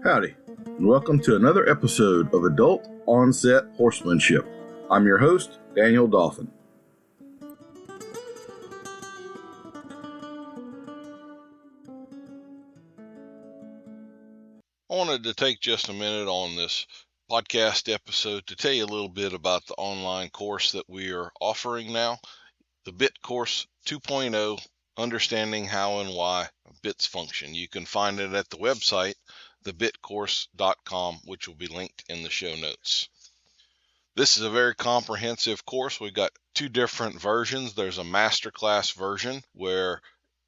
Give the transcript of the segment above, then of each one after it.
Howdy, and welcome to another episode of Adult Onset Horsemanship. I'm your host, Daniel Dauphin. I wanted to take just a minute on this podcast episode to tell you a little bit about the online course that we are offering now, the Bit Course 2.0, Understanding How and Why Bits Function. You can find it at the website, thebitcourse.com, which will be linked in the show notes. This is a very comprehensive course. We've got two different versions. There's a masterclass version where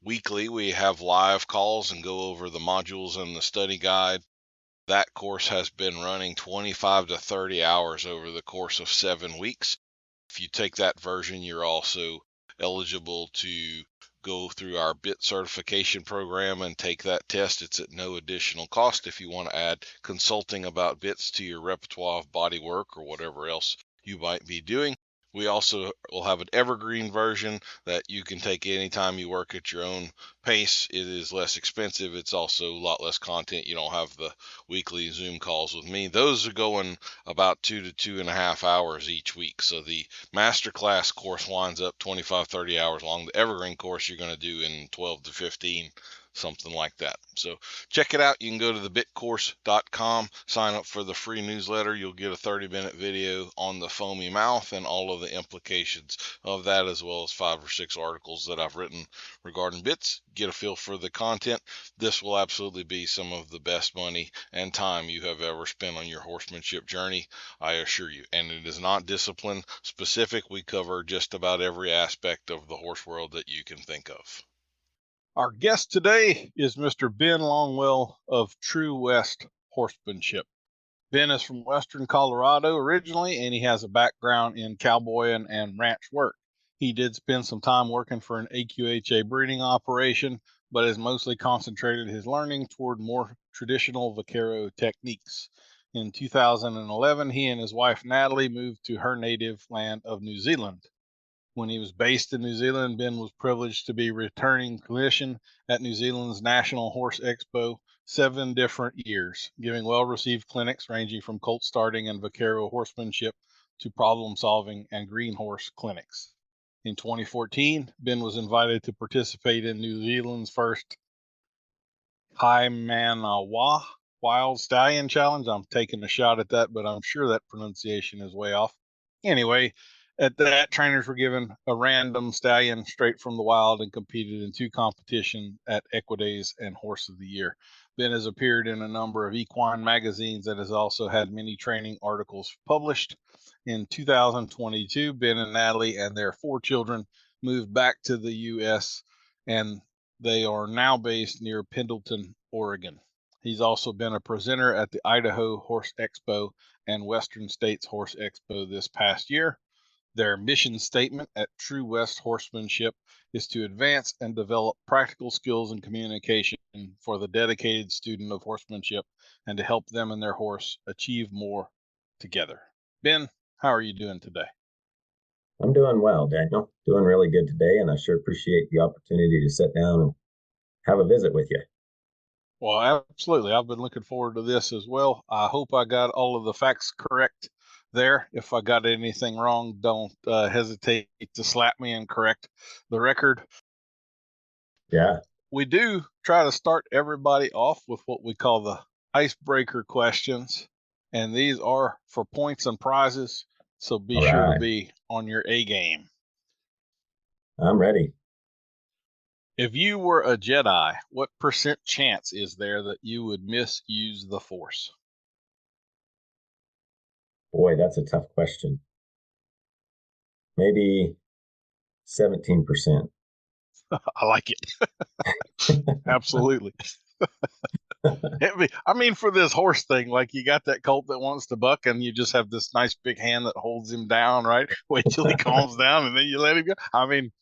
weekly we have live calls and go over the modules and the study guide. That course has been running 25 to 30 hours over the course of 7 weeks. If you take that version, you're also eligible to go through our BIT certification program and take that test. It's at no additional cost if you want to add consulting about bits to your repertoire of body work or whatever else you might be doing. We also will have an evergreen version that you can take anytime you work at your own pace. It is less expensive. It's also a lot less content. You don't have the weekly Zoom calls with me. Those are going about 2 to 2.5 hours each week. So the masterclass course winds up 25, 30 hours long. The evergreen course you're going to do in 12 to 15, something like that. So check it out. You can go to thebitcourse.com, sign up for the free newsletter. You'll get a 30-minute video on the foamy mouth and all of the implications of that, as well as 5 or 6 articles that I've written regarding bits. Get a feel for the content. This will absolutely be some of the best money and time you have ever spent on your horsemanship journey, I assure you. And it is not discipline specific. We cover just about every aspect of the horse world that you can think of. Our guest today is Mr. Ben Longwell of True West Horsemanship. Ben is from Western Colorado originally, and he has a background in cowboying and ranch work. He did spend some time working for an AQHA breeding operation, but has mostly concentrated his learning toward more traditional Vaquero techniques. In 2011, he and his wife Natalie moved to her native land of New Zealand. When he was based in New Zealand, Ben was privileged to be returning clinician at New Zealand's National Horse Expo 7 different years, giving well-received clinics ranging from colt starting and Vaquero horsemanship to problem-solving and green horse clinics. In 2014, Ben was invited to participate in New Zealand's first Kaimanawa Wild Stallion Challenge. I'm taking a shot at that, but I'm sure that pronunciation is way off. Anyway, at that, trainers were given a random stallion straight from the wild and competed in 2 competitions at Equidays and Horse of the Year. Ben has appeared in a number of equine magazines and has also had many training articles published. In 2022, Ben and Natalie and their 4 children moved back to the U.S., and they are now based near Pendleton, Oregon. He's also been a presenter at the Idaho Horse Expo and Western States Horse Expo this past year. Their mission statement at True West Horsemanship is to advance and develop practical skills and communication for the dedicated student of horsemanship and to help them and their horse achieve more together. Ben, how are you doing today? I'm doing well, Daniel. Doing really good today, and I sure appreciate the opportunity to sit down and have a visit with you. Well, absolutely. I've been looking forward to this as well. I hope I got all of the facts correct there. If I got anything wrong, don't hesitate to slap me and correct the record. Yeah. We do try to start everybody off with what we call the icebreaker questions, and these are for points and prizes, so be sure to be on your A game. I'm ready. If you were a Jedi, what % chance is there that you would misuse the Force? Boy, that's a tough question. Maybe 17%. I like it. Absolutely. I mean, for this horse thing, like you got that colt that wants to buck and you just have this nice big hand that holds him down, right? Wait till he calms down and then you let him go. I mean,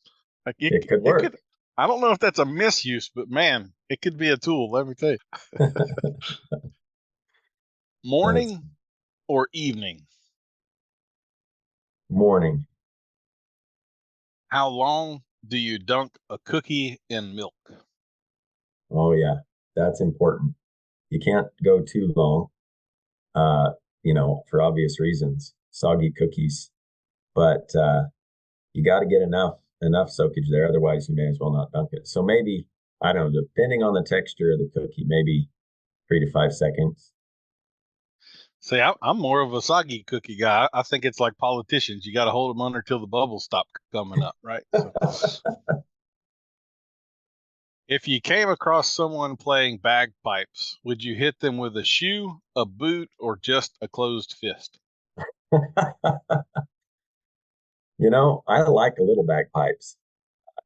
like it could work. I don't know if that's a misuse, but man, it could be a tool, let me tell you. Morning or evening? Morning. How long do you dunk a cookie in milk? Oh, yeah, that's important. You can't go too long, for obvious reasons, soggy cookies, but you got to get enough soakage there. Otherwise, you may as well not dunk it. So maybe, I don't know, depending on the texture of the cookie, maybe 3 to 5 seconds. See, I'm more of a soggy cookie guy. I think it's like politicians. You got to hold them under till the bubbles stop coming up, right? So, if you came across someone playing bagpipes, would you hit them with a shoe, a boot, or just a closed fist? I like a little bagpipes.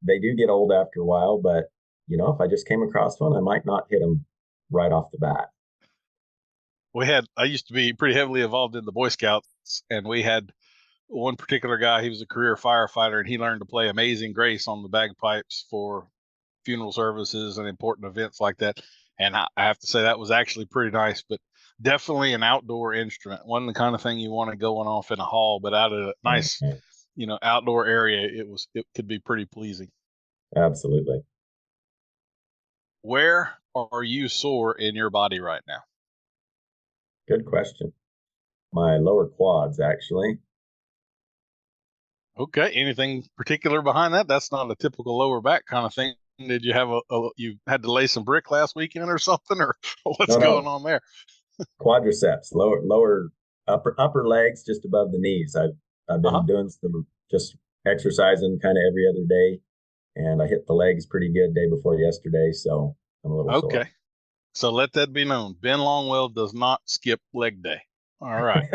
They do get old after a while, but if I just came across one, I might not hit them right off the bat. I used to be pretty heavily involved in the Boy Scouts, and we had one particular guy. He was a career firefighter, and he learned to play Amazing Grace on the bagpipes for funeral services and important events like that. And I have to say that was actually pretty nice, but definitely an outdoor instrument. Wasn't the kind of thing you want to going off in a hall, but out of a nice, outdoor area, it could be pretty pleasing. Absolutely. Where are you sore in your body right now? Good question. My lower quads, actually. Okay. Anything particular behind that? That's not a typical lower back kind of thing. Did you have you had to lay some brick last weekend or something, or what's going on there? Quadriceps, upper legs, just above the knees. I've been doing some just exercising kind of every other day, and I hit the legs pretty good day before yesterday, so I'm a little sore. Okay. So let that be known. Ben Longwell does not skip leg day. All right.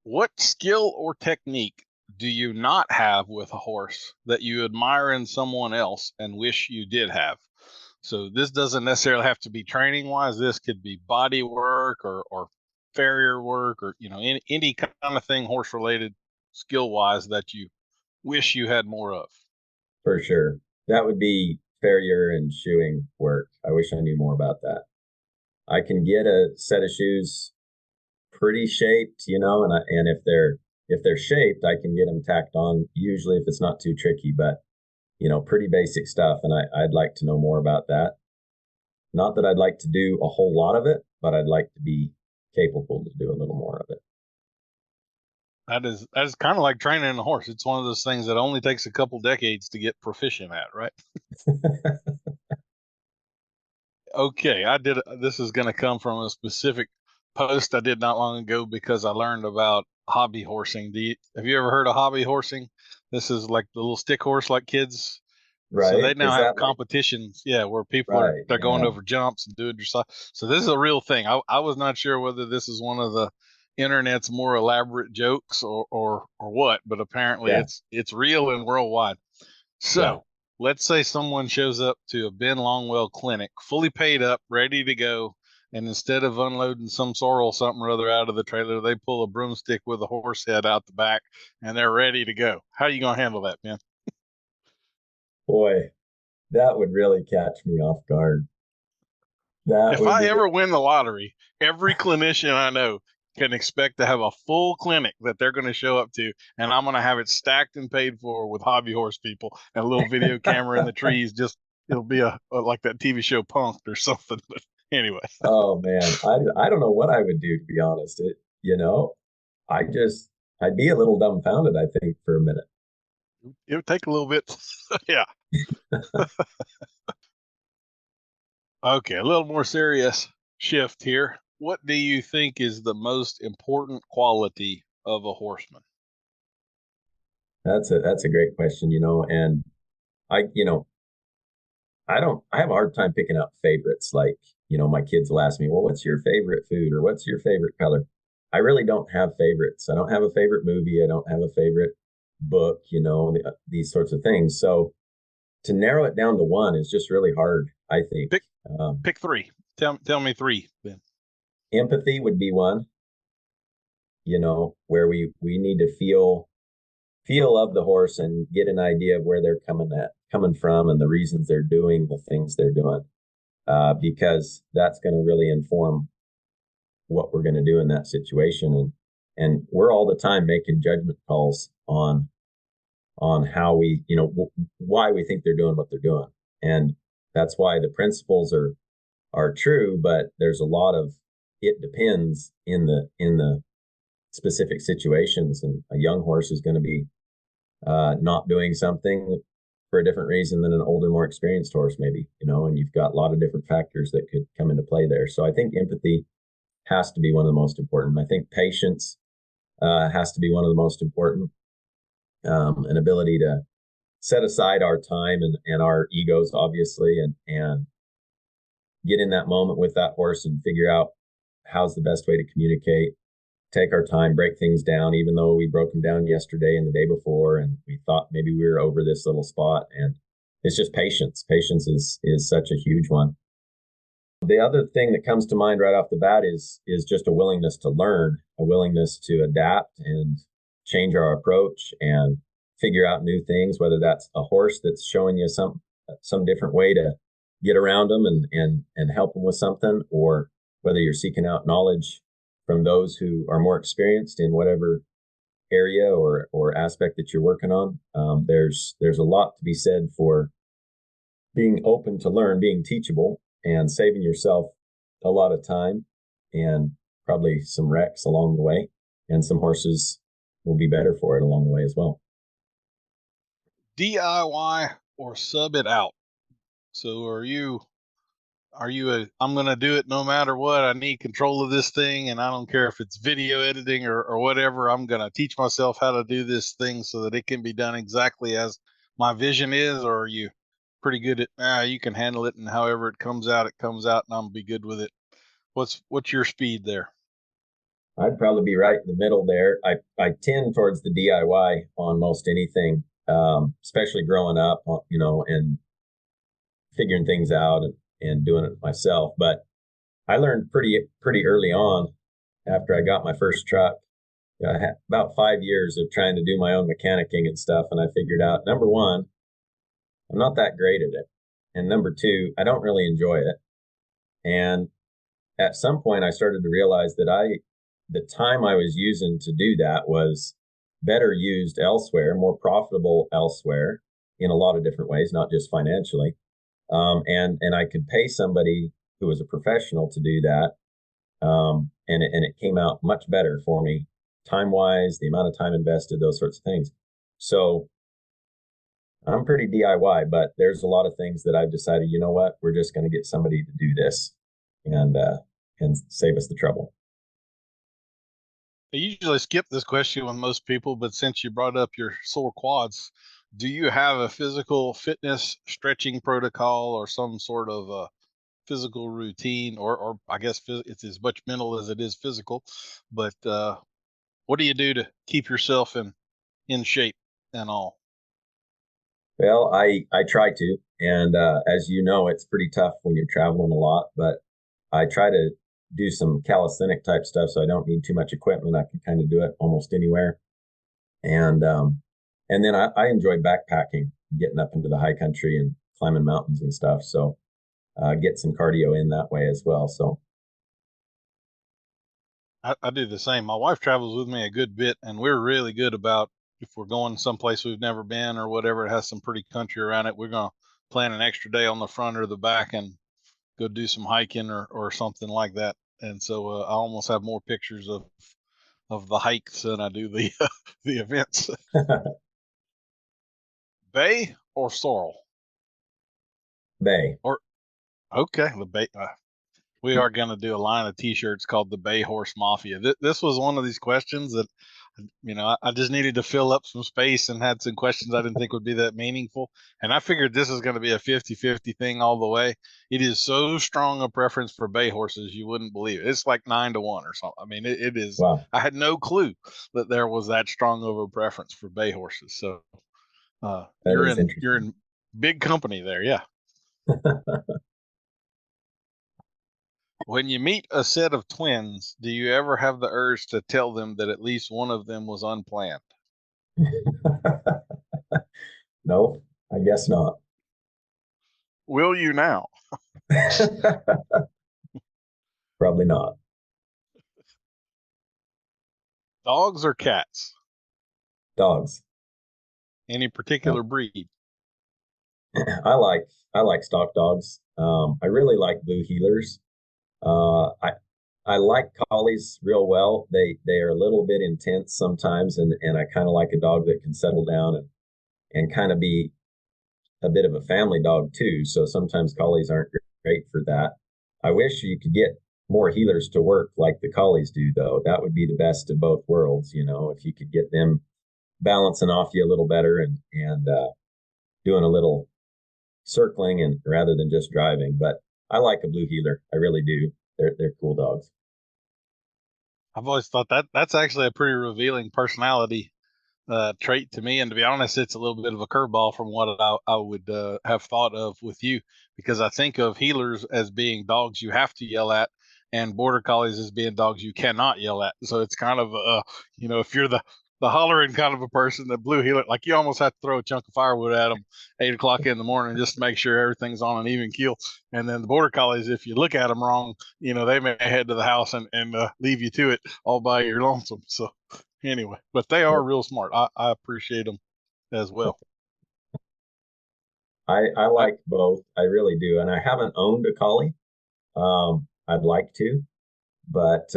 What skill or technique do you not have with a horse that you admire in someone else and wish you did have? So this doesn't necessarily have to be training wise. This could be body work or farrier work or, any kind of thing horse related skill wise that you wish you had more of. For sure. That would be farrier and shoeing work. I wish I knew more about that. I can get a set of shoes pretty shaped, and if they're shaped, I can get them tacked on, usually if it's not too tricky, but pretty basic stuff. And I'd like to know more about that. Not that I'd like to do a whole lot of it, but I'd like to be capable to do a little more of it. That is kind of like training a horse. It's one of those things that only takes a couple decades to get proficient at, right? Okay, this is going to come from a specific post I did not long ago because I learned about hobby horsing. Have you ever heard of hobby horsing? This is like the little stick horse like kids. Right. So they now have competitions, where people they're going over jumps and doing dressage. So this is a real thing. I was not sure whether this is one of the internet's more elaborate jokes or what, but apparently it's real and worldwide. So let's say someone shows up to a Ben Longwell clinic, fully paid up, ready to go, and instead of unloading some sorrel something or other out of the trailer, they pull a broomstick with a horse head out the back, and they're ready to go. How are you going to handle that, Ben? Boy, that would really catch me off guard. If I ever win the lottery, every clinician I know can expect to have a full clinic that they're going to show up to, and I'm going to have it stacked and paid for with hobby horse people and a little video camera in the trees. It'll be like that TV show Punk'd or something. But anyway. Oh man, I don't know what I would do, to be honest. I'd be a little dumbfounded, I think, for a minute. It would take a little bit. Yeah. Okay, a little more serious shift here. What do you think is the most important quality of a horseman? That's a great question, and I have a hard time picking out favorites. Like, my kids will ask me, well, what's your favorite food or what's your favorite color? I really don't have favorites. I don't have a favorite movie. I don't have a favorite book, these sorts of things. So to narrow it down to one is just really hard, I think. Pick three. Tell me three, Ben. Empathy would be one, where we need to feel of the horse and get an idea of where they're coming from and the reasons they're doing the things they're doing, because that's going to really inform what we're going to do in that situation. And we're all the time making judgment calls on how we, why we think they're doing what they're doing. And that's why the principles are are true, but there's a lot of it depends in the specific situations. And a young horse is going to be not doing something for a different reason than an older, more experienced horse, maybe, and you've got a lot of different factors that could come into play there. So I think empathy has to be one of the most important. I think patience has to be one of the most important. An ability to set aside our time and our egos, obviously, and get in that moment with that horse and figure out how's the best way to communicate. Take our time, break things down, even though we broke them down yesterday and the day before, and we thought maybe we were over this little spot. And it's just patience. Patience is such a huge one. The other thing that comes to mind right off the bat is just a willingness to learn, a willingness to adapt and change our approach and figure out new things, whether that's a horse that's showing you some different way to get around them and help them with something, or whether you're seeking out knowledge from those who are more experienced in whatever area or aspect that you're working on. There's a lot to be said for being open to learn, being teachable, and saving yourself a lot of time and probably some wrecks along the way. And some horses will be better for it along the way as well. DIY or sub it out? So are you I'm going to do it no matter what. I need control of this thing, and I don't care if it's video editing or whatever. I'm going to teach myself how to do this thing so that it can be done exactly as my vision is. Or are you pretty good at, you can handle it, and however it comes out, and I'm be good with it? What's your speed there? I'd probably be right in the middle there. I tend towards the DIY on most anything, especially growing up, and figuring things out and doing it myself. But I learned pretty early on after I got my first truck. I had about 5 years of trying to do my own mechanicking and stuff. And I figured out, number one, I'm not that great at it. And number two, I don't really enjoy it. And at some point I started to realize that the time I was using to do that was better used elsewhere, more profitable elsewhere in a lot of different ways, not just financially. And I could pay somebody who was a professional to do that. And it came out much better for me, time wise, the amount of time invested, those sorts of things. So I'm pretty DIY, but there's a lot of things that I've decided, you know what, we're just going to get somebody to do this and save us the trouble. I usually skip this question with most people, but since you brought up your sore quads, do you have a physical fitness stretching protocol or some sort of a physical routine, or I guess it's as much mental as it is physical, but what do you do to keep yourself in shape and all? Well, I try to, and as you know, it's pretty tough when you're traveling a lot, but I try to do some calisthenic type stuff, so I don't need too much equipment. I can kind of do it almost anywhere. And then I enjoy backpacking, getting up into the high country and climbing mountains and stuff. So get some cardio in that way as well. So I do the same. My wife travels with me a good bit, and we're really good about, if we're going someplace we've never been or whatever, it has some pretty country around it, we're going to plan an extra day on the front or the back and go do some hiking or something like that. And so I almost have more pictures of the hikes than I do the the events. Bay or sorrel? Bay. Or okay, the bay. We are going to do a line of T-shirts called the Bay Horse Mafia. This was one of these questions that, I just needed to fill up some space and had some questions I didn't think would be that meaningful. And I figured this is going to be a 50-50 thing all the way. It is so strong a preference for bay horses, you wouldn't believe it. It's like 9-1 or something. I mean, it is. Wow. I had no clue that there was that strong of a preference for bay horses. So you're in big company there. Yeah. When you meet a set of twins, do you ever have the urge to tell them that at least one of them was unplanned? No, I guess not. Will you now? Probably not. Dogs or cats? Dogs. Any particular breed? I like stock dogs. I really like blue heelers. I like collies real well. They are a little bit intense sometimes, and I kind of like a dog that can settle down and kind of be a bit of a family dog too. So sometimes collies aren't great for that. I wish you could get more heelers to work like the collies do, though. That would be the best of both worlds, if you could get them balancing off you a little better and doing a little circling and rather than just driving. But I like a blue heeler. I really do. They're cool dogs. I've always thought that's actually a pretty revealing personality trait to me. And to be honest, it's a little bit of a curveball from what I would have thought of with you, because I think of heelers as being dogs you have to yell at, and border collies as being dogs you cannot yell at. So it's kind of if you're the hollering kind of a person, the blue heeler, like you almost have to throw a chunk of firewood at them 8 o'clock in the morning just to make sure everything's on an even keel. And then the border collies, if you look at them wrong, they may head to the house and leave you to it all by your lonesome. So anyway, but they are real smart. I appreciate them as well. I like both. I really do. And I haven't owned a collie. I'd like to, but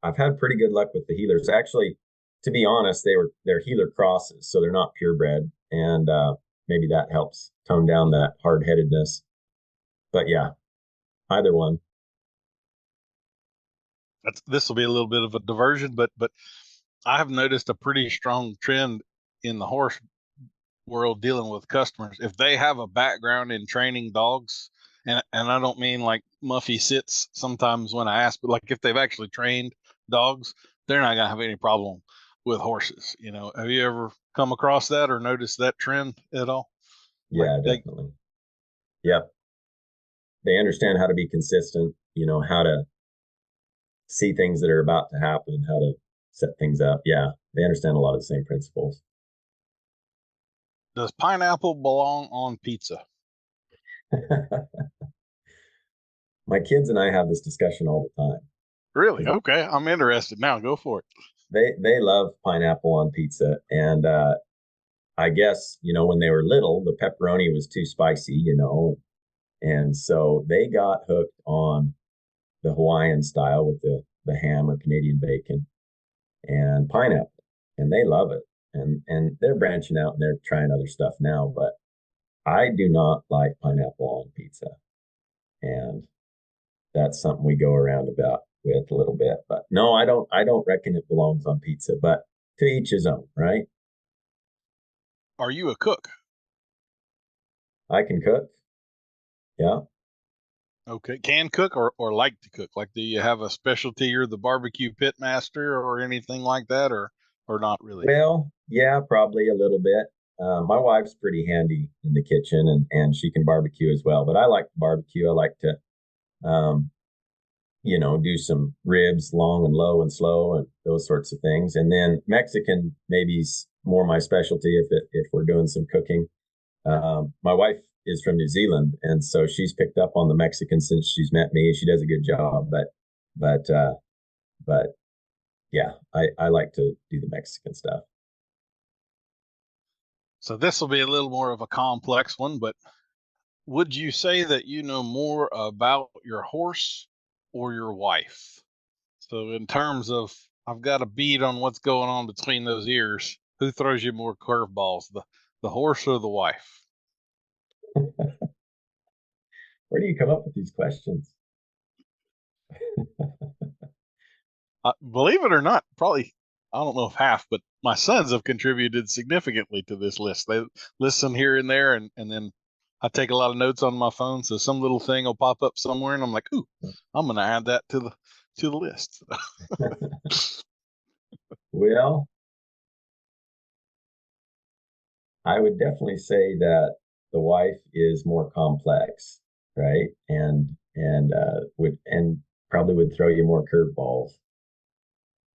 I've had pretty good luck with the heelers. Actually, to be honest, they're heeler crosses, so they're not purebred, and maybe that helps tone down that hard-headedness. But yeah, either one. This will be a little bit of a diversion, but I have noticed a pretty strong trend in the horse world dealing with customers. If they have a background in training dogs, and I don't mean like Muffy sits sometimes when I ask, but like if they've actually trained dogs, they're not gonna have any problem with horses. Have you ever come across that or noticed that trend at all? Yeah, definitely. Yep. They understand how to be consistent, how to see things that are about to happen, how to set things up. Yeah, they understand a lot of the same principles. Does pineapple belong on pizza? My kids and I have this discussion all the time. Really? Okay, I'm interested now. Go for it. They love pineapple on pizza, and I guess when they were little, the pepperoni was too spicy, and so they got hooked on the Hawaiian style with the ham or Canadian bacon and pineapple, and they love it. And they're branching out and they're trying other stuff now, but I do not like pineapple on pizza, and that's something we go around about with a little bit. But no, I don't reckon it belongs on pizza, but to each his own, right? Are you a cook? I can cook. Yeah. Okay. Can cook or like to cook? Like, do you have a specialty? You're the barbecue pit master or anything like that, or not really? Well, yeah, probably a little bit. My wife's pretty handy in the kitchen and she can barbecue as well, but I like to barbecue. I like to, um, do some ribs, long and low and slow and those sorts of things. And then Mexican maybe is more my specialty if we're doing some cooking. My wife is from New Zealand, and so she's picked up on the Mexican since she's met me. She does a good job, but yeah, I like to do the Mexican stuff. So this will be a little more of a complex one, but would you say that you know more about your horse or your wife? So in terms of, I've got a bead on what's going on between those ears. Who throws you more curveballs, the horse or the wife? Where do you come up with these questions? Believe it or not, probably, I don't know if half, but my sons have contributed significantly to this list. They listen here and there, and then I take a lot of notes on my phone, so some little thing will pop up somewhere, and I'm like, "Ooh, I'm going to add that to the list." Well, I would definitely say that the wife is more complex, right? And probably would throw you more curveballs.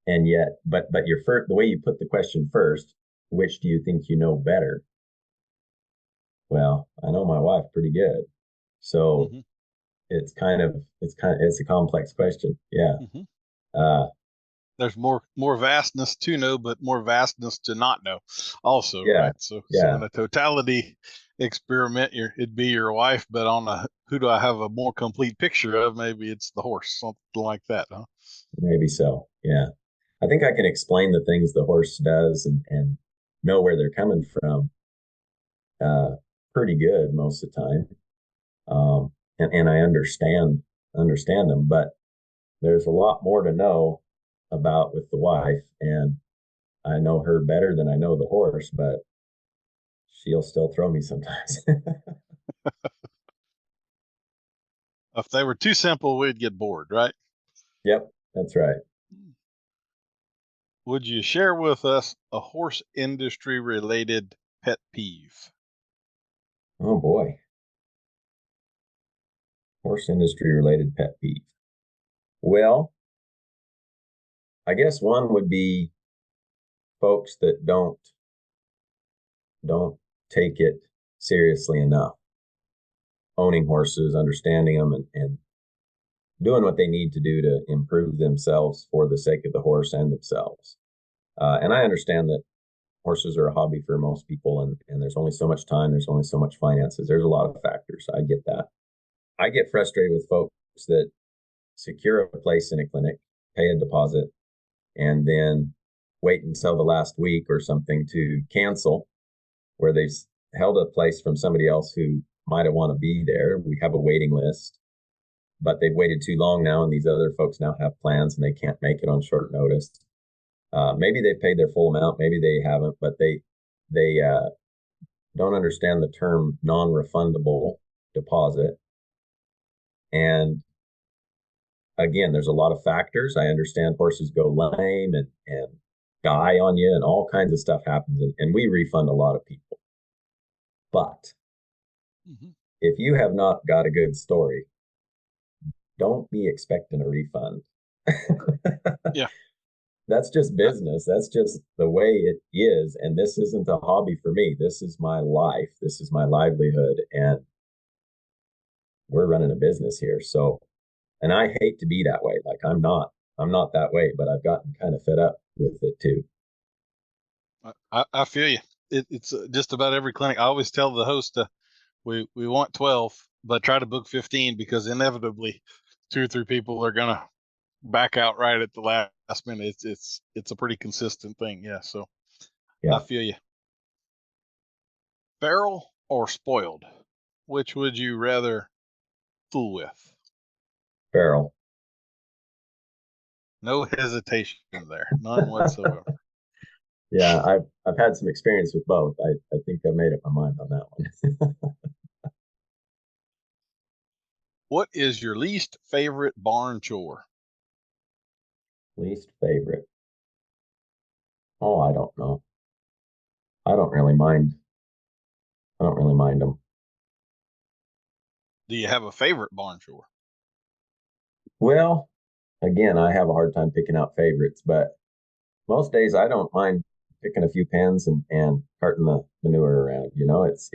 And yet, but the way you put the question first, which do you think you know better? Well, I know my wife pretty good, so mm-hmm. it's a complex question. Yeah. Mm-hmm. There's more vastness to know, but more vastness to not know also, yeah, right? So in a totality, experiment, it'd be your wife, but on who do I have a more complete picture of? Maybe it's the horse, something like that, huh? Maybe so. Yeah. I think I can explain the things the horse does and know where they're coming from uh, pretty good most of the time. And I understand them, but there's a lot more to know about with the wife, and I know her better than I know the horse, but she'll still throw me sometimes. If they were too simple, we'd get bored, right? Yep, that's right. Would you share with us a horse industry related pet peeve? Oh boy. Horse industry related pet peeve. Well, I guess one would be folks that don't take it seriously enough. Owning horses, understanding them, and doing what they need to do to improve themselves for the sake of the horse and themselves. And I understand that horses are a hobby for most people, and there's only so much time, there's only so much finances, there's a lot of factors. I get that. I get frustrated with folks that secure a place in a clinic, pay a deposit, and then wait until the last week or something to cancel, where they've held a place from somebody else who might have want to be there. We have a waiting list, but they've waited too long now, and these other folks now have plans and they can't make it on short notice. Maybe they've paid their full amount, maybe they haven't, but they don't understand the term non-refundable deposit. And again, there's a lot of factors. I understand horses go lame and die on you, and all kinds of stuff happens, and we refund a lot of people. But if you have not got a good story, don't be expecting a refund. Yeah. That's just business. That's just the way it is. And this isn't a hobby for me. This is my life. This is my livelihood. And we're running a business here. So, and I hate to be that way. Like I'm not that way, but I've gotten kind of fed up with it too. I feel you. It's just about every clinic. I always tell the host, we want 12, but try to book 15 because inevitably 2 or 3 people are gonna back out right at the last minute. It's a pretty consistent thing. Yeah. So Yeah. I feel you. Feral or spoiled? Which would you rather fool with? Feral. No hesitation there. None whatsoever. Yeah, I've had some experience with both. I think I made up my mind on that one. What is your least favorite barn chore? Least favorite. Oh, I don't know. I don't really mind. I don't really mind them. Do you have a favorite barn chore? Well, again, I have a hard time picking out favorites, but most days I don't mind picking a few pens and carting the manure around. You know, it's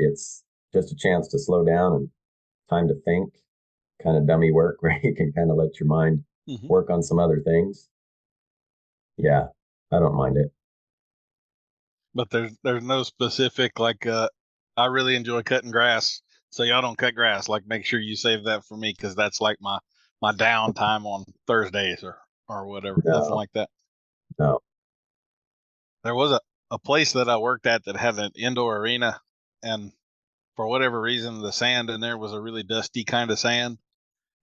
just a chance to slow down and time to think, kind of dummy work where you can kind of let your mind work on some other things. Yeah, I don't mind it. But there's no specific like I really enjoy cutting grass, so y'all don't cut grass. Like make sure you save that for me because that's like my downtime on Thursdays or whatever. No. Nothing like that. No. There was a place that I worked at that had an indoor arena, and for whatever reason, the sand in there was a really dusty kind of sand,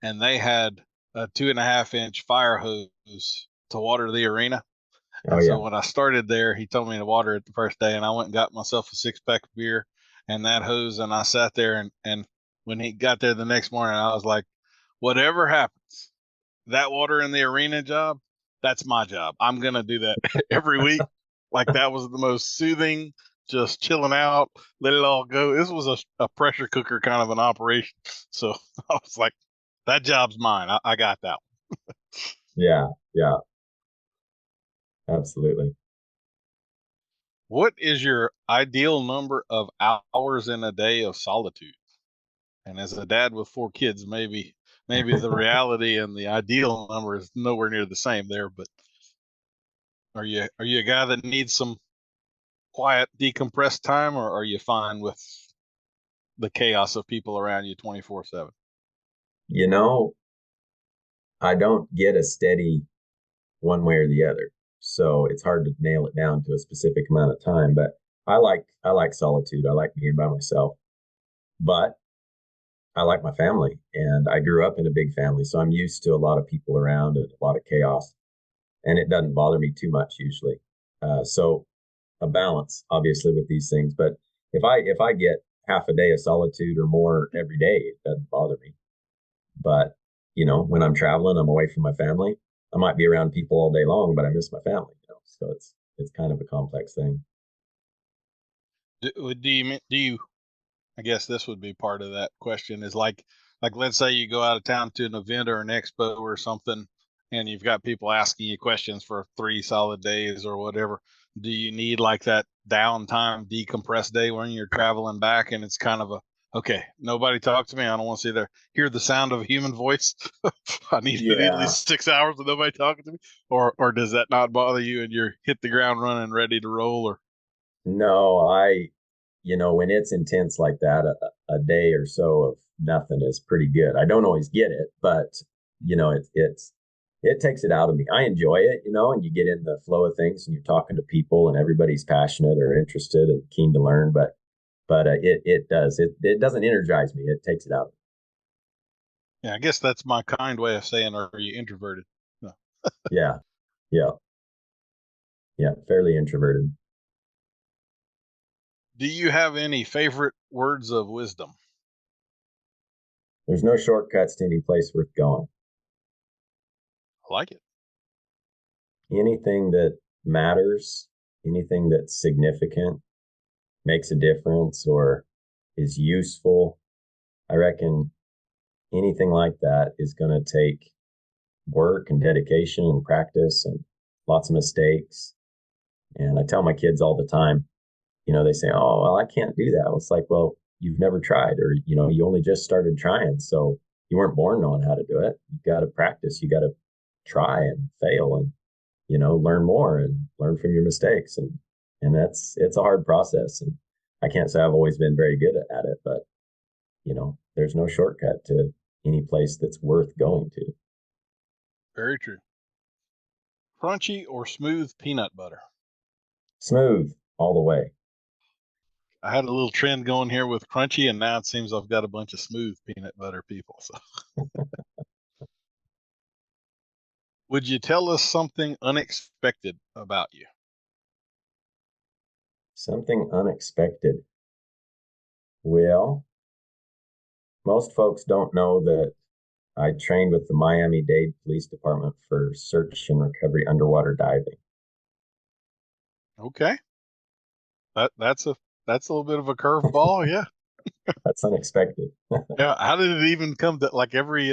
and they had a 2.5-inch fire hose to water the arena. Oh, And yeah. so when I started there, he told me to water it the first day, and I went and got myself a 6-pack of beer and that hose, and I sat there, and when he got there the next morning, I was like, whatever happens, that water in the arena job, that's my job. I'm going to do that every week. Like that was the most soothing, just chilling out, let it all go. This was a pressure cooker kind of an operation. So I was like, that job's mine. I got that one. Yeah. Yeah. Absolutely. What is your ideal number of hours in a day of solitude? And as a dad with 4 kids, maybe the reality and the ideal number is nowhere near the same there. But are you a guy that needs some quiet, decompressed time, or are you fine with the chaos of people around you 24/7? You know, I don't get a steady one way or the other. So it's hard to nail it down to a specific amount of time, but I like solitude. I like being by myself. But I like my family, and I grew up in a big family, so I'm used to a lot of people around and a lot of chaos, and it doesn't bother me too much usually. So a balance, obviously, with these things. But if I get half a day of solitude or more every day, it doesn't bother me. But when I'm traveling, I'm away from my family. I might be around people all day long, but I miss my family. So it's kind of a complex thing. Do you I guess this would be part of that question, is like let's say you go out of town to an event or an expo or something, and you've got people asking you questions for 3 solid days or whatever. Do you need like that downtime, decompressed day when you're traveling back and it's kind of okay, nobody talk to me. I don't want to hear the sound of a human voice. I need at least 6 hours with nobody talking to me. Or does that not bother you and you're hit the ground running, ready to roll? Or No, when it's intense like that, a day or so of nothing is pretty good. I don't always get it, but it takes it out of me. I enjoy it, and you get in the flow of things and you're talking to people and everybody's passionate or interested and keen to learn, but it doesn't energize me. It takes it out of me. Yeah, I guess that's my kind way of saying, are you introverted? No. Yeah. Fairly introverted. Do you have any favorite words of wisdom? There's no shortcuts to any place worth going. I like it. Anything that matters, anything that's significant, makes a difference, or is useful, I reckon anything like that is going to take work and dedication and practice and lots of mistakes. And I tell my kids all the time, they say, oh, well, I can't do that. Well, it's like, well, you've never tried, or, you only just started trying. So you weren't born knowing how to do it. You got to practice. You got to try and fail and, learn more and learn from your mistakes. And it's a hard process. And I can't say I've always been very good at it, but, there's no shortcut to any place that's worth going to. Very true. Crunchy or smooth peanut butter? Smooth all the way. I had a little trend going here with crunchy, and now it seems I've got a bunch of smooth peanut butter people. So, would you tell us something unexpected about you? Something unexpected. Well, most folks don't know that I trained with the Miami-Dade Police Department for search and recovery underwater diving. Okay. That's a little bit of a curveball, yeah. That's unexpected. Yeah, how did it even come to, like, every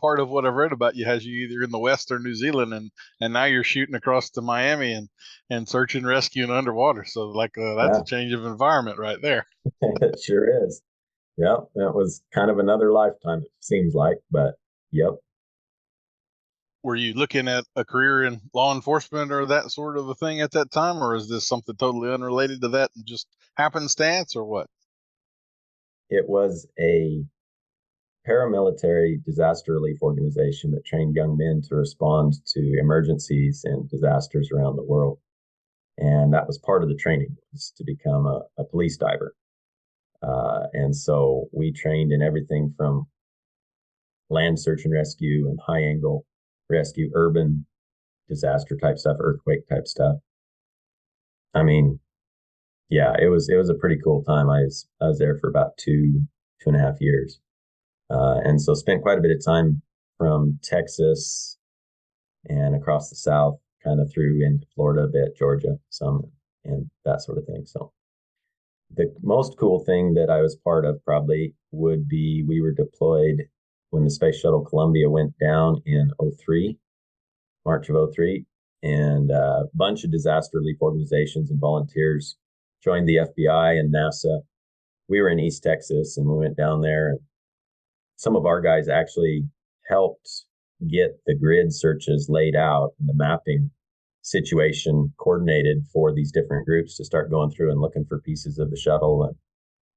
part of what I've read about you has you either in the West or New Zealand, and now you're shooting across to Miami and search and rescue and underwater. So that's a change of environment right there. It sure is. Yep, that was kind of another lifetime, it seems like, but yep. Were you looking at a career in law enforcement or that sort of a thing at that time, or is this something totally unrelated to that and just happenstance, or what? It was a paramilitary disaster relief organization that trained young men to respond to emergencies and disasters around the world. And that was part of the training, was to become a police diver. And so we trained in everything from land search and rescue and high angle rescue, urban disaster type stuff, earthquake type stuff. I mean, yeah, it was a pretty cool time. I was there for about 2.5 years. And so spent quite a bit of time from Texas and across the South, kind of through into Florida a bit, Georgia, some, and that sort of thing. So the most cool thing that I was part of probably would be we were deployed when the Space Shuttle Columbia went down in March of 2003, and a bunch of disaster relief organizations and volunteers joined the FBI and NASA. We were in East Texas, and we went down there, and some of our guys actually helped get the grid searches laid out and the mapping situation coordinated for these different groups to start going through and looking for pieces of the shuttle.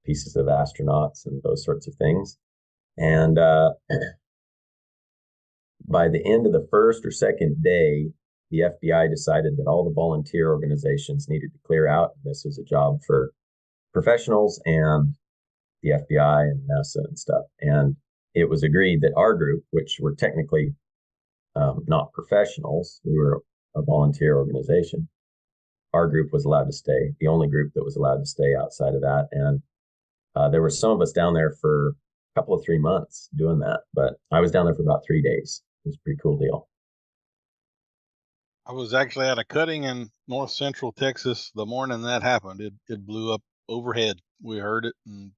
pieces of astronauts and those sorts of things. And by the end of the first or second day, the FBI decided that all the volunteer organizations needed to clear out. This was a job for professionals and the FBI and NASA and stuff. And it was agreed that our group, which were technically not professionals, we were a volunteer organization, our group was allowed to stay, the only group that was allowed to stay outside of that. And there were some of us down there for a couple of 3 months doing that, but I was down there for about 3 days. It was a pretty cool deal. I was actually at a cutting in north central Texas the morning that happened. It blew up overhead. We heard it, and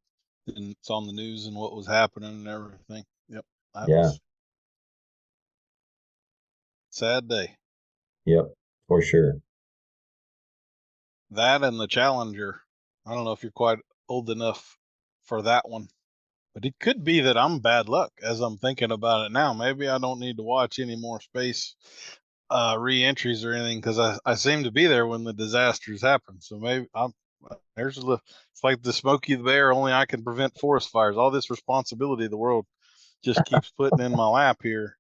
it's on the news and what was happening and everything. Yep. That was sad day. Yep, for sure. That and the Challenger. I don't know if you're quite old enough for that one, but it could be that I'm bad luck as I'm thinking about it now. Maybe I don't need to watch any more space re-entries or anything, because I seem to be there when the disasters happen. So maybe it's like the Smokey the Bear, only I can prevent forest fires. All this responsibility the world just keeps putting in my lap here.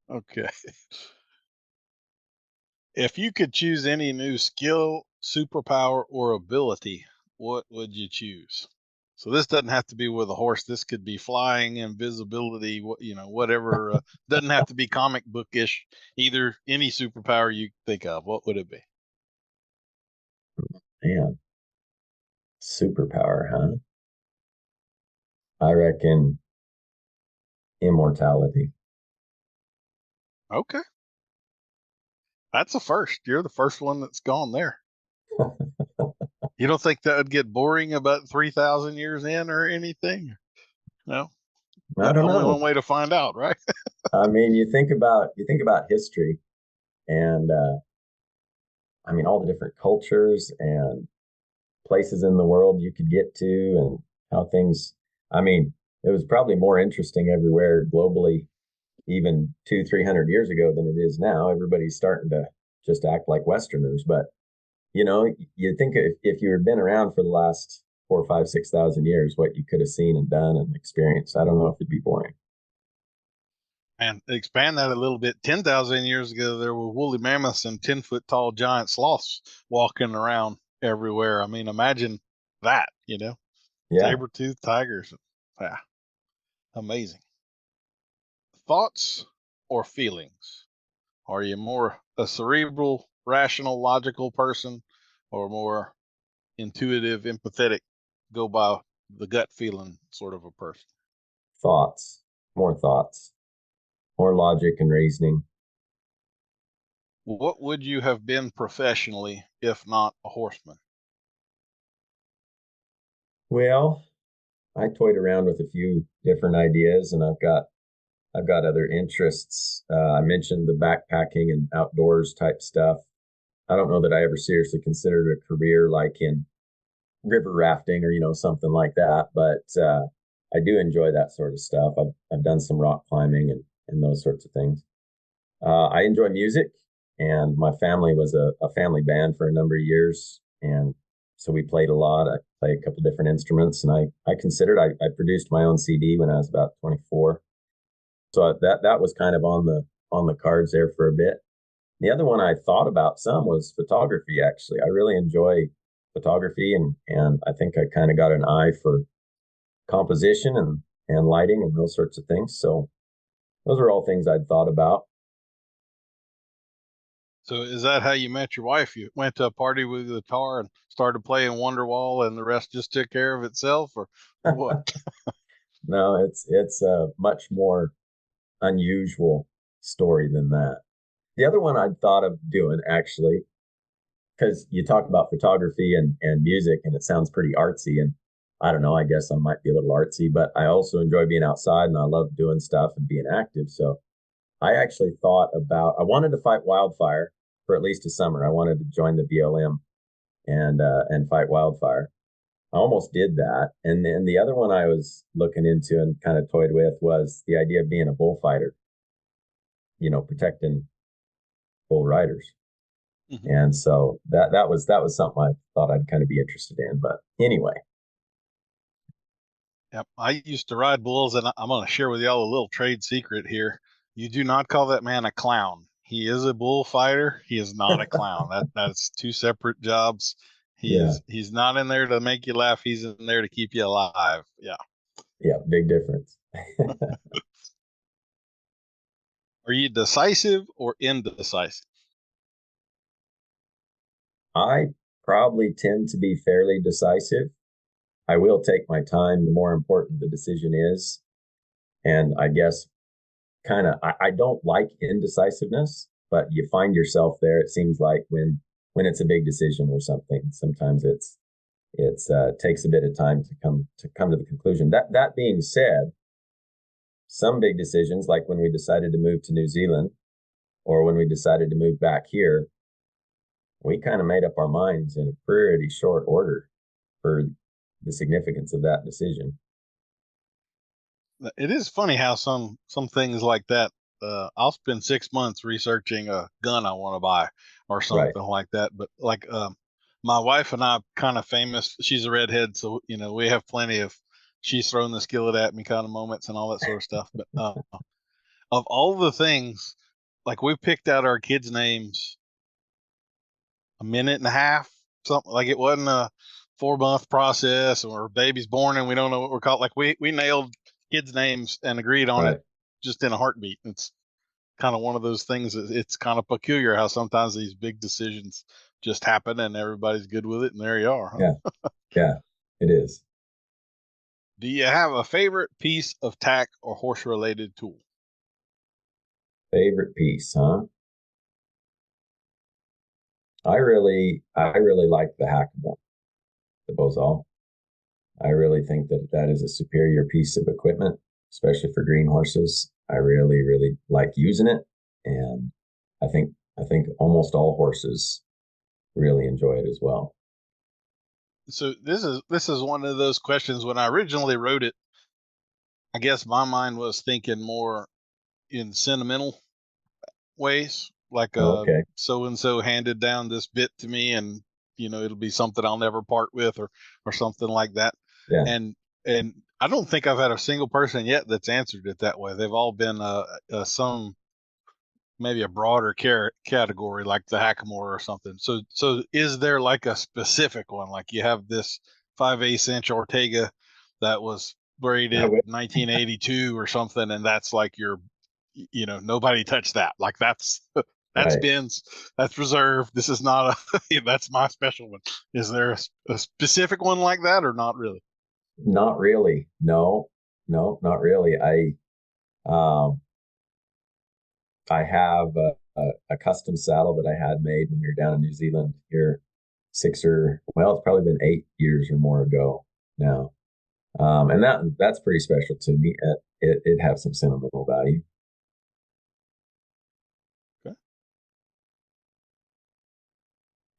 Okay. If you could choose any new skill, superpower, or ability, what would you choose? So this doesn't have to be with a horse. This could be flying, invisibility, whatever. Doesn't have to be comic bookish. Either any superpower you think of. What would it be? Man, superpower, huh? I reckon immortality. Okay. That's a first. You're the first one that's gone there. You don't think that would get boring about 3,000 years in or anything? No. I don't only know. One way to find out, right? I mean, you think about history, and I mean all the different cultures and places in the world you could get to, and how things. I mean, it was probably more interesting everywhere globally, even 200-300 years ago than it is now. Everybody's starting to just act like Westerners, but you think if you had been around for the last 4, 5, 6,000 years, what you could have seen and done and experienced. I don't know if it'd be boring. And expand that a little bit. 10,000 years ago, there were woolly mammoths and 10-foot tall giant sloths walking around everywhere. I mean, imagine that, Yeah. Saber-toothed tigers. Yeah. Amazing. Thoughts or feelings? Are you more a cerebral, rational, logical person, or more intuitive, empathetic, go by the gut feeling sort of a person? Thoughts, more logic and reasoning. What would you have been professionally if not a horseman? Well, I toyed around with a few different ideas, and I've got other interests. I mentioned the backpacking and outdoors type stuff. I don't know that I ever seriously considered a career like in river rafting or something like that, but I do enjoy that sort of stuff. I've done some rock climbing and those sorts of things. I enjoy music, and my family was a family band for a number of years, and so we played a lot. I play a couple different instruments, and I considered I produced my own CD when I was about 24. So that was kind of on the cards there for a bit. The other one I thought about some was photography. Actually, I really enjoy photography, and I think I kind of got an eye for composition and lighting and those sorts of things. So those are all things I'd thought about. So is that how you met your wife? You went to a party with a guitar and started playing Wonderwall, and the rest just took care of itself, or what? No, it's a much more unusual story than that. The other one I'd thought of doing, actually, because you talk about photography and music, and it sounds pretty artsy, and I don't know, I guess I might be a little artsy, but I also enjoy being outside, and I love doing stuff and being active. So I actually thought about, I wanted to fight wildfire for at least a summer. I wanted to join the BLM and fight wildfire. I almost did that. And then the other one I was looking into and kind of toyed with was the idea of being a bullfighter, protecting bull riders. Mm-hmm. And so that was something I thought I'd kind of be interested in. But anyway. Yep. I used to ride bulls, and I'm going to share with y'all a little trade secret here. You do not call that man a clown. He is a bullfighter. He is not a clown. That's two separate jobs. He's not in there to make you laugh. He's in there to keep you alive. Yeah. Yeah, big difference. Are you decisive or indecisive? I probably tend to be fairly decisive. I will take my time the more important the decision is. And I guess I don't like indecisiveness, but you find yourself there. It seems like when it's a big decision or something, sometimes it takes a bit of time to come to the conclusion. That being said, some big decisions, like when we decided to move to New Zealand or when we decided to move back here, we kind of made up our minds in a pretty short order for the significance of that decision. It is funny how some things like that, I'll spend 6 months researching a gun I want to buy or something like that. But like my wife and I kind of famous. She's a redhead, so we have plenty of she's throwing the skillet at me kind of moments and all that sort of stuff. But of all the things, like we picked out our kids' names a minute and a half, something like it wasn't a 4-month process or baby's born and we don't know what we're called. Like we nailed kids' names and agreed on it just in a heartbeat. It's kind of one of those things. It's kind of peculiar how sometimes these big decisions just happen and everybody's good with it, and there you are. Huh? Yeah, it is. Do you have a favorite piece of tack or horse-related tool? Favorite piece, huh? I really like the hackamore, the bozal. I really think that is a superior piece of equipment, especially for green horses. I really, really like using it, and I think almost all horses really enjoy it as well. So this is one of those questions. When I originally wrote it, I guess my mind was thinking more in sentimental ways, like so and so handed down this bit to me, and it'll be something I'll never part with, or something like that. Yeah. And I don't think I've had a single person yet that's answered it that way. They've all been some maybe a broader category, like the hackamore or something. So is there like a specific one, like you have this 5/8 inch Ortega that was braided 1982 or something, and that's like your nobody touched that, like that's Ben's, that's reserved, this is not a that's my special one. Is there a specific one like that, or not really? Not really. No, not really. I have a custom saddle that I had made when we were down in New Zealand here it's probably been 8 years or more ago now. And that's pretty special to me. It has some sentimental value. Okay.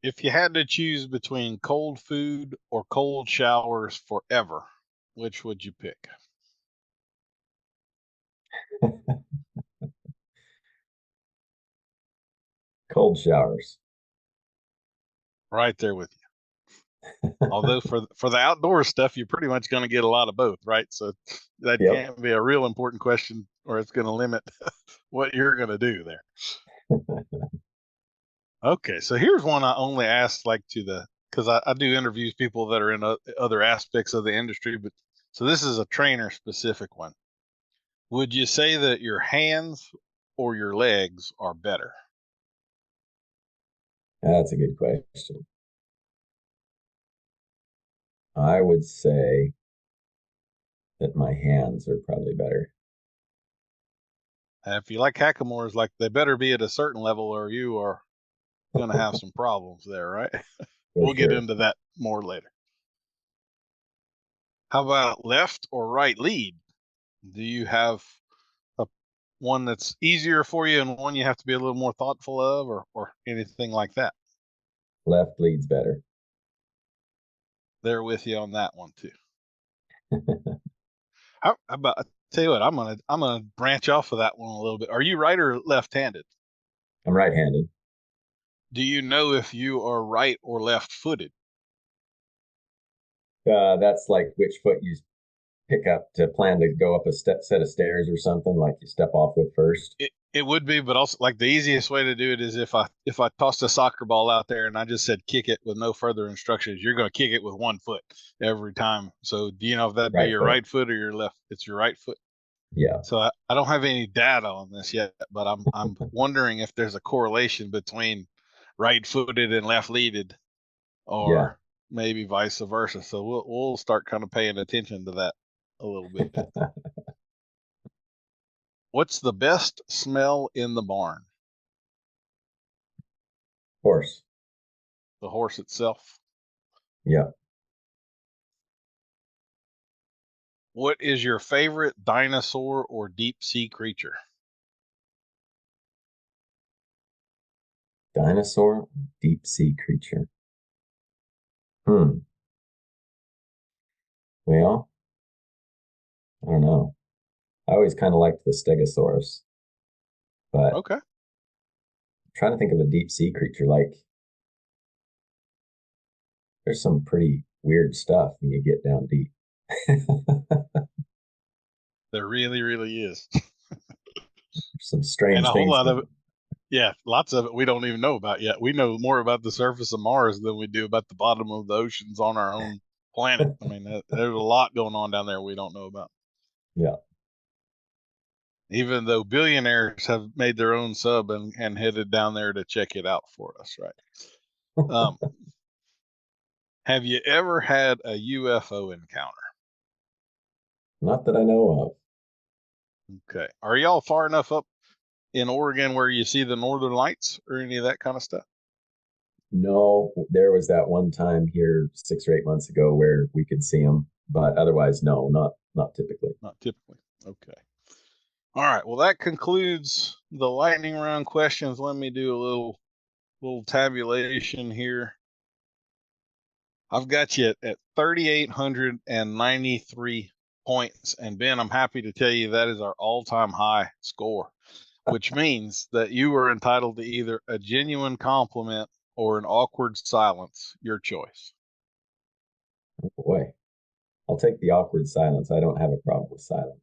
If you had to choose between cold food or cold showers forever, which would you pick? Cold showers. Right there with you. Although for the outdoor stuff, you're pretty much going to get a lot of both, right? So that can't be a real important question, or it's going to limit what you're going to do there. Okay, so here's one I only asked because I do interviews people that are in other aspects of the industry, but so this is a trainer specific one. Would you say that your hands or your legs are better? That's a good question. I would say that my hands are probably better. If you like hackamores, like they better be at a certain level or you are going to have some problems there, right? We'll get into that more later. How about left or right lead? Do you have one that's easier for you and one you have to be a little more thoughtful of, or anything like that? Left lead's better. They're with you on that one too. How about, I tell you what, I'm gonna branch off of that one a little bit. Are you right or left-handed? I'm right-handed. Do you know if you are right or left footed? That's like which foot you pick up to plan to go up a set of stairs or something, like you step off with first. It would be, but also like the easiest way to do it is if I tossed a soccer ball out there and I just said kick it with no further instructions, you're going to kick it with one foot every time. So do you know if that'd be Right your foot. right foot or your left? It's your right foot. Yeah. So I don't have any data on this yet, but I'm wondering if there's a correlation between right-footed and left-leaded, or maybe vice versa. So we'll start kind of paying attention to that a little bit. What's the best smell in the barn? Horse. The horse itself. Yeah. What is your favorite dinosaur or deep sea creature? Dinosaur, deep sea creature. Well, I don't know. I always kind of liked the Stegosaurus, but Okay. I'm trying to think of a deep sea creature. Like, there's some pretty weird stuff when you get down deep. There really, really is. Some strange And a whole things. lot of it. Yeah, lots of it we don't even know about yet. We know more about the surface of Mars than we do about the bottom of the oceans on our own planet. I mean, there's a lot going on down there we don't know about. Yeah. Even though billionaires have made their own sub and headed down there to check it out for us, right? Have you ever had a UFO encounter? Not that I know of. Okay. Are y'all far enough up in Oregon where you see the northern lights or any of that kind of stuff? No, there was that one time here 6 or 8 months ago where we could see them, but otherwise, no, not typically. Not typically. Okay. All right. Well, that concludes the lightning round questions. Let me do a little tabulation here. I've got you at 3,893 points, and Ben, I'm happy to tell you that is our all-time high score, which means that you are entitled to either a genuine compliment or an awkward silence, your choice. Oh boy, I'll take the awkward silence. I don't have a problem with silence.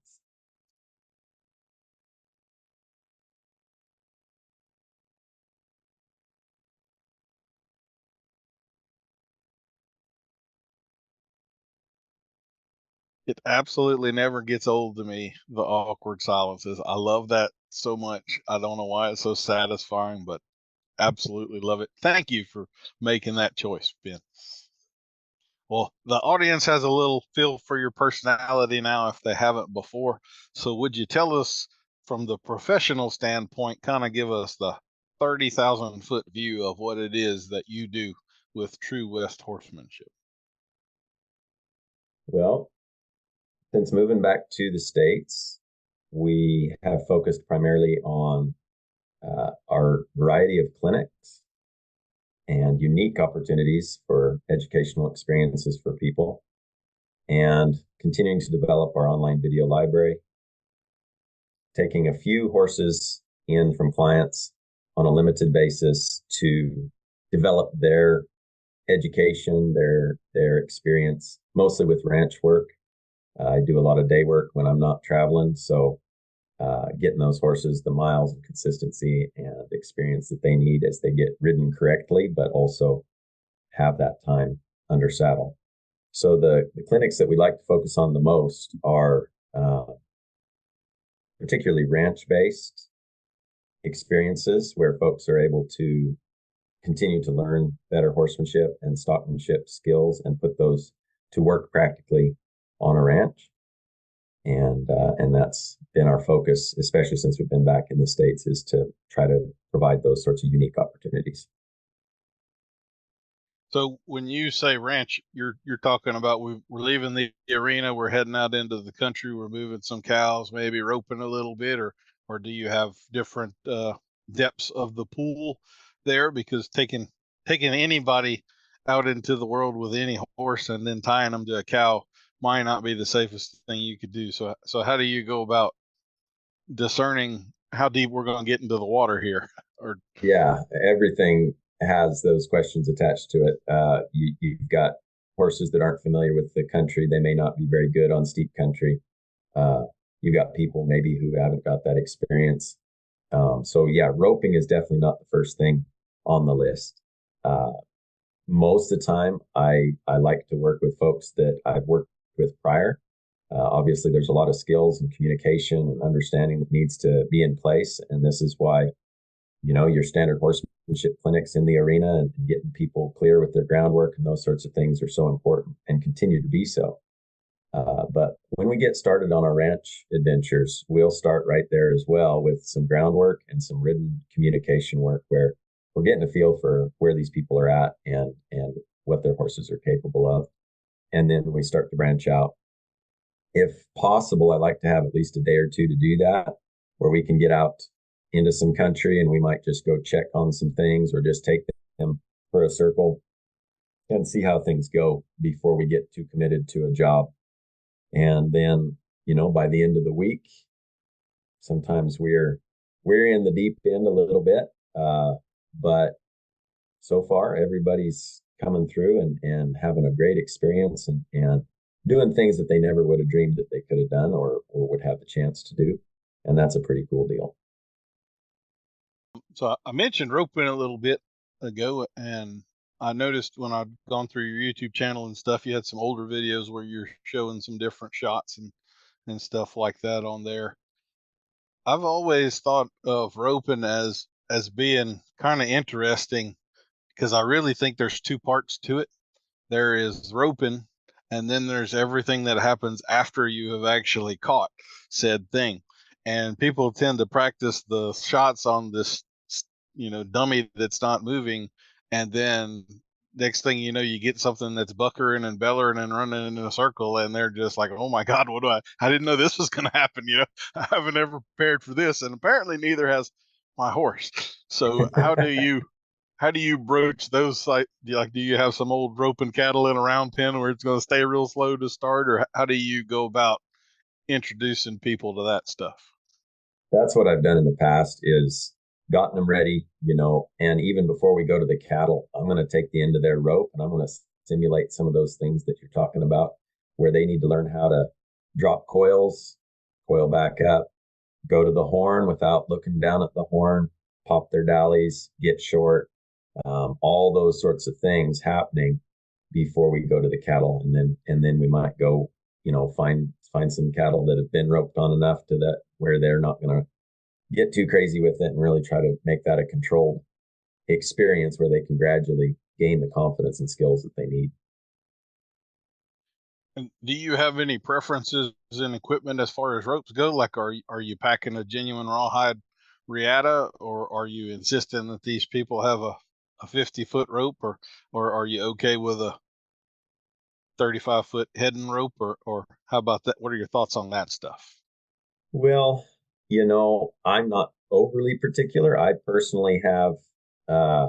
It absolutely never gets old to me, the awkward silences. I love that so much. I don't know why it's so satisfying, but absolutely love it. Thank you for making that choice, Ben. Well, the audience has a little feel for your personality now if they haven't before. So would you tell us from the professional standpoint, kind of give us the 30,000 foot view of what it is that you do with True West Horsemanship? Well, since moving back to the States, we have focused primarily on our variety of clinics and unique opportunities for educational experiences for people, and continuing to develop our online video library, taking a few horses in from clients on a limited basis to develop their education, their experience, mostly with ranch work. I do a lot of day work when I'm not traveling, so getting those horses the miles and consistency and experience that they need as they get ridden correctly, but also have that time under saddle. So the clinics that we like to focus on the most are particularly ranch-based experiences where folks are able to continue to learn better horsemanship and stockmanship skills and put those to work practically on a ranch. And that's been our focus, especially since we've been back in the States, is to try to provide those sorts of unique opportunities. So when you say ranch, you're talking about we're leaving the arena, we're heading out into the country, we're moving some cows, maybe roping a little bit, or do you have different depths of the pool there? Because taking anybody out into the world with any horse and then tying them to a cow might not be the safest thing you could do. So how do you go about discerning how deep we're going to get into the water here? Or yeah, everything has those questions attached to it. You've got horses that aren't familiar with the country. They may not be very good on steep country. You've got people maybe who haven't got that experience. So yeah, roping is definitely not the first thing on the list. Most of the time, I like to work with folks that I've worked with prior. Obviously, there's a lot of skills and communication and understanding that needs to be in place, and this is why your standard horsemanship clinics in the arena and getting people clear with their groundwork and those sorts of things are so important and continue to be so. But when we get started on our ranch adventures, we'll start right there as well with some groundwork and some written communication work where we're getting a feel for where these people are at and what their horses are capable of. And then we start to branch out. If possible, I like to have at least a day or two to do that, where we can get out into some country and we might just go check on some things or just take them for a circle and see how things go before we get too committed to a job. And then, by the end of the week, sometimes we're in the deep end a little bit. But so far, everybody's coming through and having a great experience and doing things that they never would have dreamed that they could have done or would have the chance to do. And that's a pretty cool deal. So I mentioned roping a little bit ago, and I noticed when I'd gone through your YouTube channel and stuff, you had some older videos where you're showing some different shots and stuff like that on there. I've always thought of roping as being kind of interesting because I really think there's two parts to it. There is roping, and then there's everything that happens after you have actually caught said thing. And people tend to practice the shots on this, dummy that's not moving, and then next thing you know, you get something that's buckering and bellering and running in a circle, and they're just like, "Oh my God, I didn't know this was going to happen." I haven't ever prepared for this, and apparently neither has my horse. So how do you broach those? Like, do you have some old roping cattle in a round pen where it's going to stay real slow to start, or how do you go about introducing people to that stuff? That's what I've done in the past is gotten them ready, and even before we go to the cattle, I'm going to take the end of their rope and I'm going to simulate some of those things that you're talking about where they need to learn how to drop coils, coil back up, go to the horn without looking down at the horn, pop their dollies, get short, all those sorts of things happening before we go to the cattle. And then we might go, find some cattle that have been roped on enough to that where they're not going to get too crazy with it and really try to make that a controlled experience where they can gradually gain the confidence and skills that they need. And do you have any preferences in equipment as far as ropes go? Like, are you packing a genuine rawhide riata, or are you insisting that these people have a 50-foot rope, or are you okay with a 35-foot heading rope, or how about that? What are your thoughts on that stuff? Well, I'm not overly particular. I personally have a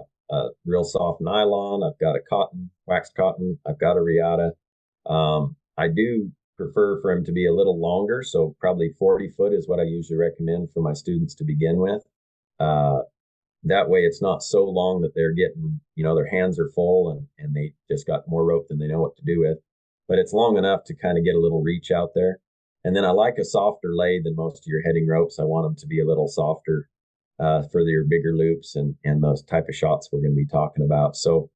real soft nylon. I've got a waxed cotton. I've got a riata. I do prefer for them to be a little longer. So probably 40 foot is what I usually recommend for my students to begin with. That way it's not so long that they're getting, their hands are full and they just got more rope than they know what to do with. But it's long enough to kind of get a little reach out there. And then I like a softer lay than most of your heading ropes. I want them to be a little softer for your bigger loops and those type of shots we're going to be talking about. So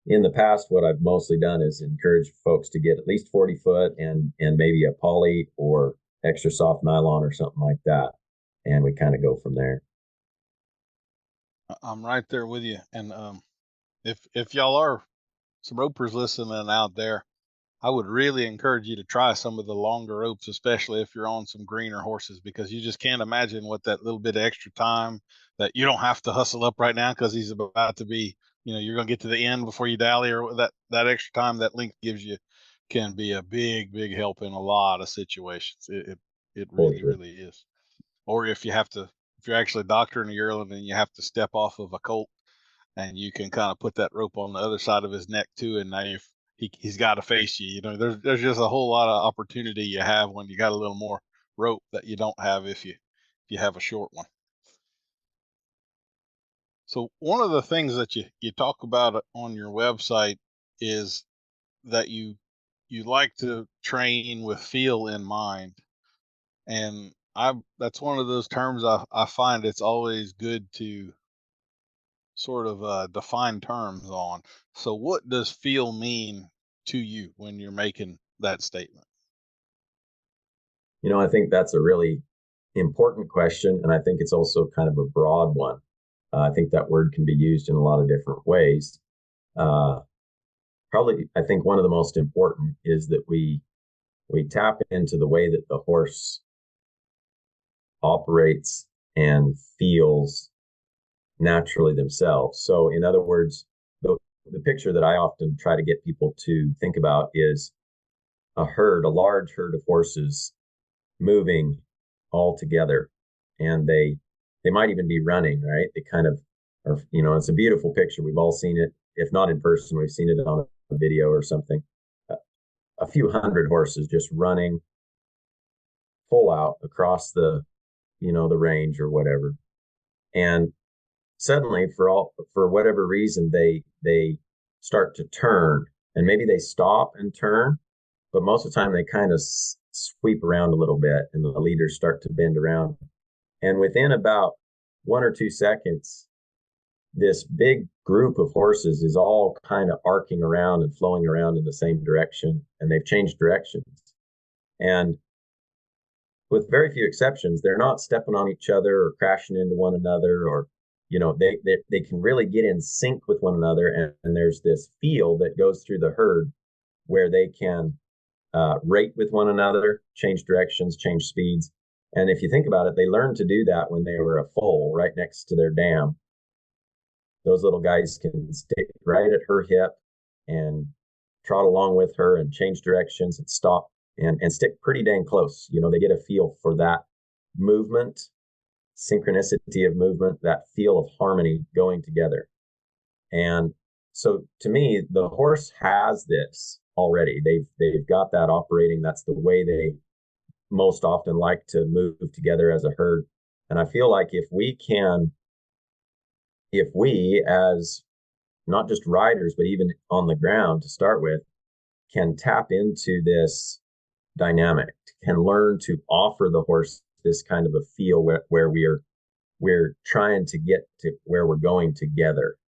in the past, what I've mostly done is encourage folks to get at least 40 foot and maybe a poly or extra soft nylon or something like that. And we kind of go from there. I'm right there with you. And if y'all are some ropers listening out there, I would really encourage you to try some of the longer ropes, especially if you're on some greener horses, because you just can't imagine what that little bit of extra time that you don't have to hustle up right now because he's about to be, you're going to get to the end before you dally, or that extra time that length gives you can be a big, big help in a lot of situations. It really, really is. Or if you're actually doctoring a yearling and you have to step off of a colt, and you can kind of put that rope on the other side of his neck too, and now he's got to face you. There's just a whole lot of opportunity you have when you got a little more rope that you don't have if you have a short one. So one of the things that you talk about on your website is that you like to train with feel in mind. And that's one of those terms I find it's always good to sort of define terms on. So what does feel mean to you when you're making that statement? I think that's a really important question, and I think it's also kind of a broad one. I think that word can be used in a lot of different ways. Uh, Probably, I think one of the most important is that we tap into the way that the horse operates and feels naturally themselves. So, in other words, the picture that I often try to get people to think about is a large herd of horses moving all together, and they might even be running, right? They kind of are, it's a beautiful picture. We've all seen it. If not in person, we've seen it on a video or something. A few hundred horses just running full out across the range or whatever. And suddenly, for whatever reason, they start to turn, and maybe they stop and turn, but most of the time they kind of sweep around a little bit, and the leaders start to bend around. And within about 1 or 2 seconds, this big group of horses is all kind of arcing around and flowing around in the same direction, and they've changed directions. And with very few exceptions, they're not stepping on each other or crashing into one another, or they can really get in sync with one another, and there's this feel that goes through the herd where they can rate with one another, change directions, change speeds. And if you think about it, they learned to do that when they were a foal right next to their dam. Those little guys can stick right at her hip and trot along with her and change directions and stop and stick pretty dang close. They get a feel for that movement, synchronicity of movement, that feel of harmony going together. And so to me, the horse has this already. They've got that operating. That's the way they most often like to move together as a herd. And I feel like if we as not just riders, but even on the ground to start with, can tap into this dynamic, can learn to offer the horse this kind of a feel where we're trying to get to where we're going together.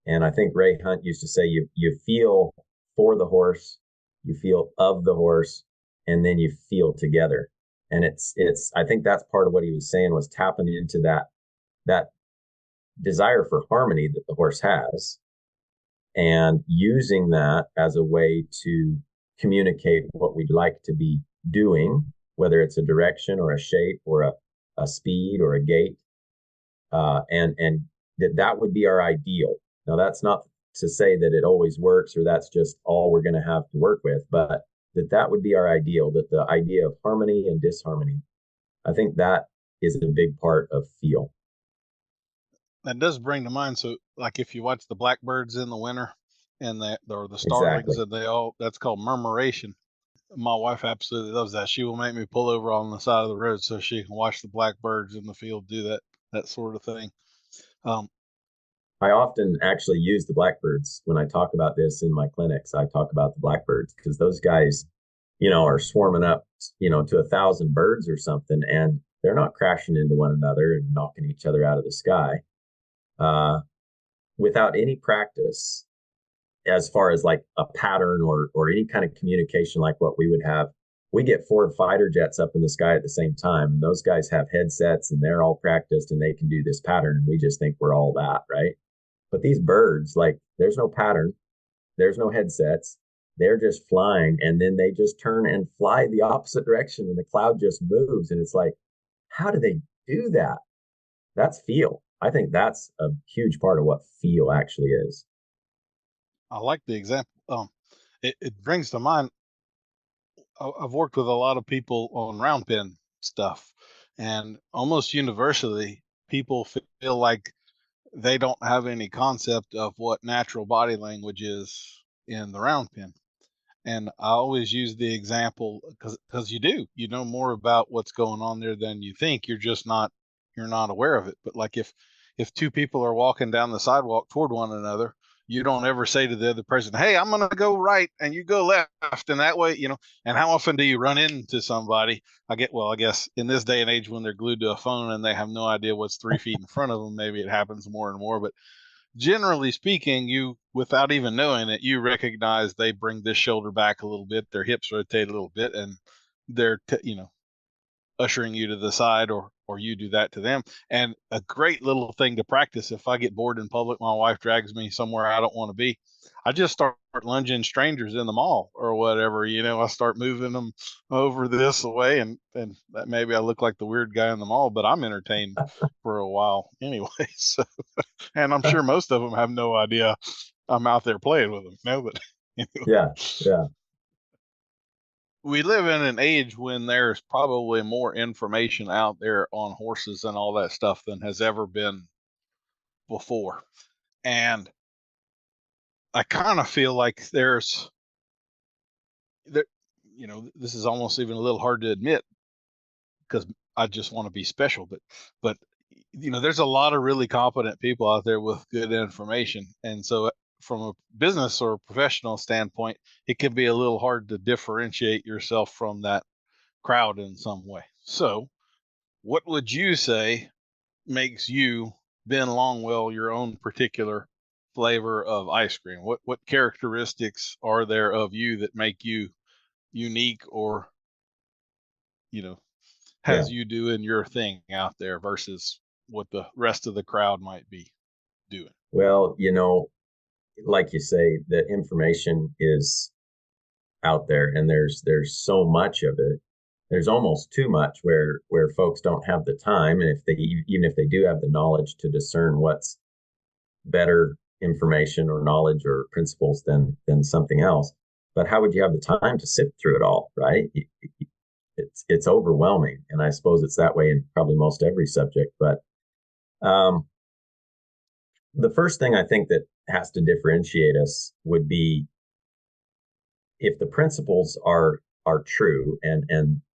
And I think Ray Hunt used to say, you feel for the horse, you feel of the horse, and then you feel together. And I think that's part of what he was saying, was tapping into that desire for harmony that the horse has, and using that as a way to communicate what we'd like to be doing, whether it's a direction or a shape or a speed or a gait, and that would be our ideal. Now, that's not to say that it always works or that's just all we're going to have to work with, but that would be our ideal, that the idea of harmony and disharmony, I think that is a big part of feel. That does bring to mind. So, like if you watch the blackbirds in the winter and or the starlings, exactly. That's called murmuration. My wife absolutely loves that. She will make me pull over on the side of the road so she can watch the blackbirds in the field do that sort of thing. I often actually use the blackbirds when I talk about this in my clinics. I talk about the blackbirds because those guys, are swarming up, to 1,000 birds or something, and they're not crashing into one another and knocking each other out of the sky. Without any practice, as far as like a pattern or any kind of communication like what we would have, we get 4 fighter jets up in the sky at the same time, and those guys have headsets and they're all practiced and they can do this pattern, and we just think we're all that, right? But these birds, like, there's no pattern, there's no headsets, they're just flying, and then they just turn and fly the opposite direction, and the cloud just moves, and it's like, how do they do that? That's feel. I think that's a huge part of what feel actually is. I like the example. It brings to mind, I've worked with a lot of people on round pen stuff, and almost universally, people feel like they don't have any concept of what natural body language is in the round pen. And I always use the example because you know more about what's going on there than you think. You're not aware of it. But like if if two people are walking down the sidewalk toward one another, you don't ever say to the other person, hey, I'm going to go right and you go left. And that way, and how often do you run into somebody? I guess in this day and age when they're glued to a phone and they have no idea what's 3 feet in front of them, maybe it happens more and more. But generally speaking, you, without even knowing it, you recognize they bring this shoulder back a little bit, their hips rotate a little bit, and they're, ushering you to the side, or you do that to them. And a great little thing to practice, if I get bored in public, my wife drags me somewhere I don't want to be, I just start lunging strangers in the mall or whatever. I start moving them over this way, and that maybe I look like the weird guy in the mall, but I'm entertained for a while anyway. So, and I'm sure most of them have no idea I'm out there playing with them. No, but anyway. Yeah. We live in an age when there's probably more information out there on horses and all that stuff than has ever been before. And I kind of feel like this is almost even a little hard to admit because I just want to be special, but there's a lot of really competent people out there with good information. And so from a business or professional standpoint, it can be a little hard to differentiate yourself from that crowd in some way. So what would you say makes you, Ben Longwell, your own particular flavor of ice cream? What characteristics are there of you that make you unique, or has you doing your thing out there versus what the rest of the crowd might be doing? Well, like you say, the information is out there, and there's so much of it. There's almost too much where folks don't have the time, and even if they do have the knowledge to discern what's better information or knowledge or principles than something else. But how would you have the time to sift through it all, right? It's overwhelming, and I suppose it's that way in probably most every subject. But the first thing I think that has to differentiate us would be if the principles are true, and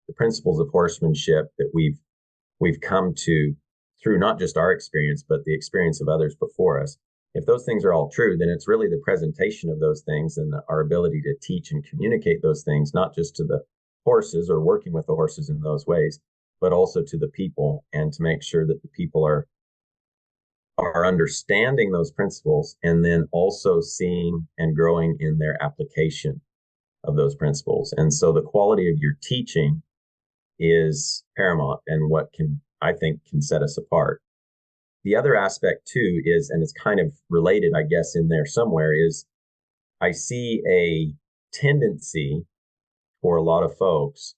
the principles of horsemanship that we've come to through not just our experience, but the experience of others before us. If those things are all true, then it's really the presentation of those things and our ability to teach and communicate those things, not just to the horses or working with the horses in those ways, but also to the people, and to make sure that the people are understanding those principles and then also seeing and growing in their application of those principles. And so the quality of your teaching is paramount, and what I think can set us apart. The other aspect too is, and it's kind of related, I guess, in there somewhere, is I see a tendency for a lot of folks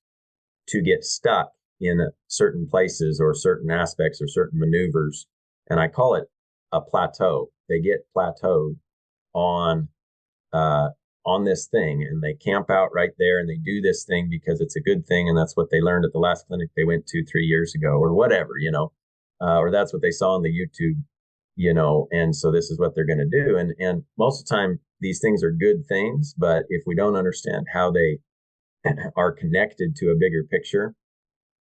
to get stuck in certain places or certain aspects or certain maneuvers. And I call it a plateau. They get plateaued on this thing, and they camp out right there and they do this thing because it's a good thing, and that's what they learned at the last clinic they went to 3 years ago or whatever, or that's what they saw on the YouTube, and so this is what they're going to do. And most of the time these things are good things, but if we don't understand how they are connected to a bigger picture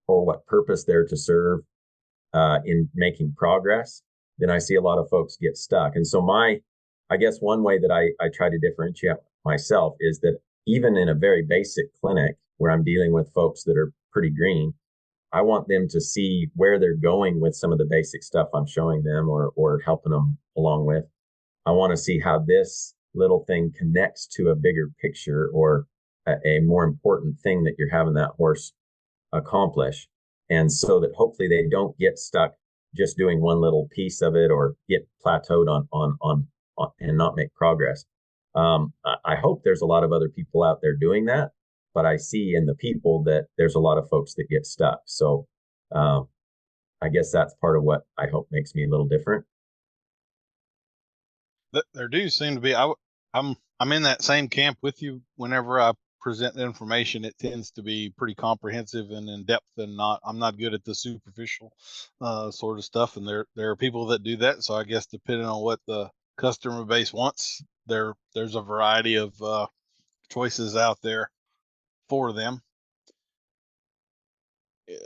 or what purpose they're to serve in making progress, then I see a lot of folks get stuck. And so I guess one way that I try to differentiate myself is that even in a very basic clinic where I'm dealing with folks that are pretty green, I want them to see where they're going with some of the basic stuff I'm showing them or helping them along with. I want to see how this little thing connects to a bigger picture or a more important thing that you're having that horse accomplish. And so that hopefully they don't get stuck just doing one little piece of it or get plateaued on and not make progress. I hope there's a lot of other people out there doing that, but I see in the people that there's a lot of folks that get stuck. So I guess that's part of what I hope makes me a little different. There do seem to be. I'm in that same camp with you. Whenever I present information, it tends to be pretty comprehensive and in depth, and I'm not good at the superficial sort of stuff. And there are people that do that. So I guess depending on what the customer base wants, there's a variety of choices out there for them.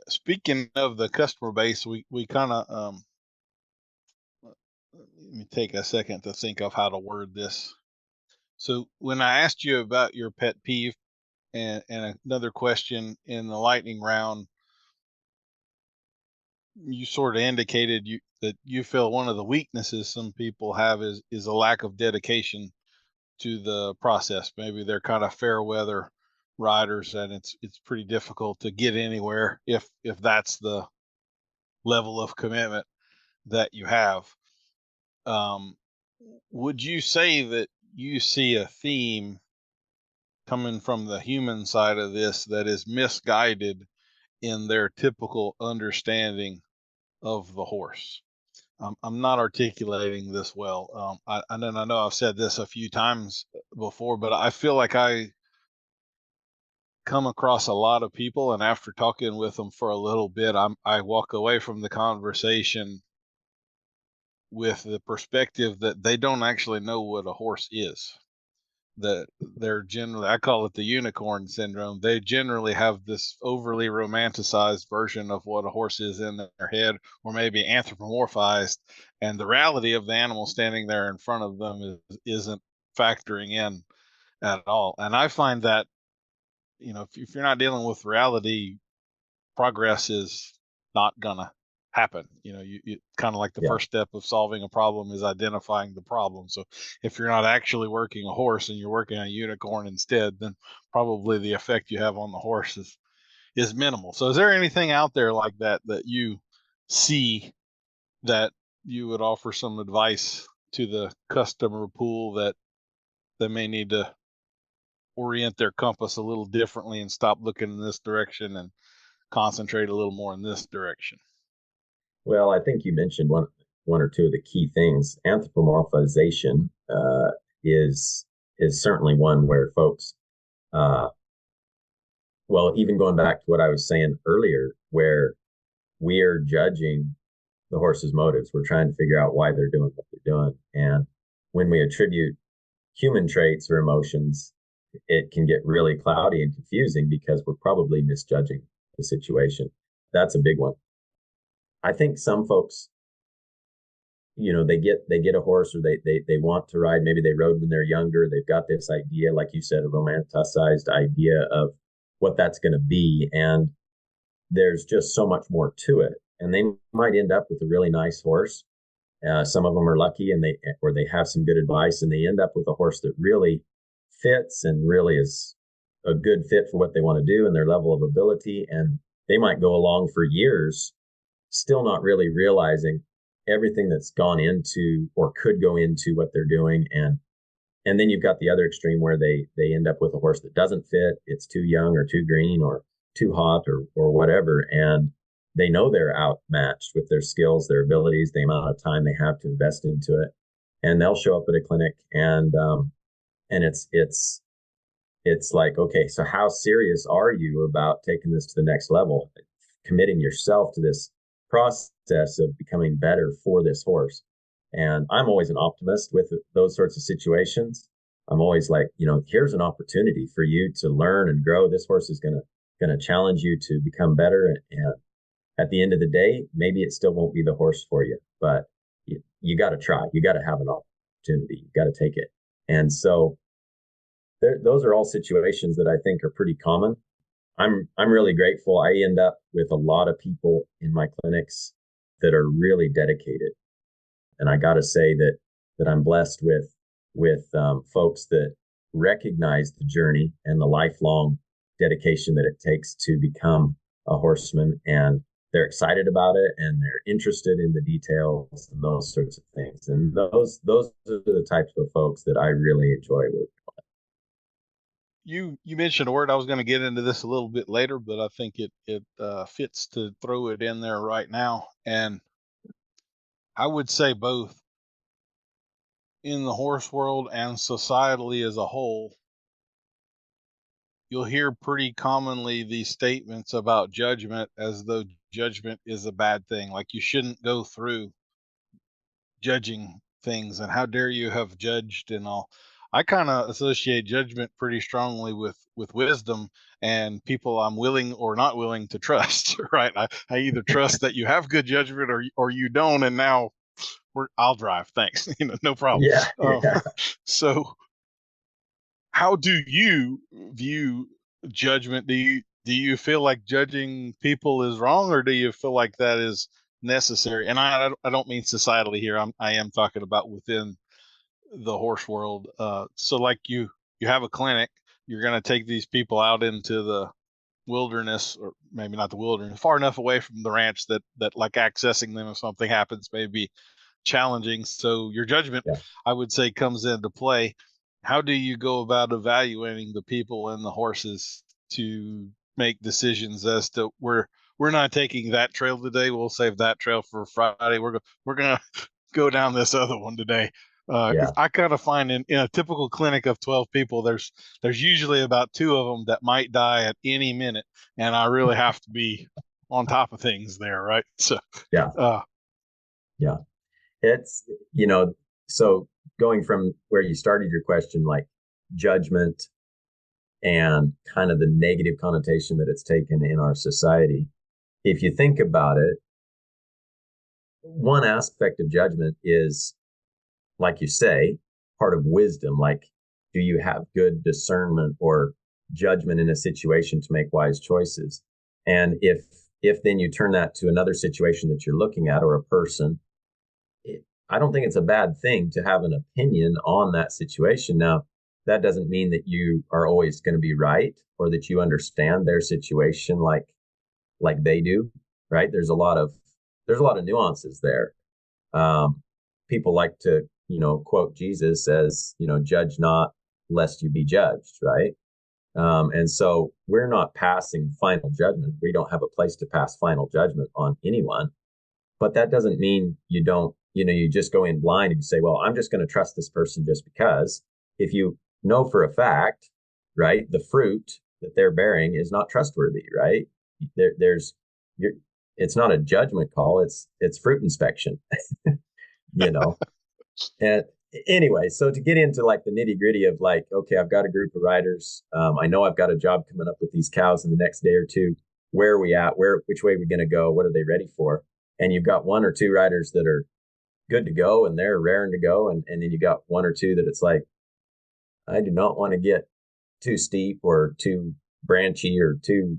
Speaking of the customer base, we kind of let me take a second to think of how to word this. So when I asked you about your pet peeve and another question in the lightning round, you sort of indicated that you feel one of the weaknesses some people have is a lack of dedication to the process. Maybe they're kind of fair weather riders, and it's pretty difficult to get anywhere if that's the level of commitment that you have. Um, would you say that you see a theme coming from the human side of this that is misguided in their typical understanding of the horse? I'm not articulating this well. I know I've said this a few times before, but I feel like I come across a lot of people, and after talking with them for a little bit, I walk away from the conversation with the perspective that they don't actually know what a horse is. That they're generally, I call it the unicorn syndrome. They generally have this overly romanticized version of what a horse is in their head, or maybe anthropomorphized, and the reality of the animal standing there in front of them isn't factoring in at all. And I find that, if you're not dealing with reality, progress is not gonna happen. You kind of like the first step of solving a problem is identifying the problem. So if you're not actually working a horse and you're working a unicorn instead, then probably the effect you have on the horse is minimal. So is there anything out there like that you see that you would offer some advice to the customer pool that they may need to orient their compass a little differently and stop looking in this direction and concentrate a little more in this direction? Well, I think you mentioned one or two of the key things. Anthropomorphization is certainly one where folks, well, even going back to what I was saying earlier, where we're judging the horse's motives, we're trying to figure out why they're doing what they're doing, and when we attribute human traits or emotions, it can get really cloudy and confusing because we're probably misjudging the situation. That's a big one. I think some folks, they get a horse, or they want to ride. Maybe they rode when they're younger. They've got this idea, like you said, a romanticized idea of what that's going to be. And there's just so much more to it. And they might end up with a really nice horse. Some of them are lucky and they have some good advice, and they end up with a horse that really fits and really is a good fit for what they want to do and their level of ability. And they might go along for years still not really realizing everything that's gone into or could go into what they're doing. And then you've got the other extreme where they end up with a horse that doesn't fit. It's too young or too green or too hot or whatever. And they know they're outmatched with their skills, their abilities, the amount of time they have to invest into it. And they'll show up at a clinic and it's like, okay, so how serious are you about taking this to the next level, committing yourself to this process of becoming better for this horse? And I'm always an optimist with those sorts of situations. I'm always like, here's an opportunity for you to learn and grow. This horse is going to challenge you to become better. And at the end of the day, maybe it still won't be the horse for you, but you got to try. You got to have an opportunity. You got to take it. And so those are all situations that I think are pretty common. I'm really grateful. I end up with a lot of people in my clinics that are really dedicated. And I got to say that I'm blessed with folks that recognize the journey and the lifelong dedication that it takes to become a horseman, and they're excited about it and they're interested in the details and those sorts of things. And those are the types of folks that I really enjoy working with. You mentioned a word. I was going to get into this a little bit later, but I think it fits to throw it in there right now. And I would say both in the horse world and societally as a whole, you'll hear pretty commonly these statements about judgment as though judgment is a bad thing. Like you shouldn't go through judging things, and how dare you have judged and all. I kind of associate judgment pretty strongly with wisdom and people I'm willing or not willing to trust, right? I either trust that you have good judgment or you don't, and now I'll drive. Thanks. No problem. Yeah. So how do you view judgment? Do you feel like judging people is wrong, or do you feel like that is necessary? And I don't mean societally here. I am talking about within the horse world. So like you have a clinic, you're going to take these people out into the wilderness, or maybe not the wilderness, far enough away from the ranch that like accessing them if something happens may be challenging. So your judgment, I would say, comes into play. How do you go about evaluating the people and the horses to make decisions as to we're not taking that trail today, we'll save that trail for Friday, we're going to go down this other one today? Because I kind of find in a typical clinic of 12 people, there's usually about 2 of them that might die at any minute, and I really have to be on top of things there, right? So It's, so going from where you started your question, like judgment and kind of the negative connotation that it's taken in our society. If you think about it, one aspect of judgment is, like you say, part of wisdom. Like, do you have good discernment or judgment in a situation to make wise choices? And if then you turn that to another situation that you're looking at, or a person, I don't think it's a bad thing to have an opinion on that situation. Now, that doesn't mean that you are always going to be right, or that you understand their situation like they do, right? There's a lot of nuances there. People like to, quote Jesus as, judge not lest you be judged, right? And so we're not passing final judgment. We don't have a place to pass final judgment on anyone. But that doesn't mean you don't, you just go in blind and you say, well, I'm just going to trust this person just because. If you know for a fact, right, the fruit that they're bearing is not trustworthy, right? It's not a judgment call. It's fruit inspection, And anyway, so to get into like the nitty gritty of like, okay, I've got a group of riders. I know I've got a job coming up with these cows in the next day or two. Where are we at? Which way are we going to go? What are they ready for? And you've got 1 or 2 riders that are good to go and they're raring to go. And then you got 1 or 2 that it's like, I do not want to get too steep or too branchy or too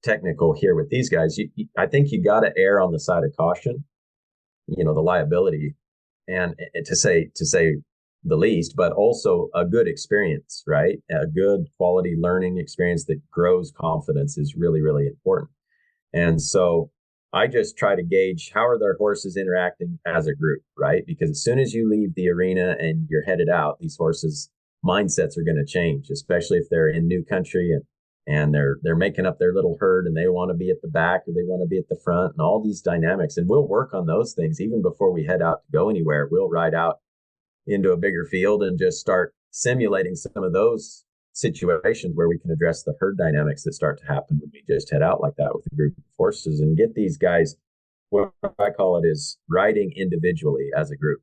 technical here with these guys. I think you got to err on the side of caution, the liability, and to say the least, but also a good experience, right? A good quality learning experience that grows confidence is really, really important. And so I just try to gauge how are their horses interacting as a group, right? Because as soon as you leave the arena and you're headed out, these horses' mindsets are going to change, especially if they're in new country and they're making up their little herd and they want to be at the back or they want to be at the front, and all these dynamics. And we'll work on those things even before we head out to go anywhere. We'll ride out into a bigger field and just start simulating some of those situations where we can address the herd dynamics that start to happen when we just head out like that with a group of horses, and get these guys, what I call it is riding individually as a group.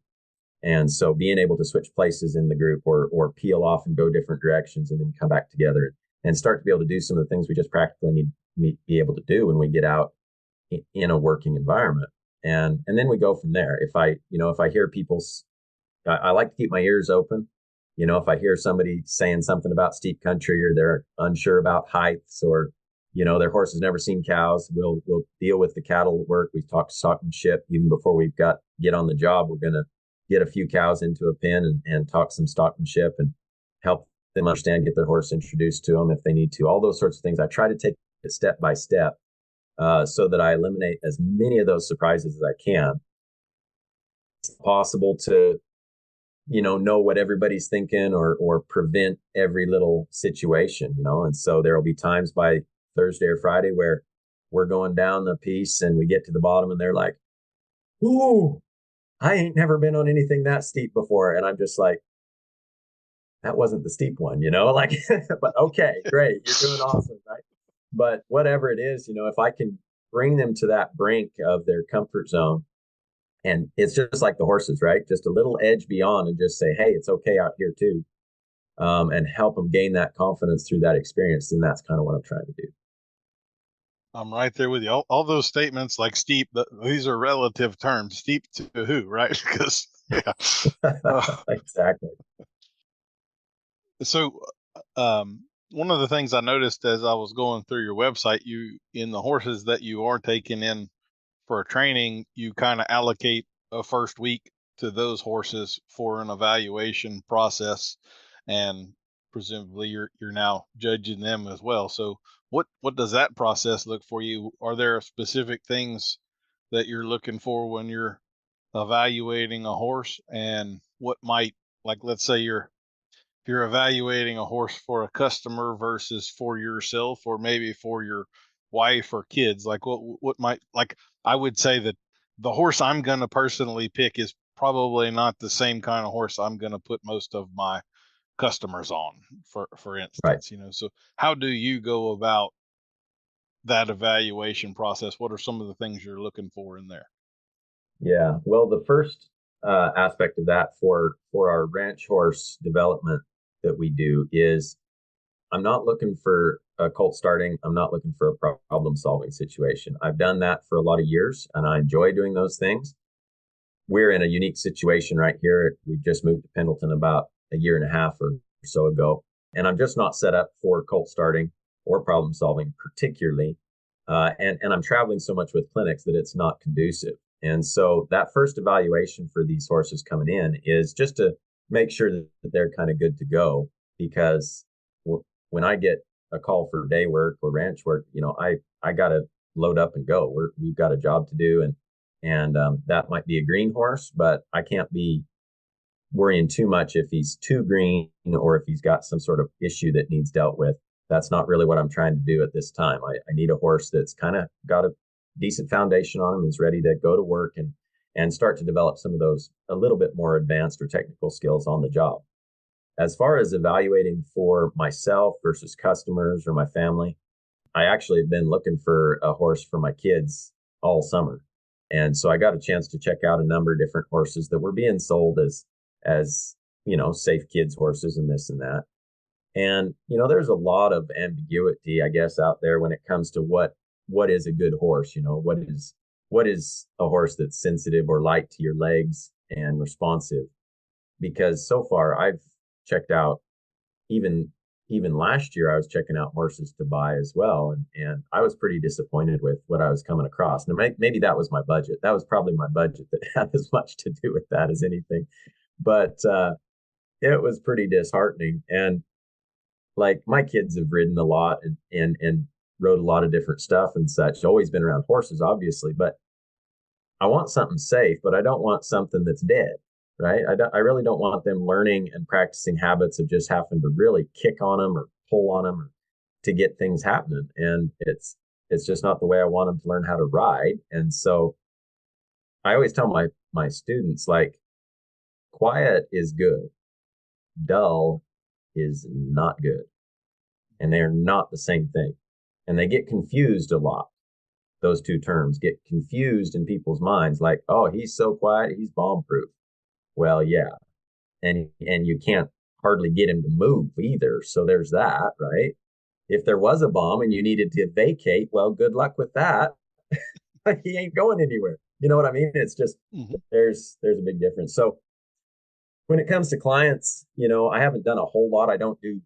And so being able to switch places in the group or peel off and go different directions and then come back together and start to be able to do some of the things we just practically need to be able to do when we get out in a working environment. And then we go from there. If I hear people's, I like to keep my ears open. If I hear somebody saying something about steep country, or they're unsure about heights, or, their horse has never seen cows, we'll deal with the cattle work. We talk stockmanship even before we've get on the job. We're going to get a few cows into a pen and talk some stockmanship and help them understand, get their horse introduced to them if they need to, all those sorts of things. I try to take it step by step so that I eliminate as many of those surprises as I can. It's possible to, know what everybody's thinking or prevent every little situation, and so there'll be times by Thursday or Friday where we're going down the piece and we get to the bottom and they're like, ooh, I ain't never been on anything that steep before. And I'm just like, that wasn't the steep one, but okay, great. You're doing awesome, right? But whatever it is, if I can bring them to that brink of their comfort zone, and it's just like the horses, right? Just a little edge beyond, and just say, hey, it's okay out here too. And help them gain that confidence through that experience. And that's kind of what I'm trying to do. I'm right there with you. All those statements like steep, these are relative terms. Steep to who, right? Because yeah. Exactly. So, one of the things I noticed as I was going through your website, you in the horses that you are taking in for a training, you kind of allocate a first week to those horses for an evaluation process, and presumably you're now judging them as well. So, what does that process look for you? Are there specific things that you're looking for when you're evaluating a horse, and what might, like, let's say if you're evaluating a horse for a customer versus for yourself, or maybe for your wife or kids, like what might, like, I would say that the horse I'm going to personally pick is probably not the same kind of horse I'm going to put most of my customers on, for Right. instance. So how do you go about that evaluation process? What are some of the things you're looking for in there? Yeah. Well, the first aspect of that for our ranch horse development that we do is I'm not looking for a colt starting. I'm not looking for a problem solving situation. I've done that for a lot of years and I enjoy doing those things. We're in a unique situation right here. We just moved to Pendleton about a year and a half or so ago. And I'm just not set up for colt starting or problem solving, particularly. And I'm traveling so much with clinics that it's not conducive. And so that first evaluation for these horses coming in is just to make sure that they're kind of good to go. Because when I get a call for day work or ranch work, I got to load up and go. We've got a job to do, and that might be a green horse, but I can't be worrying too much if he's too green or if he's got some sort of issue that needs dealt with. That's not really what I'm trying to do at this time. I need a horse that's kind of got a decent foundation on him, is ready to go to work and start to develop some of those a little bit more advanced or technical skills on the job. As far as evaluating for myself versus customers or my family, I actually have been looking for a horse for my kids all summer. And so I got a chance to check out a number of different horses that were being sold as safe kids horses and this and that. And there's a lot of ambiguity, I guess, out there when it comes to what is a good horse. What is a horse that's sensitive or light to your legs and responsive? Because so far I've checked out, even last year I was checking out horses to buy as well, and I was pretty disappointed with what I was coming across. Now maybe that was my budget. That was probably my budget that had as much to do with that as anything. But it was pretty disheartening. And like, my kids have ridden a lot and rode a lot of different stuff and such. Always been around horses, obviously, but I want something safe, but I don't want something that's dead. Right. I really don't want them learning and practicing habits of just having to really kick on them or pull on them to get things happening. And it's just not the way I want them to learn how to ride. And so I always tell my students, like, quiet is good, dull is not good. And they are not the same thing. And they get confused a lot. Those two terms get confused in people's minds, like, oh, he's so quiet, he's bomb proof. Well, yeah. And you can't hardly get him to move either. So there's that, right? If there was a bomb and you needed to vacate, well, good luck with that. He ain't going anywhere. You know what I mean? It's just there's a big difference. So when it comes to clients, I haven't done a whole lot. I don't do,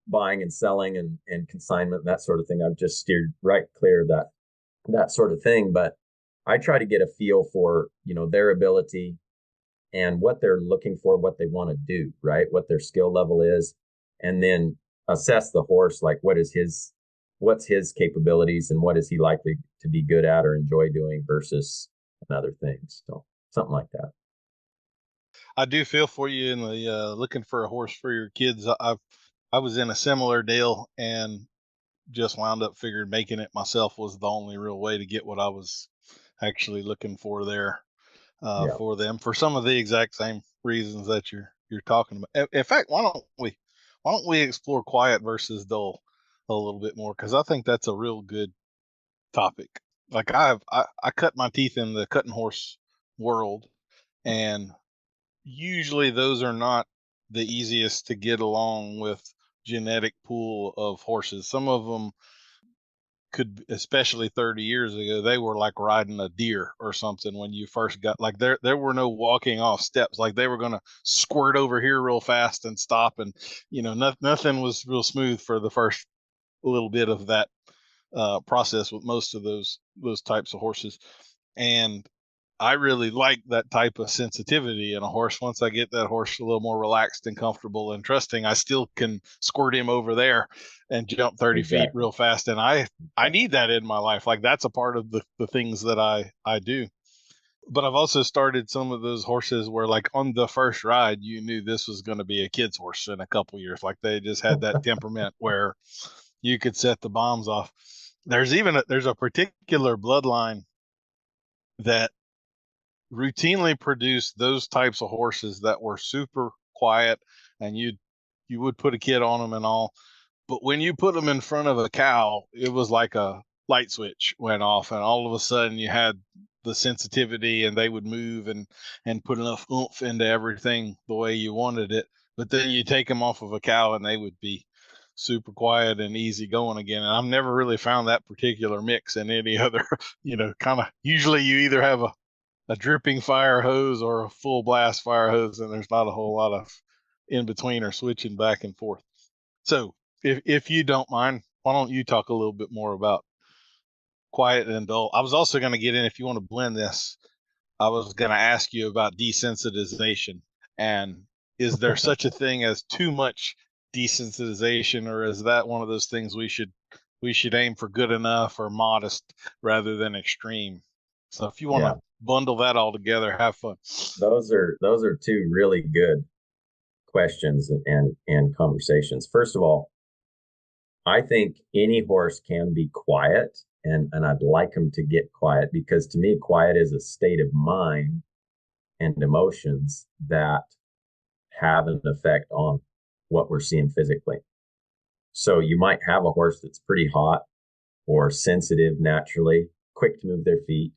buying and selling and consignment, that sort of thing. I've just steered right clear of that sort of thing. But I try to get a feel for, their ability and what they're looking for, what they want to do, right? What their skill level is, and then assess the horse, like what's his capabilities and what is he likely to be good at or enjoy doing versus another things. So something like that. I do feel for you in the looking for a horse for your kids. I was in a similar deal and just wound up figured making it myself was the only real way to get what I was actually looking for there. Yeah. For them, for some of the exact same reasons that you're talking about. In fact, why don't we explore quiet versus dull a little bit more? Because I think that's a real good topic. Like, I cut my teeth in the cutting horse world, and usually those are not the easiest to get along with genetic pool of horses. Some of them could, especially 30 years ago, they were like riding a deer or something when you first got, like, there were no walking off steps. Like, they were going to squirt over here real fast and stop. And, nothing was real smooth for the first little bit of that process with most of those types of horses. And I really like that type of sensitivity in a horse. Once I get that horse a little more relaxed and comfortable and trusting, I still can squirt him over there and jump 30 feet real fast. And I need that in my life. Like, that's a part of the things that I do. But I've also started some of those horses where, like, on the first ride, you knew this was going to be a kid's horse in a couple years. Like, they just had that temperament where you could set the bombs off. There's a particular bloodline that routinely produced those types of horses that were super quiet, and you would put a kid on them and all. But when you put them in front of a cow, it was like a light switch went off, and all of a sudden you had the sensitivity, and they would move and put enough oomph into everything the way you wanted it. But then you take them off of a cow and they would be super quiet and easy going again. And I've never really found that particular mix in any other, kind of, usually you either have a dripping fire hose or a full blast fire hose, and there's not a whole lot of in between or switching back and forth. So if you don't mind, why don't you talk a little bit more about quiet and dull? I was also going to get in, if you want to blend this, I was going to ask you about desensitization. And is there such a thing as too much desensitization, or is that one of those things we should aim for good enough or modest rather than extreme? So if you want to bundle that all together, have fun. Those are two really good questions and conversations. First of all, I think any horse can be quiet, and I'd like them to get quiet, because to me, quiet is a state of mind and emotions that have an effect on what we're seeing physically. So you might have a horse that's pretty hot or sensitive naturally, quick to move their feet.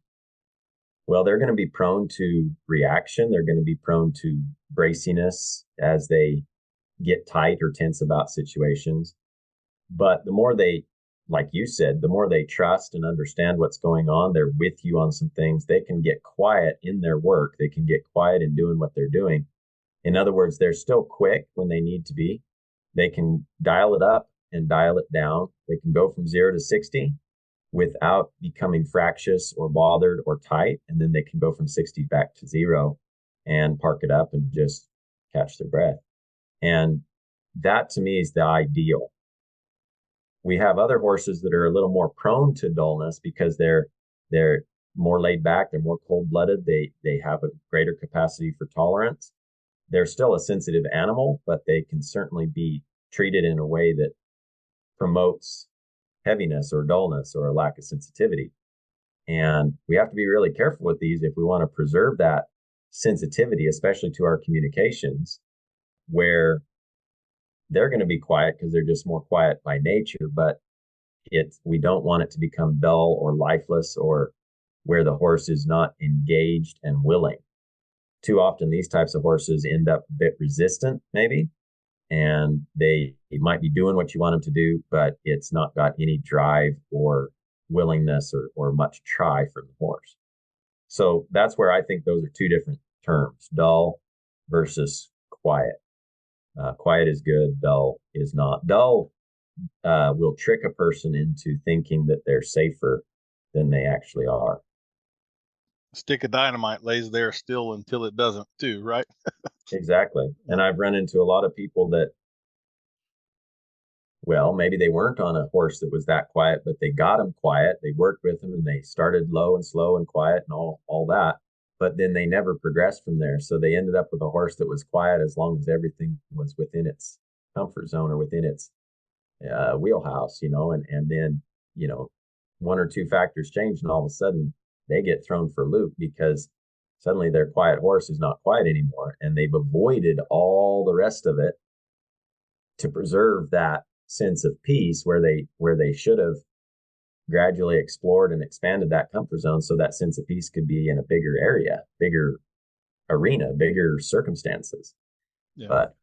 Well, they're going to be prone to reaction. They're going to be prone to braciness as they get tight or tense about situations. But the more they, like you said, the more they trust and understand what's going on, they're with you on some things, they can get quiet in their work. They can get quiet in doing what they're doing. In other words, they're still quick when they need to be. They can dial it up and dial it down. They can go from 0 to 60 without becoming fractious or bothered or tight. And then they can go from 60 back to 0 and park it up and just catch their breath. And that to me is the ideal. We have other horses that are a little more prone to dullness because they're more laid back, they're more cold-blooded, they have a greater capacity for tolerance. They're still a sensitive animal, but they can certainly be treated in a way that promotes heaviness or dullness or a lack of sensitivity. And we have to be really careful with these if we want to preserve that sensitivity, especially to our communications, where they're going to be quiet because they're just more quiet by nature, but we don't want it to become dull or lifeless, or where the horse is not engaged and willing. Too often these types of horses end up a bit resistant, maybe, and they might be doing what you want them to do, but it's not got any drive or willingness or much try from the horse. So that's where I think those are two different terms, dull versus quiet. Quiet is good, dull is not. Dull will trick a person into thinking that they're safer than they actually are. A stick of dynamite lays there still until it doesn't too, right? Exactly. And I've run into a lot of people that, well, maybe they weren't on a horse that was that quiet, but they got them quiet. They worked with them and they started low and slow and quiet and all that. But then they never progressed from there. So they ended up with a horse that was quiet as long as everything was within its comfort zone or within its wheelhouse, and then, one or two factors change and all of a sudden they get thrown for a loop because suddenly their quiet horse is not quiet anymore. And they've avoided all the rest of it to preserve that sense of peace where they should have gradually explored and expanded that comfort zone so that sense of peace could be in a bigger area, bigger arena, bigger circumstances. Yeah. But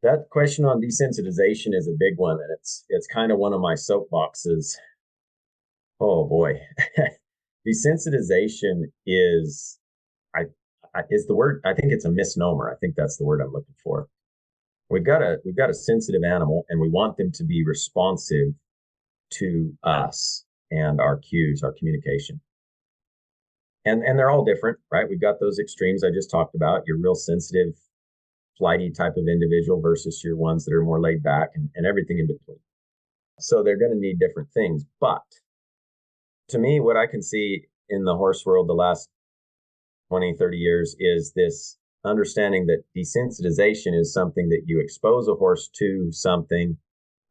that question on desensitization is a big one, and it's kind of one of my soapboxes Oh boy. Desensitization I, is the word. I think it's a misnomer. I think that's the word I'm looking for. We've got a sensitive animal, and we want them to be responsive to us and our cues, our communication. And they're all different, right? We've got those extremes I just talked about. Your real sensitive, flighty type of individual versus your ones that are more laid back, and everything in between. So they're going to need different things. But to me, what I can see in the horse world the last 20, 30 years is this understanding that desensitization is something that you expose a horse to something.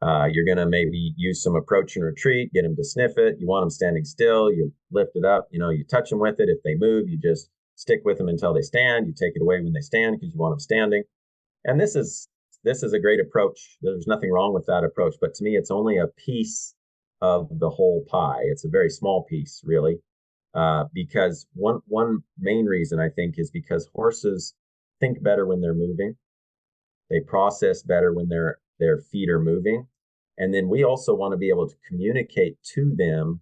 You're going to maybe use some approach and retreat, get them to sniff it. You want them standing still. You lift it up. You touch them with it. If they move, you just stick with them until they stand. You take it away when they stand because you want them standing. And this is a great approach. There's nothing wrong with that approach. But to me, it's only a piece of the whole pie. It's a very small piece, really. Because one main reason I think is because horses think better when they're moving. They process better when their feet are moving. And then we also want to be able to communicate to them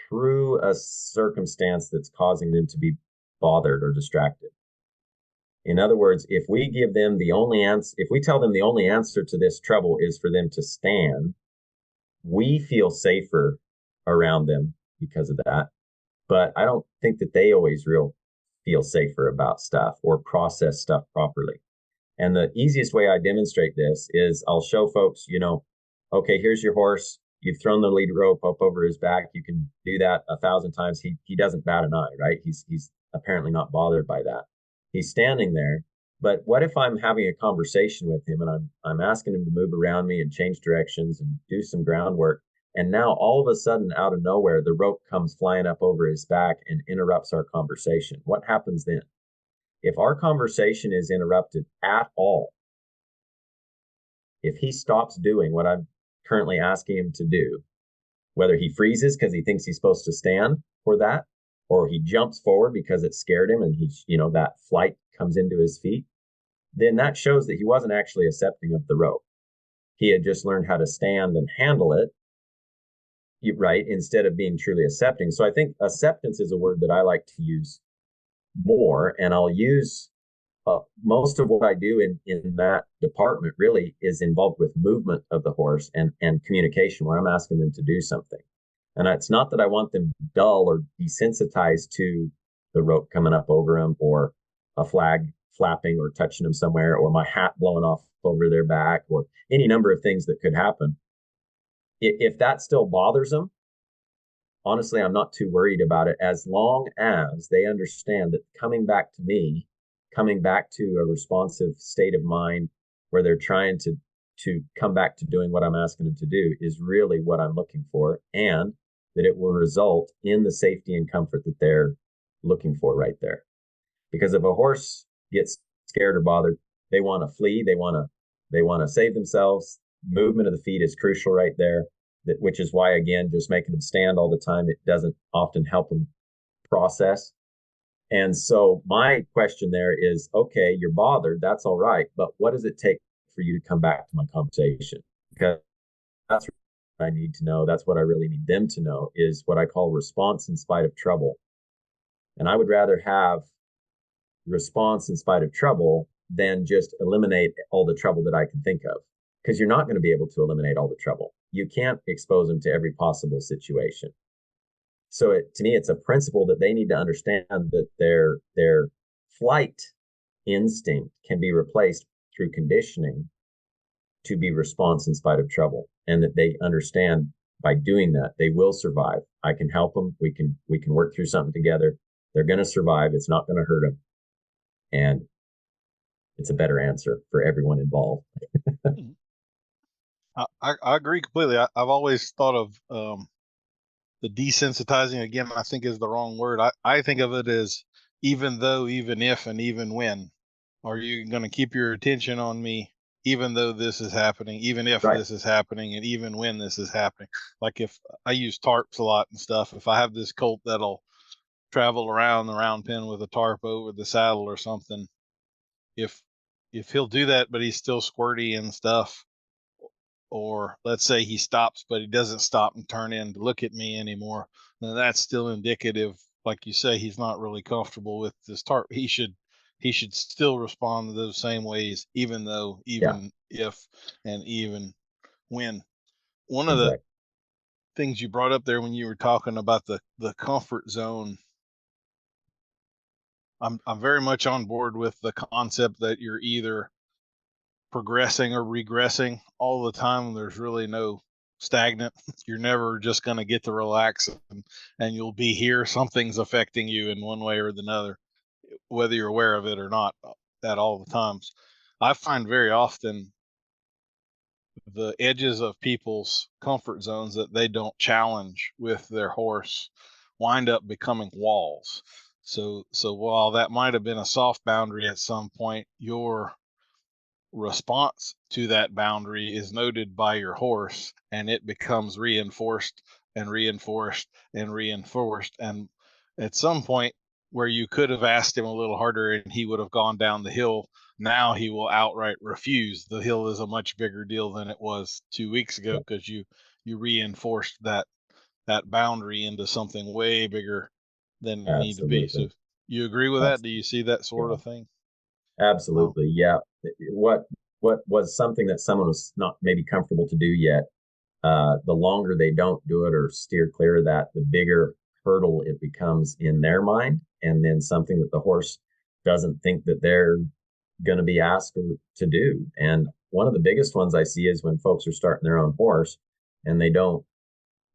through a circumstance that's causing them to be bothered or distracted. In other words, if we give them the only answer, if we tell them the only answer to this trouble is for them to stand, we feel safer around them because of that. But I don't think that they always feel safer about stuff or process stuff properly. And the easiest way I demonstrate this is I'll show folks, okay, here's your horse. You've thrown the lead rope up over his back. You can do that 1,000 times. He doesn't bat an eye, right? He's apparently not bothered by that. He's standing there. But what if I'm having a conversation with him and I'm asking him to move around me and change directions and do some groundwork? And now all of a sudden, out of nowhere, the rope comes flying up over his back and interrupts our conversation. What happens then? If our conversation is interrupted at all, if he stops doing what I'm currently asking him to do, whether he freezes because he thinks he's supposed to stand for that, or he jumps forward because it scared him and that flight comes into his feet, then that shows that he wasn't actually accepting of the rope. He had just learned how to stand and handle it, right, instead of being truly accepting. So I think acceptance is a word that I like to use more, and I'll use most of what I do in that department really is involved with movement of the horse and communication, where I'm asking them to do something. And it's not that I want them dull or desensitized to the rope coming up over them or a flag flapping or touching them somewhere or my hat blowing off over their back or any number of things that could happen. If that still bothers them, honestly, I'm not too worried about it as long as they understand that coming back to me, coming back to a responsive state of mind where they're trying to come back to doing what I'm asking them to do is really what I'm looking for, and that it will result in the safety and comfort that they're looking for right there. Because if a horse gets scared or bothered, they want to flee, they want to save themselves. Movement of the feet is crucial right there, which is why, again, just making them stand all the time, it doesn't often help them process. And so my question there is, okay, you're bothered, that's all right, but what does it take for you to come back to my conversation? Because that's what I need to know. That's what I really need them to know, is what I call response in spite of trouble. And I would rather have response in spite of trouble than just eliminate all the trouble that I can think of, because you're not going to be able to eliminate all the trouble. You can't expose them to every possible situation. So to me, it's a principle that they need to understand, that their flight instinct can be replaced through conditioning to be response in spite of trouble, and that they understand by doing that they will survive. I can help them. We can work through something together. They're going to survive. It's not going to hurt them, and it's a better answer for everyone involved. I agree completely. I've always thought of the desensitizing, again, I think is the wrong word. I think of it as even though, even if, and even when. Are you going to keep your attention on me even though this is happening, even if Right. this is happening, and even when this is happening? Like if I use tarps a lot and stuff, if I have this colt that'll travel around the round pen with a tarp over the saddle or something, if he'll do that but he's still squirty and stuff, or let's say he stops, but he doesn't stop and turn in to look at me anymore, then that's still indicative, like you say, he's not really comfortable with this tarp. He should still respond to those same ways, even though, even if, and even when. One of the things you brought up there when you were talking about the comfort zone, I'm very much on board with the concept that you're either progressing or regressing all the time. There's really no stagnant. You're never just going to get to relax and you'll be here. Something's affecting you in one way or another, whether you're aware of it or not, at all the times. I find very often the edges of people's comfort zones that they don't challenge with their horse wind up becoming walls. So while that might have been a soft boundary at some point, your response to that boundary is noted by your horse, and it becomes reinforced and reinforced and reinforced. And at some point where you could have asked him a little harder and he would have gone down the hill, now he will outright refuse. The hill is a much bigger deal than it was 2 weeks ago because you reinforced that boundary into something way bigger than it need to be. So you agree with that? Do you see that sort of thing? Absolutely. Yeah. What was something that someone was not maybe comfortable to do yet, the longer they don't do it or steer clear of that, the bigger hurdle it becomes in their mind. And then something that the horse doesn't think that they're going to be asked to do. And one of the biggest ones I see is when folks are starting their own horse and they don't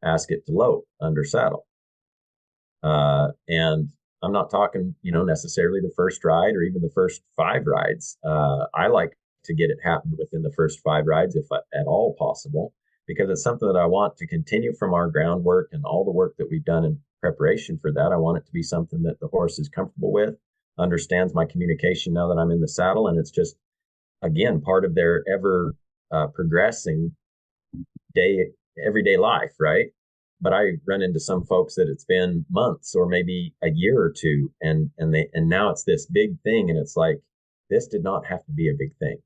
ask it to lope under saddle. And I'm not talking, necessarily the first ride or even the first 5 rides. I like to get it happen within the first 5 rides, if at all possible, because it's something that I want to continue from our groundwork and all the work that we've done in preparation for that. I want it to be something that the horse is comfortable with, understands my communication now that I'm in the saddle. And it's just, again, part of their ever progressing everyday life, right? But I run into some folks that it's been months or maybe a year or two, and now it's this big thing, and it's like, this did not have to be a big thing.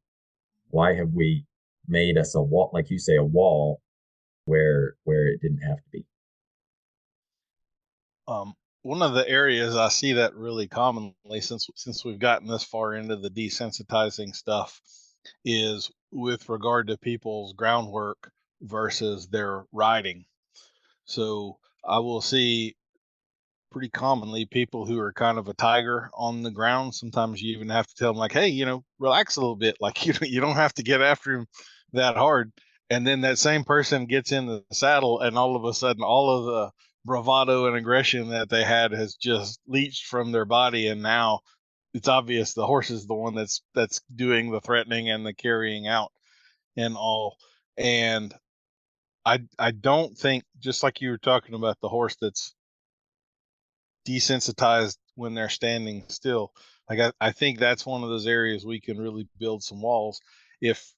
Why have we made us a wall, like you say, a wall where it didn't have to be? One of the areas I see that really commonly, since we've gotten this far into the desensitizing stuff, is with regard to people's groundwork versus their riding. So I will see pretty commonly people who are kind of a tiger on the ground. Sometimes you even have to tell them, like, hey, relax a little bit. Like, you don't have to get after him that hard. And then that same person gets in the saddle, and all of a sudden, all of the bravado and aggression that they had has just leached from their body. And now it's obvious the horse is the one that's doing the threatening and the carrying out and all. And I don't think, just like you were talking about the horse that's desensitized when they're standing still, like I think that's one of those areas we can really build some walls. If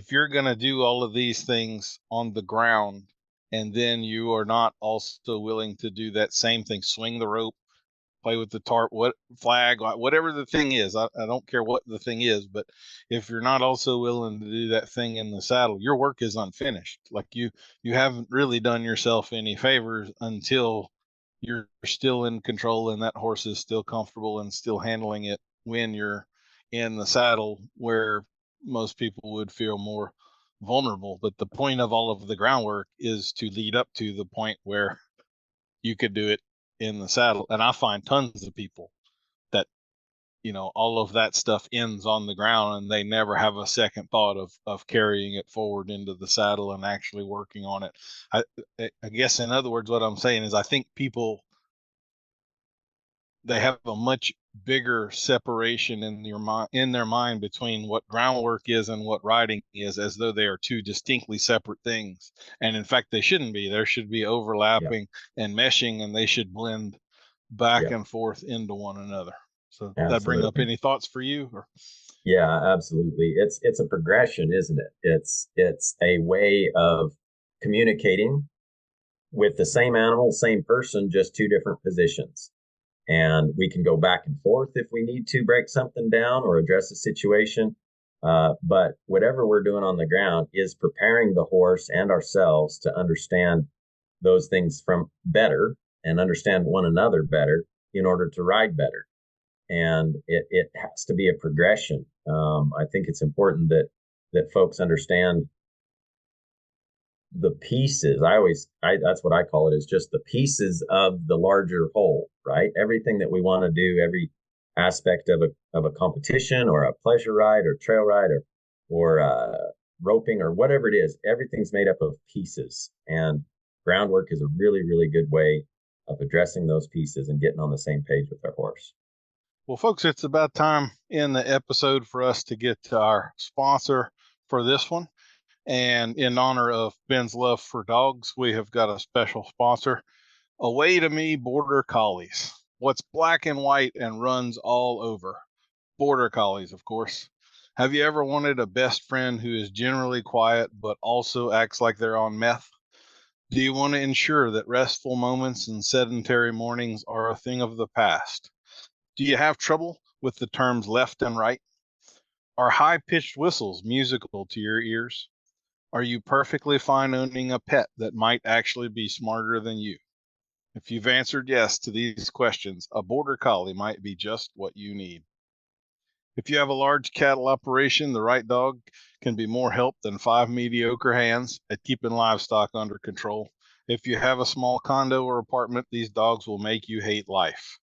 you're going to do all of these things on the ground, and then you are not also willing to do that same thing, swing the rope, play with the tarp, what flag, whatever the thing is. I don't care what the thing is, but if you're not also willing to do that thing in the saddle, your work is unfinished. Like you haven't really done yourself any favors until you're still in control and that horse is still comfortable and still handling it when you're in the saddle, where most people would feel more vulnerable. But the point of all of the groundwork is to lead up to the point where you could do it in the saddle. And I find tons of people that, all of that stuff ends on the ground and they never have a second thought of carrying it forward into the saddle and actually working on it. I guess, in other words, what I'm saying is I think people, they have a much bigger separation in their mind between what groundwork is and what riding is, as though they are two distinctly separate things. And in fact, they shouldn't be. There should be overlapping and meshing, and they should blend back and forth into one another. So that bring up any thoughts for you? Or? Yeah, absolutely. It's a progression, isn't it? It's a way of communicating with the same animal, same person, just 2 different positions. And we can go back and forth if we need to break something down or address a situation. But whatever we're doing on the ground is preparing the horse and ourselves to understand those things from better and understand one another better in order to ride better. And it has to be a progression. I think it's important that folks understand the pieces. That's what I call it, is just the pieces of the larger whole, right? Everything that we want to do, every aspect of a competition or a pleasure ride or trail ride or roping or whatever it is, everything's made up of pieces. And groundwork is a really, really good way of addressing those pieces and getting on the same page with our horse. Well, folks, it's about time in the episode for us to get to our sponsor for this one. And in honor of Ben's love for dogs, we have got a special sponsor, Away to Me Border Collies. What's black and white and runs all over? Border Collies, of course. Have you ever wanted a best friend who is generally quiet but also acts like they're on meth? Do you want to ensure that restful moments and sedentary mornings are a thing of the past? Do you have trouble with the terms left and right? Are high-pitched whistles musical to your ears? Are you perfectly fine owning a pet that might actually be smarter than you? If you've answered yes to these questions, a border collie might be just what you need. If you have a large cattle operation, the right dog can be more help than 5 mediocre hands at keeping livestock under control. If you have a small condo or apartment, these dogs will make you hate life.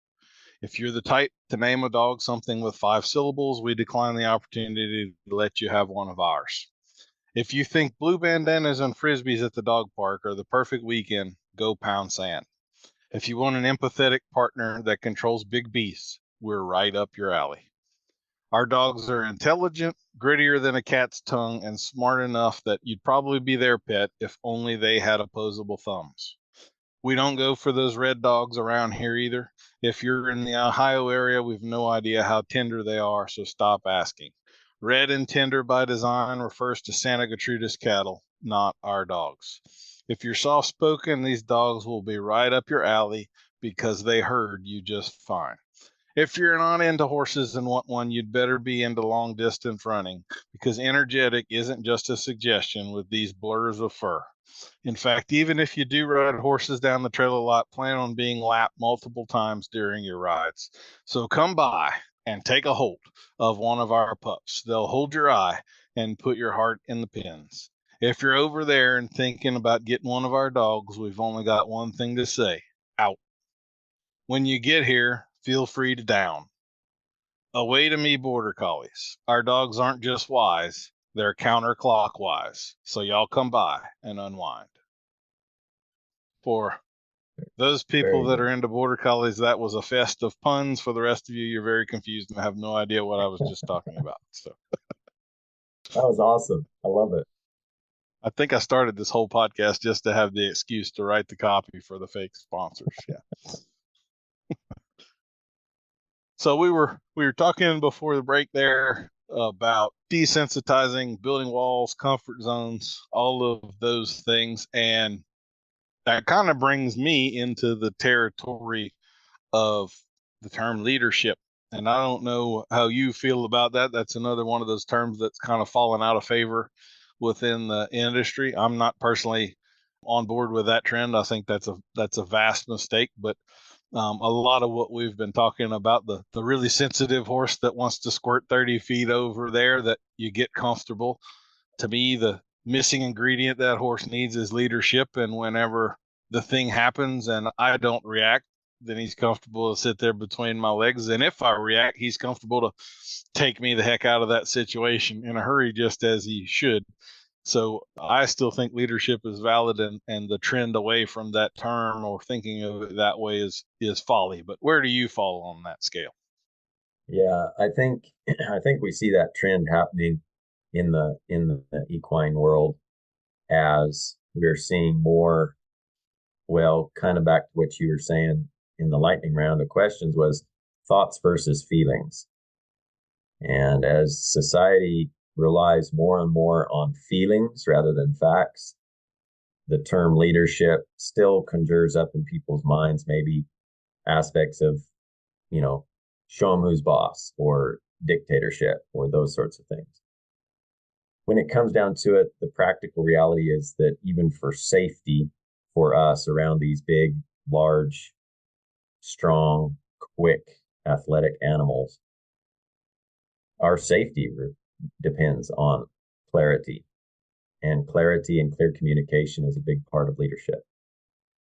If you're the type to name a dog something with 5 syllables, we decline the opportunity to let you have one of ours. If you think blue bandanas and frisbees at the dog park are the perfect weekend, go pound sand. If you want an empathetic partner that controls big beasts, we're right up your alley. Our dogs are intelligent, grittier than a cat's tongue, and smart enough that you'd probably be their pet if only they had opposable thumbs. We don't go for those red dogs around here either. If you're in the Ohio area, we've no idea how tender they are, so stop asking. Red and tender by design refers to Santa Gertrudis cattle, not our dogs. If you're soft-spoken, these dogs will be right up your alley because they heard you just fine. If you're not into horses and want one, you'd better be into long-distance running because energetic isn't just a suggestion with these blurs of fur. In fact, even if you do ride horses down the trail a lot, plan on being lapped multiple times during your rides. So come by and take a hold of one of our pups. They'll hold your eye and put your heart in the pins. If you're over there and thinking about getting one of our dogs, we've only got one thing to say: out. When you get here, feel free to down. Away to Me Border Collies. Our dogs aren't just wise, they're counterclockwise. So y'all come by and unwind. For those people that are into Border Collies, that was a fest of puns. For the rest of you, you're very confused and have no idea what I was just talking about. So that was awesome. I love it. I think I started this whole podcast just to have the excuse to write the copy for the fake sponsors. Yeah. So we were talking before the break there about desensitizing, building walls, comfort zones, all of those things. And that kind of brings me into the territory of the term leadership. And I don't know how you feel about that. That's another one of those terms that's kind of fallen out of favor within the industry. I'm not personally on board with that trend. I think that's a vast mistake, but a lot of what we've been talking about, the really sensitive horse that wants to squirt 30 feet over there, that you get comfortable. To me, the missing ingredient that horse needs is leadership. And whenever the thing happens and I don't react, then he's comfortable to sit there between my legs. And if I react, he's comfortable to take me the heck out of that situation in a hurry, just as he should. So I still think leadership is valid, and the trend away from that term or thinking of it that way is folly. But where do you fall on that scale? Yeah, I think we see that trend happening in the equine world as we're seeing more. Well, kind of back to what you were saying in the lightning round of questions was thoughts versus feelings. And as society relies more and more on feelings rather than facts, the term leadership still conjures up in people's minds maybe aspects of, show them who's boss or dictatorship or those sorts of things. when it comes down to it, the practical reality is that even for safety for us around these big, large, strong, quick, athletic animals, our safety depends on clarity. And clarity and clear communication is a big part of leadership.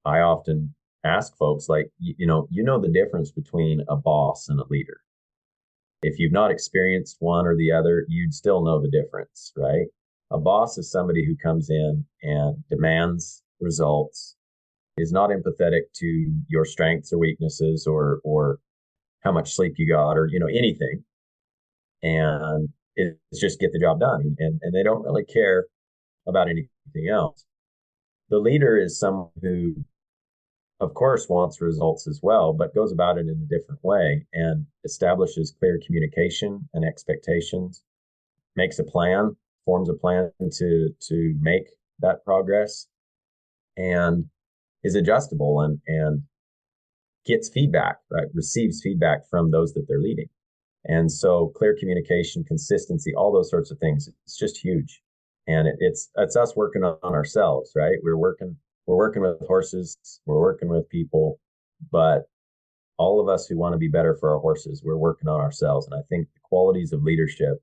I often ask folks, like, you know the difference between a boss and a leader. If you've not experienced one or the other, you'd still know the difference, right? A boss is somebody who comes in and demands results, is not empathetic to your strengths or weaknesses or how much sleep you got or, anything. And it's just get the job done. And they don't really care about anything else. The leader is someone who, of course, wants results as well, but goes about it in a different way and establishes clear communication and expectations, makes a plan, forms a plan to make that progress, and is adjustable and gets feedback, right? Receives feedback from those that they're leading. And so clear communication, consistency, all those sorts of things, it's just huge. And it's us working on ourselves, right? We're working with horses, we're working with people, but all of us who want to be better for our horses, we're working on ourselves. And I think the qualities of leadership,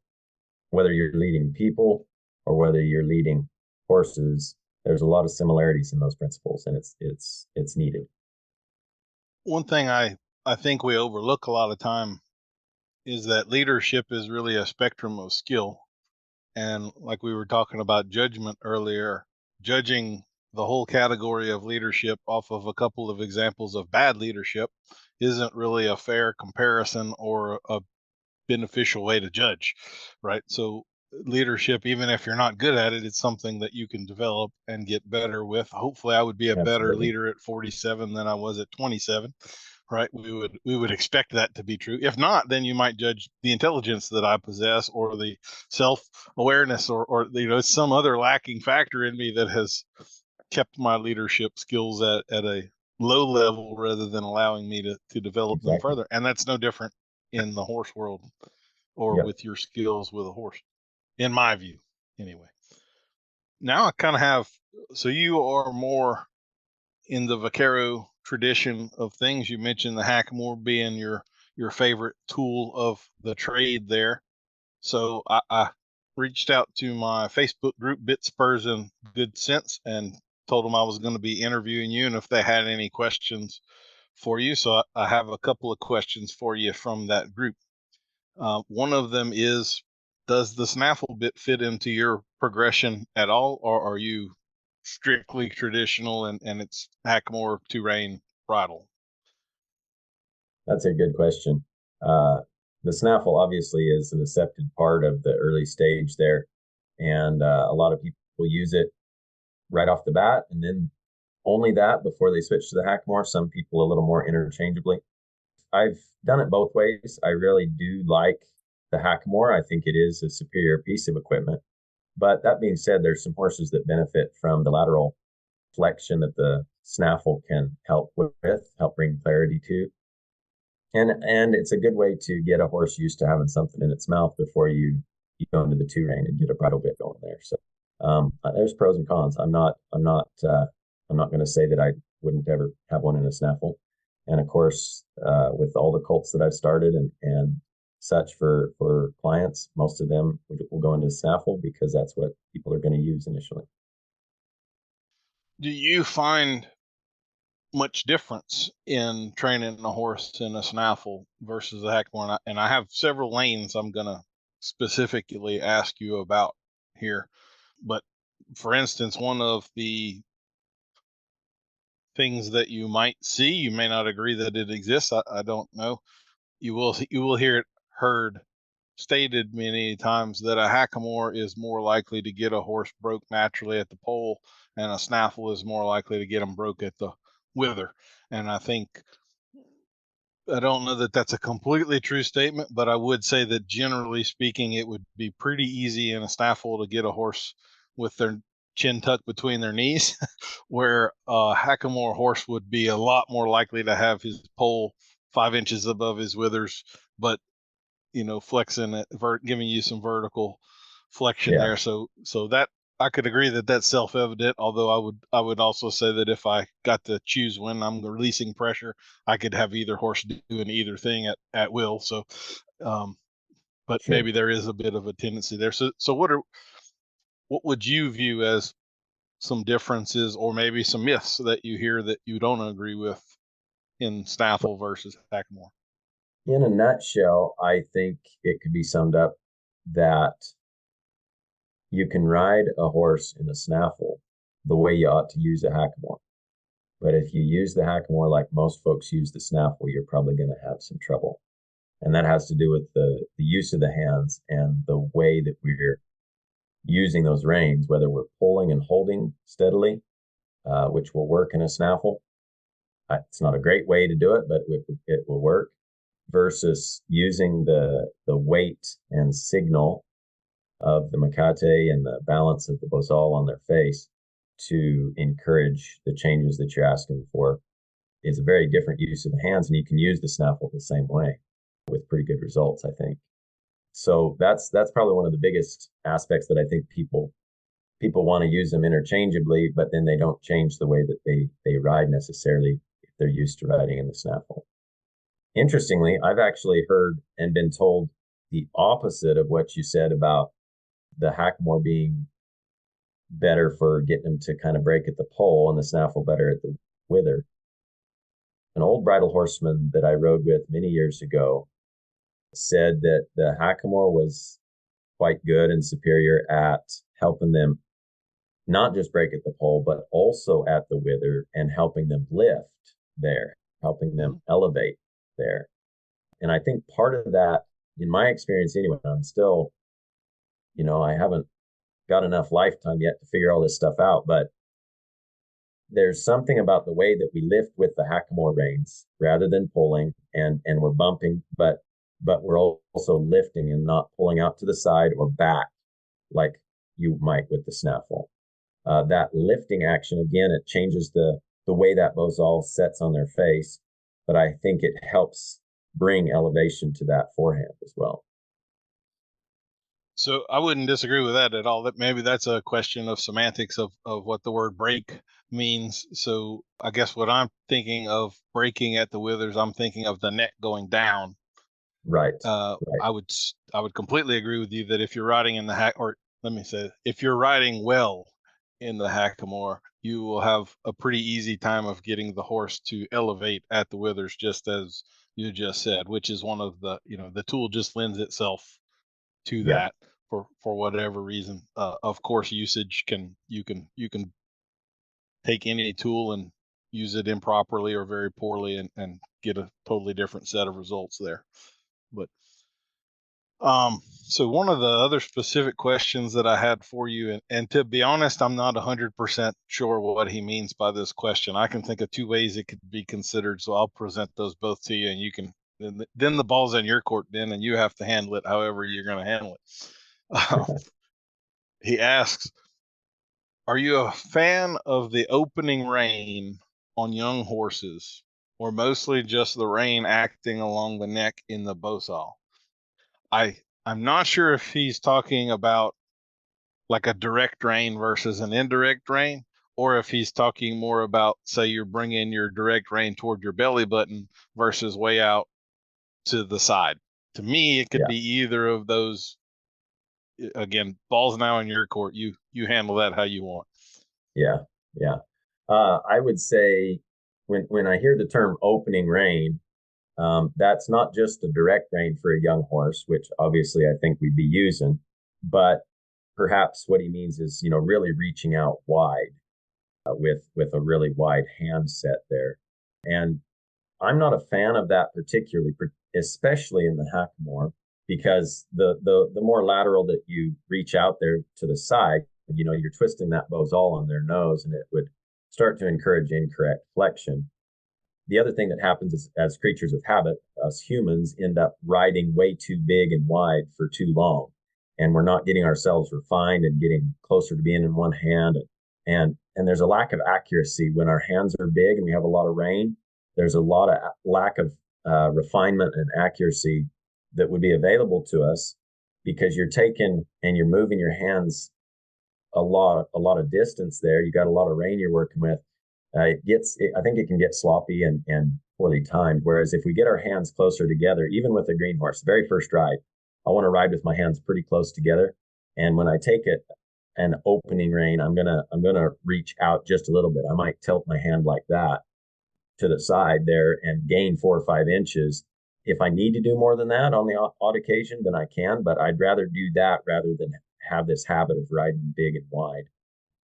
whether you're leading people or whether you're leading horses, there's a lot of similarities in those principles, and it's needed. One thing I think we overlook a lot of time is that leadership is really a spectrum of skill. And like we were talking about judgment earlier, judging the whole category of leadership off of a couple of examples of bad leadership isn't really a fair comparison or a beneficial way to judge, right? So leadership, even if you're not good at it, it's something that you can develop and get better with. Hopefully I would be a better leader at 47 than I was at 27. Right, we would expect that to be true. If not, then you might judge the intelligence that I possess, or the self-awareness, or it's some other lacking factor in me that has kept my leadership skills at a low level rather than allowing me to develop them further. And that's no different in the horse world or with your skills with a horse, in my view, anyway. Now I kind of have, so you are more in the Vaquero tradition of things. You mentioned the hackamore being your favorite tool of the trade there. So I reached out to my Facebook group, Bit Spurs and Good Sense, and told them I was going to be interviewing you and if they had any questions for you. So I have a couple of questions for you from that group. One of them is, does the snaffle bit fit into your progression at all, or are you strictly traditional and it's hackamore, two-rein, bridle? That's a good question. The snaffle obviously is an accepted part of the early stage there, and a lot of people use it right off the bat, and then only that before they switch to the hackamore. Some people a little more interchangeably. I've done it both ways. I really do like the hackamore. I think it is a superior piece of equipment. But that being said, there's some horses that benefit from the lateral flexion that the snaffle can help bring clarity to. And it's a good way to get a horse used to having something in its mouth before you go into the two rein and get a bridle bit going there. So there's pros and cons. I'm not going to say that I wouldn't ever have one in a snaffle. And of course, with all the colts that I've started and such for clients, most of them will go into snaffle because that's what people are going to use initially. Do you find much difference in training a horse in a snaffle versus a hackamore? And I have several lanes I'm going to specifically ask you about here. But for instance, one of the things that you might see, you may not agree that it exists, I don't know. You will hear it heard stated many times that a hackamore is more likely to get a horse broke naturally at the pole, and a snaffle is more likely to get them broke at the wither. And I don't know that that's a completely true statement, but I would say that generally speaking, it would be pretty easy in a snaffle to get a horse with their chin tucked between their knees, where a hackamore horse would be a lot more likely to have his pole 5 inches above his withers, but flexing it, giving you some vertical flexion there. So that I could agree that that's self-evident. Although I would also say that if I got to choose when I'm releasing pressure, I could have either horse doing either thing at will. So, but Sure. maybe there is a bit of a tendency there. So what would you view as some differences or maybe some myths that you hear that you don't agree with in snaffle versus hackamore? In a nutshell, I think it could be summed up that you can ride a horse in a snaffle the way you ought to use a hackamore. But if you use the hackamore like most folks use the snaffle, you're probably going to have some trouble. And that has to do with the use of the hands and the way that we're using those reins, whether we're pulling and holding steadily, which will work in a snaffle. It's not a great way to do it, but it will work, versus using the weight and signal of the macate and the balance of the bozal on their face to encourage the changes that you're asking for. Is a very different use of the hands, and you can use the snaffle the same way with pretty good results, I think. So that's probably one of the biggest aspects that I think people want to use them interchangeably, but then they don't change the way that they ride necessarily if they're used to riding in the snaffle. Interestingly, I've actually heard and been told the opposite of what you said about the hackamore being better for getting them to kind of break at the pole and the snaffle better at the wither. An old bridle horseman that I rode with many years ago said that the hackamore was quite good and superior at helping them not just break at the pole, but also at the wither and helping them lift there, helping them elevate there. And I think part of that, in my experience anyway, I'm still, I haven't got enough lifetime yet to figure all this stuff out, but there's something about the way that we lift with the hackamore reins rather than pulling, and we're bumping, but we're also lifting and not pulling out to the side or back like you might with the snaffle. That lifting action, again, it changes the way that bozal sets on their face, but I think it helps bring elevation to that forehand as well. So I wouldn't disagree with that at all. That maybe that's a question of semantics of what the word break means. So I guess what I'm thinking of breaking at the withers, I'm thinking of the neck going down. Right. I would completely agree with you that if you're riding in the if you're riding well in the hackamore, you will have a pretty easy time of getting the horse to elevate at the withers, just as you just said, which is one of the, the tool just lends itself to that for whatever reason. Of course, usage you can take any tool and use it improperly or very poorly and get a totally different set of results there. But so one of the other specific questions that I had for you, and to be honest, I'm not 100% sure what he means by this question. I can think of two ways it could be considered, so I'll present those both to you, and you can then the ball's in your court, Ben, and you have to handle it however you're going to handle it. He asks, are you a fan of the opening rein on young horses, or mostly just the rein acting along the neck in the bozal? I'm not sure if he's talking about like a direct rein versus an indirect rein, or if he's talking more about, say, you're bringing your direct rein toward your belly button versus way out to the side. To me, it could be either of those. Again, ball's now in your court. You handle that how you want. Yeah. I would say when I hear the term opening rein, that's not just a direct rein for a young horse, which obviously I think we'd be using, but perhaps what he means is, really reaching out wide with a really wide hand set there. And I'm not a fan of that particularly, especially in the hackamore, because the more lateral that you reach out there to the side, you're twisting that bozal on their nose, and it would start to encourage incorrect flexion. The other thing that happens is, as creatures of habit, us humans end up riding way too big and wide for too long, and we're not getting ourselves refined and getting closer to being in one hand. And there's a lack of accuracy when our hands are big and we have a lot of rein. There's a lot of lack of refinement and accuracy that would be available to us because you're taking and you're moving your hands a lot of distance there. You got a lot of rein you're working with. I think it can get sloppy and poorly timed. Whereas if we get our hands closer together, even with a green horse, the very first ride, I want to ride with my hands pretty close together. And when I take it an opening rein, I'm gonna reach out just a little bit. I might tilt my hand like that to the side there and gain 4 or 5 inches. If I need to do more than that on the odd occasion, then I can, but I'd rather do that rather than have this habit of riding big and wide.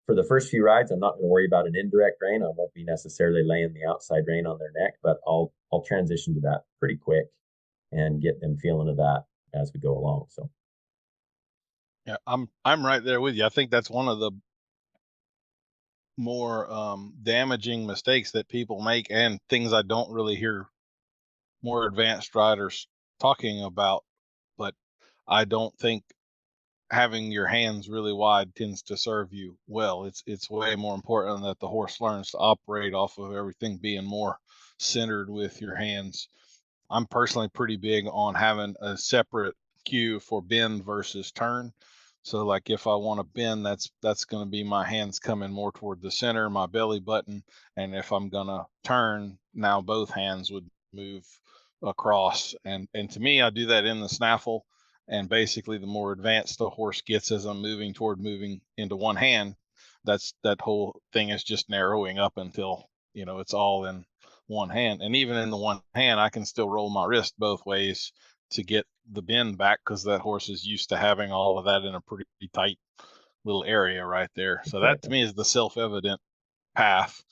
For the first few rides, I'm not going to worry about an indirect rein. I won't be necessarily laying the outside rein on their neck, but I'll transition to that pretty quick and get them feeling of that as we go along. So yeah, I'm right there with you. I think that's one of the more damaging mistakes that people make, and things I don't really hear more advanced riders talking about. But I don't think having your hands really wide tends to serve you well. It's way more important that the horse learns to operate off of everything being more centered with your hands. I'm personally pretty big on having a separate cue for bend versus turn. So like if I want to bend, that's going to be my hands coming more toward the center, my belly button, and if I'm going to turn, now both hands would move across. And to me, I do that in the snaffle. And basically, the more advanced the horse gets as I'm moving into one hand, that whole thing is just narrowing up until it's all in one hand. And even in the one hand, I can still roll my wrist both ways to get the bend back, because that horse is used to having all of that in a pretty tight little area right there. So that to me is the self-evident path.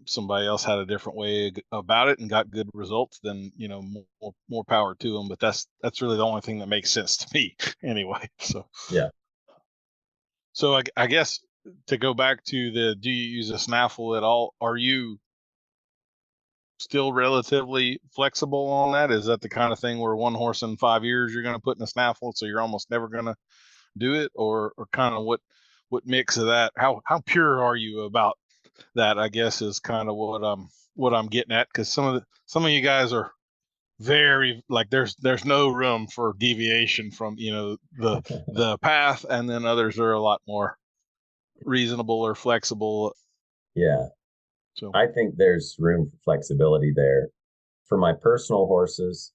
Somebody else had a different way about it and got good results, then more power to them. But that's really the only thing that makes sense to me anyway. So yeah. So I guess to go back to do you use a snaffle at all? Are you still relatively flexible on that? Is that the kind of thing where one horse in 5 years you're going to put in a snaffle, so you're almost never going to do it, or kind of what mix of that? How pure are you about that, I guess, is kind of what I'm getting at, because some of you guys are very like there's no room for deviation from the path, and then others are a lot more reasonable or flexible. Yeah. So I think there's room for flexibility there. For my personal horses,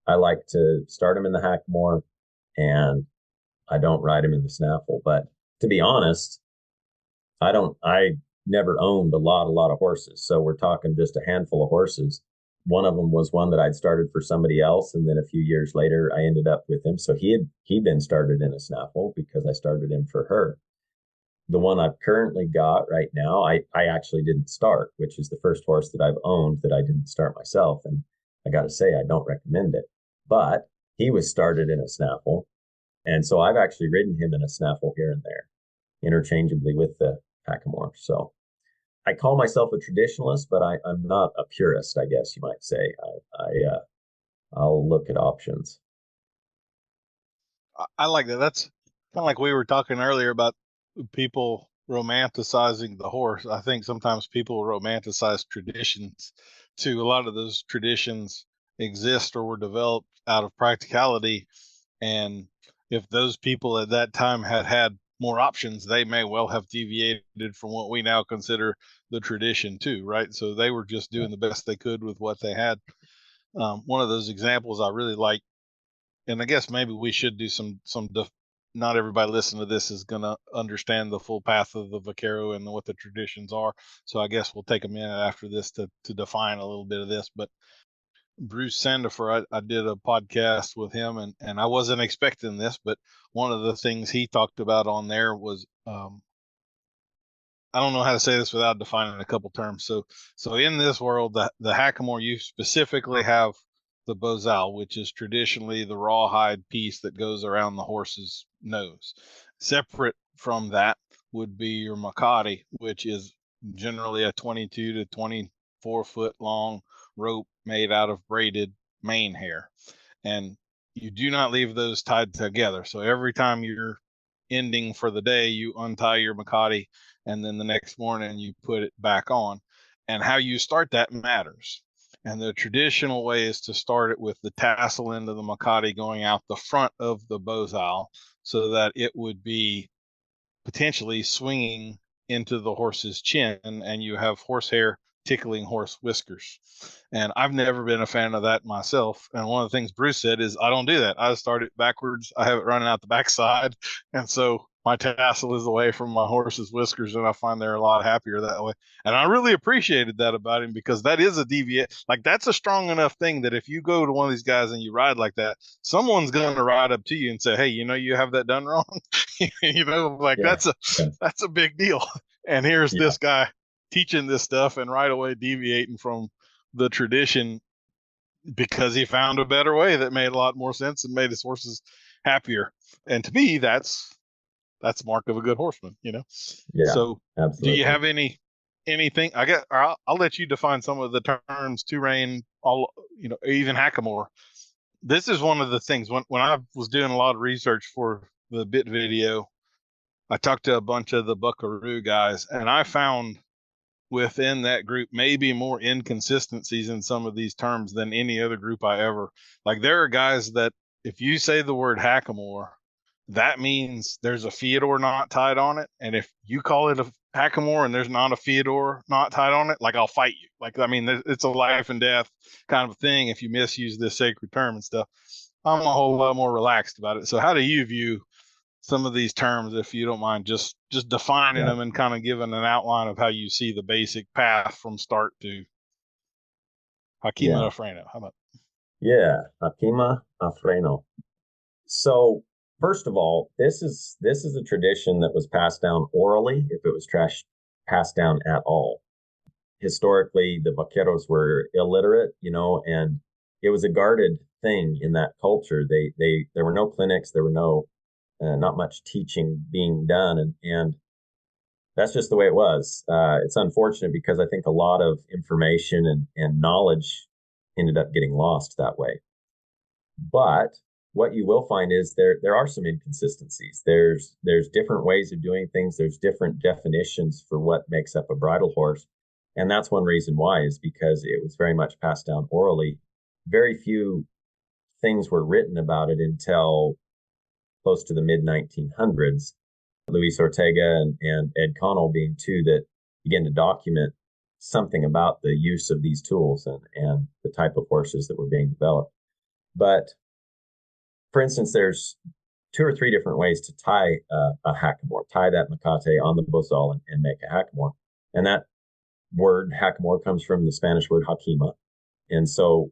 I like to start them in the hackamore, and I don't ride them in the snaffle. But to be honest, I never owned a lot of horses. So we're talking just a handful of horses. One of them was one that I'd started for somebody else, and then a few years later I ended up with him. So he'd been started in a snaffle because I started him for her. The one I've currently got right now, I actually didn't start, which is the first horse that I've owned that I didn't start myself. And I got to say, I don't recommend it. But he was started in a snaffle. And so I've actually ridden him in a snaffle here and there, interchangeably with the hackamore. So I call myself a traditionalist, but I'm not a purist, I guess you might say. I'll look at options. I like that. That's kind of like we were talking earlier about people romanticizing the horse. I think sometimes people romanticize traditions too. A lot of those traditions exist or were developed out of practicality, and if those people at that time had more options, they may well have deviated from what we now consider the tradition too, right? So they were just doing the best they could with what they had. One of those examples I really like, and I guess maybe we should do some not everybody listening to this is going to understand the full path of the Vaquero and what the traditions are. So I guess we'll take a minute after this to define a little bit of this. But Bruce Sandifer, I did a podcast with him, and I wasn't expecting this, but one of the things he talked about on there was, I don't know how to say this without defining a couple terms. So in this world, the hackamore, you specifically have the bozal, which is traditionally the rawhide piece that goes around the horse's nose. Separate from that would be your makati, which is generally a 22 to 24 foot long rope made out of braided mane hair. And you do not leave those tied together. So every time you're ending for the day, you untie your makati, and then the next morning you put it back on. And how you start that matters. And the traditional way is to start it with the tassel end of the macate going out the front of the bozal so that it would be potentially swinging into the horse's chin, and you have horsehair tickling horse whiskers. And I've never been a fan of that myself. And one of the things Bruce said is, I don't do that. I start it backwards. I have it running out the backside. And so my tassel is away from my horse's whiskers, and I find they're a lot happier that way. And I really appreciated that about him, because that is a deviate. Like, that's a strong enough thing that if you go to one of these guys and you ride like that, someone's going to ride up to you and say, hey, you have that done wrong. That's a big deal. And here's this guy teaching this stuff and right away deviating from the tradition because he found a better way that made a lot more sense and made his horses happier. And to me, that's mark of a good horseman, Yeah, so absolutely. Do you have anything? I'll let you define some of the terms, two-rein, even hackamore. This is one of the things when I was doing a lot of research for the bit video, I talked to a bunch of the buckaroo guys, and I found within that group maybe more inconsistencies in some of these terms than any other group I ever. Like, there are guys that if you say the word hackamore, that means there's a Feodor knot tied on it. And if you call it a hackamore and there's not a Feodor knot tied on it, like, I'll fight you. Like, I mean, it's a life and death kind of thing if you misuse this sacred term and stuff. I'm a whole lot more relaxed about it. So how do you view some of these terms, if you don't mind just defining them and kind of giving an outline of how you see the basic path from start to Hakima a Freno? How about? Yeah, Hakima a Freno. So first of all, this is a tradition that was passed down orally, if it was passed down at all. Historically, the vaqueros were illiterate, and it was a guarded thing in that culture. There were no clinics, there were no not much teaching being done, and that's just the way it was. It's unfortunate because I think a lot of information and knowledge ended up getting lost that way. But what you will find is there are some inconsistencies. There's different ways of doing things. There's different definitions for what makes up a bridle horse. And that's one reason why, is because it was very much passed down orally. Very few things were written about it until close to the mid-1900s. Luis Ortega and Ed Connell being two that began to document something about the use of these tools and the type of horses that were being developed. But for instance, there's 2 or 3 different ways to tie a hackamore, tie that macate on the bozal and make a hackamore. And that word hackamore comes from the Spanish word hakima. And so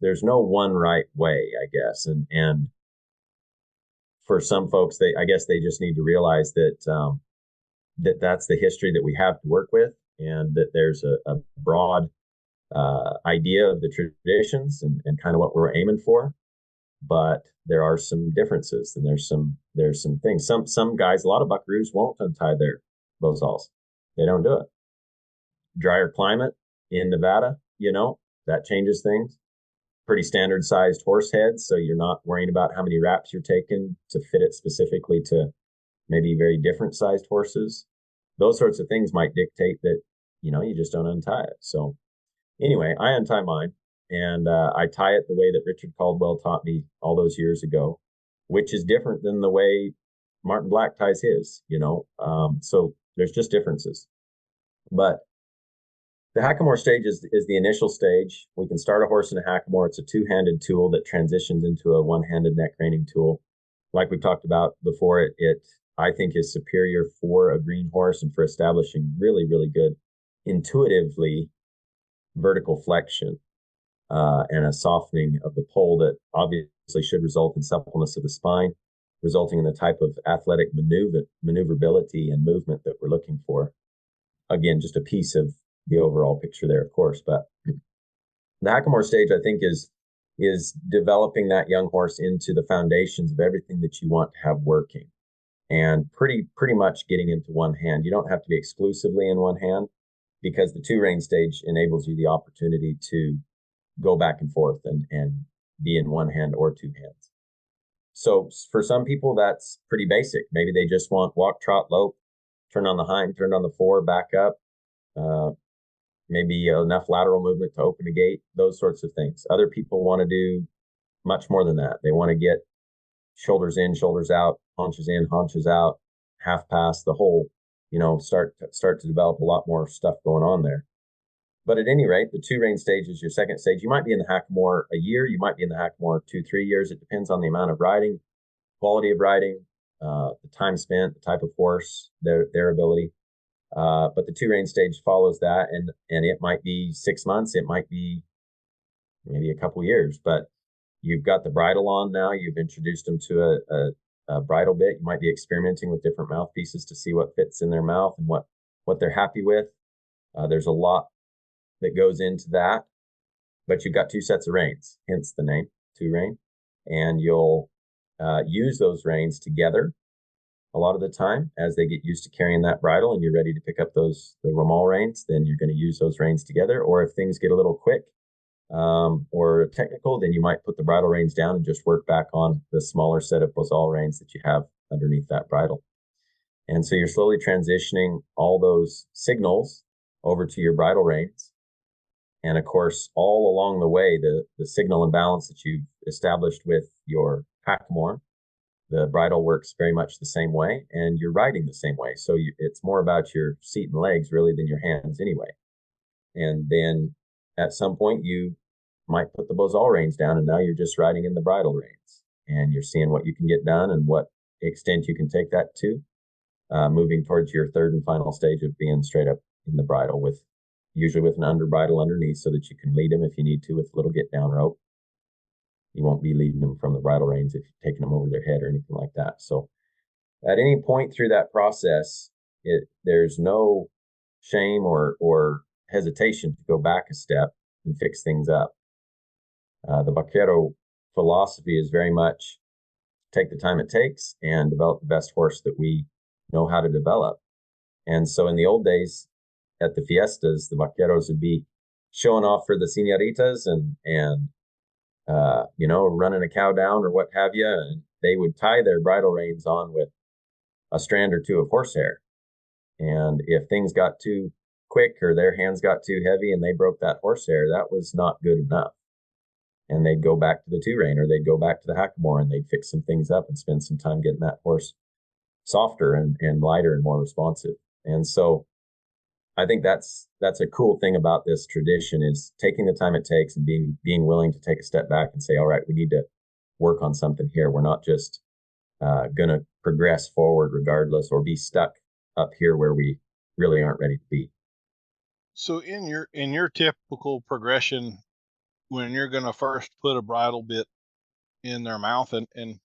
there's no one right way, I guess. And for some folks, I guess they just need to realize that that's the history that we have to work with, and that there's a broad idea of the traditions and kind of what we're aiming for. But there are some differences, and there's some things. Some guys, a lot of buckaroos won't untie their bozals. They don't do it. Drier climate in Nevada, that changes things. Pretty standard sized horse heads, so you're not worrying about how many wraps you're taking to fit it specifically to maybe very different sized horses. Those sorts of things might dictate that, you just don't untie it. So anyway, I untie mine, and I tie it the way that Richard Caldwell taught me all those years ago, which is different than the way Martin Black ties his, so there's just differerences. But the hackamore stage is the initial stage. We can start a horse in a hackamore. It's a 2-handed tool that transitions into a 1-handed neck reining tool. Like we talked about before, it I think is superior for a green horse and for establishing really, really good intuitively vertical flexion and a softening of the pole that obviously should result in suppleness of the spine, resulting in the type of athletic maneuverability and movement that we're looking for. Again, just a piece of the overall picture there, of course. But the hackamore stage, I think, is developing that young horse into the foundations of everything that you want to have working, and pretty much getting into one hand. You don't have to be exclusively in one hand, because the 2-rein stage enables you the opportunity to go back and forth and be in one hand or 2 hands. So for some people, that's pretty basic. Maybe they just want walk, trot, lope, turn on the hind, turn on the fore, back up, maybe enough lateral movement to open a gate, those sorts of things. Other people want to do much more than that. They want to get shoulders in, shoulders out, haunches in, haunches out, half pass, the whole, start to develop a lot more stuff going on there. But at any rate, the 2-rein stage is your second stage. You might be in the hackamore a year. You might be in the hackamore 2-3 years. It depends on the amount of riding, quality of riding, the time spent, the type of horse, their ability. But the 2-rein stage follows that, and it might be 6 months. It might be maybe a couple years, but you've got the bridle on now. You've introduced them to a bridle bit. You might be experimenting with different mouthpieces to see what fits in their mouth and what they're happy with. There's a lot that goes into that, but you've got 2 sets of reins, hence the name 2-rein, and you'll use those reins together a lot of the time as they get used to carrying that bridle and you're ready to pick up the Romal reins. Then you're going to use those reins together, or if things get a little quick or technical, then you might put the bridle reins down and just work back on the smaller set of Bozal reins that you have underneath that bridle. And so you're slowly transitioning all those signals over to your bridle reins. And of course, all along the way, the signal and balance that you've established with your hackamore, the bridle works very much the same way, and you're riding the same way. So it's more about your seat and legs really than your hands anyway. And then at some point you might put the Bozal reins down, and now you're just riding in the bridle reins, and you're seeing what you can get done and what extent you can take that to, moving towards your third and final stage of being straight up in the bridle, usually with an under bridle underneath so that you can lead them if you need to with a little get down rope. You won't be leading them from the bridle reins if you're taking them over their head or anything like that. So at any point through that process, there's no shame or hesitation to go back a step and fix things up. The Vaquero philosophy is very much take the time it takes and develop the best horse that we know how to develop. And so in the old days at the fiestas, the Vaqueros would be showing off for the señoritas and running a cow down or what have you. And they would tie their bridle reins on with a strand or 2 of horsehair. And if things got too quick or their hands got too heavy and they broke that horsehair, that was not good enough. And they'd go back to the 2-rein, or they'd go back to the hackamore and they'd fix some things up and spend some time getting that horse softer and lighter and more responsive. And so I think that's a cool thing about this tradition, is taking the time it takes and being willing to take a step back and say, all right, we need to work on something here. We're not just going to progress forward regardless, or be stuck up here where we really aren't ready to be. So in your typical progression, when you're going to first put a bridle bit in their mouth, and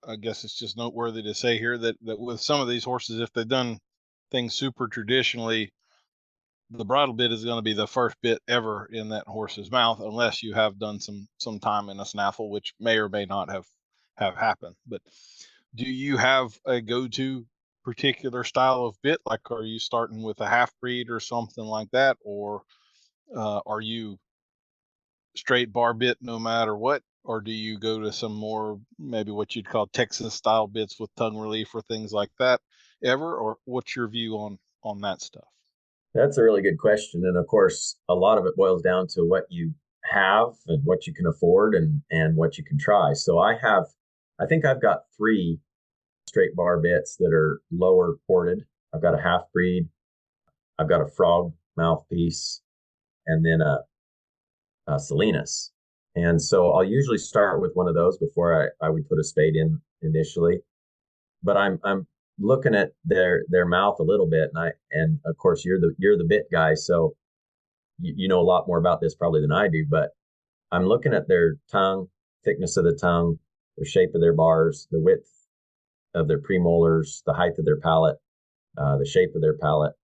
I guess it's just noteworthy to say here that with some of these horses, if they've done things super traditionally, the bridle bit is going to be the first bit ever in that horse's mouth, unless you have done some time in a snaffle, which may or may not have happened. But do you have a go-to particular style of bit? Like, are you starting with a half breed or something like that, or are you straight bar bit no matter what, or do you go to some more maybe what you'd call Texas style bits with tongue relief or things like that ever? Or what's your view on that stuff? That's a really good question. And of course, a lot of it boils down to what you have and what you can afford and what you can try. So I think I've got 3 straight bar bits that are lower ported. I've got a half breed, I've got a frog mouthpiece, and then a Salinas. And so I'll usually start with one of those before I would put a spade in initially. But I'm looking at their mouth a little bit, and of course you're the bit guy, so you know a lot more about this probably than I do. But I'm looking at their tongue, thickness of the tongue, the shape of their bars, the width of their premolars, the height of their palate, the shape of their palate,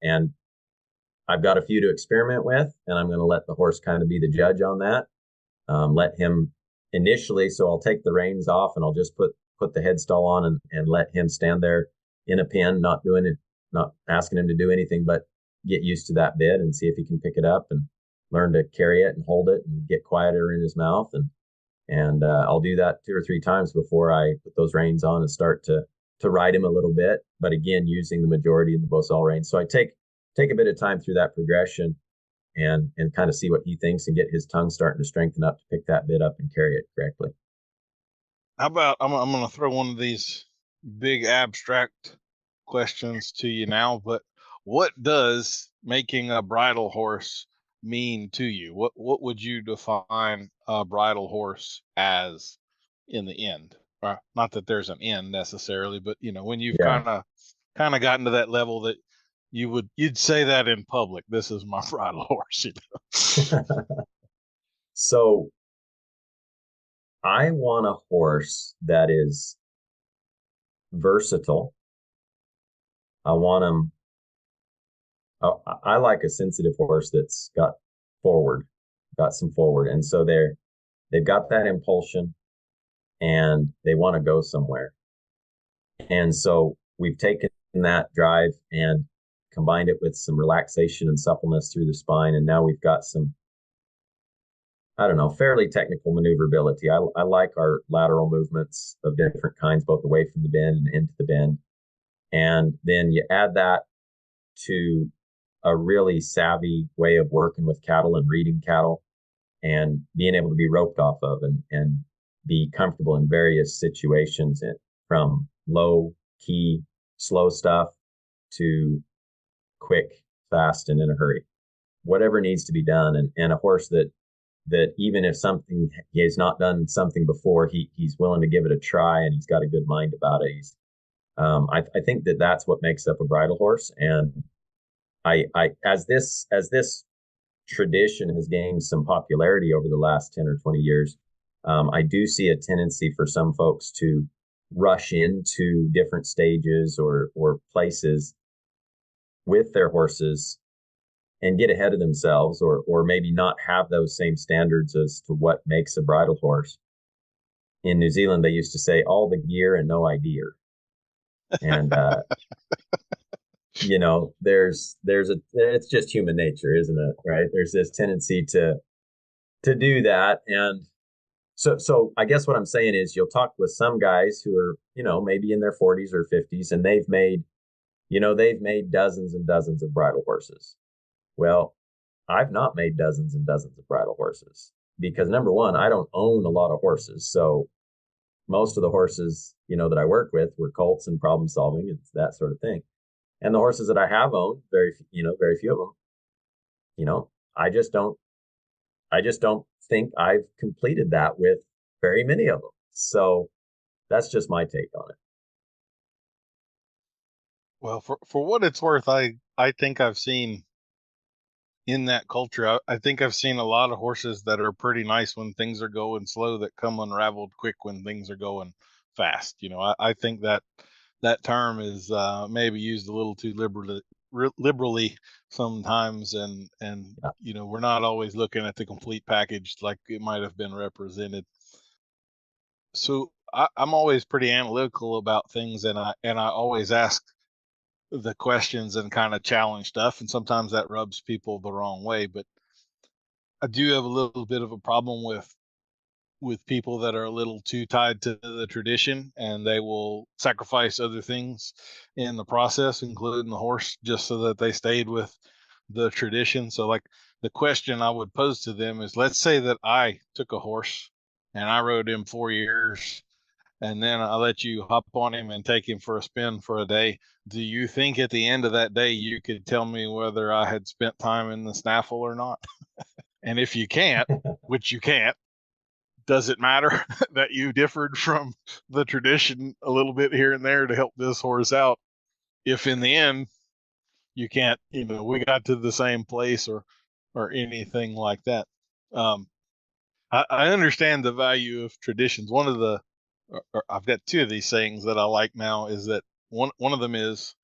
and I've got a few to experiment with, and I'm going to let the horse kind of be the judge on that. Let him initially, so I'll take the reins off and I'll just put the headstall on and let him stand there in a pen, not asking him to do anything but get used to that bit and see if he can pick it up and learn to carry it and hold it and get quieter in his mouth. And I'll do that 2 or 3 times before I put those reins on and start to ride him a little bit. But again, using the majority of the Bozal reins. So I take take a bit of time through that progression and kind of see what he thinks and get his tongue starting to strengthen up to pick that bit up and carry it correctly. How about I'm going to throw one of these big abstract questions to you now, but what does making a bridle horse mean to you? What would you define a bridle horse as in the end? Not that there's an end necessarily, but when you've kind of gotten to that level that you'd say that in public, this is my bridle horse. So I want a horse that is versatile. I want him. I like a sensitive horse that's got some forward, and so they've got that impulsion, and they want to go somewhere. And so we've taken that drive and combined it with some relaxation and suppleness through the spine, and now we've got some, I don't know, fairly technical maneuverability. I like our lateral movements of different kinds, both away from the bend and into the bend. And then you add that to a really savvy way of working with cattle and reading cattle and being able to be roped off of and be comfortable in various situations, from low key, slow stuff to quick, fast, and in a hurry. Whatever needs to be done. And a horse that even if he has not done something before, he's willing to give it a try, and he's got a good mind about it. I think that's what makes up a bridle horse. And as this tradition has gained some popularity over the last 10 or 20 years, I do see a tendency for some folks to rush into different stages or places with their horses and get ahead of themselves, or maybe not have those same standards as to what makes a bridle horse. In New Zealand, they used to say all the gear and no idea. And it's just human nature, isn't it? Right? There's this tendency to do that. And so I guess what I'm saying is, you'll talk with some guys who are, maybe in their 40s or 50s, and they've made dozens and dozens of bridle horses. Well, I've not made dozens and dozens of bridle horses because, number one, I don't own a lot of horses. So most of the horses, that I work with were colts and problem solving and that sort of thing. And the horses that I have owned, very few of them, I just don't think I've completed that with very many of them. So that's just my take on it. Well, for what it's worth, I think I've seen in that culture, I think I've seen a lot of horses that are pretty nice when things are going slow, that come unraveled quick when things are going fast. I think that term is maybe used a little too liberally sometimes, and we're not always looking at the complete package like it might have been represented. So I'm always pretty analytical about things, and I always ask the questions and kind of challenge stuff, and sometimes that rubs people the wrong way, but I do have a little bit of a problem with people that are a little too tied to the tradition, and they will sacrifice other things in the process, including the horse, just so that they stayed with the tradition. So, like, the question I would pose to them is, let's say that I took a horse and I rode him 4 years, and then I let you hop on him and take him for a spin for a day. Do you think at the end of that day you could tell me whether I had spent time in the snaffle or not? And if you can't, which you can't, does it matter that you differed from the tradition a little bit here and there to help this horse out? If in the end you can't, we got to the same place or anything like that. I understand the value of traditions. One of the, or I've got two of these sayings that I like now, is that one of them is,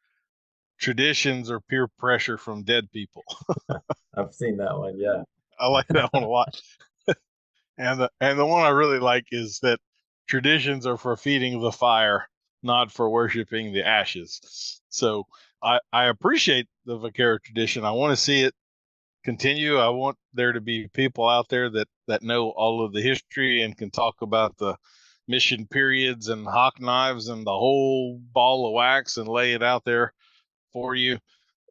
traditions are peer pressure from dead people. I've seen that one. Yeah. I like that one a lot. And the one I really like is that traditions are for feeding the fire, not for worshiping the ashes. So I appreciate the Vaquero tradition. I want to see it continue. I want there to be people out there that know all of the history and can talk about the mission periods and hawk knives and the whole ball of wax and lay it out there for you.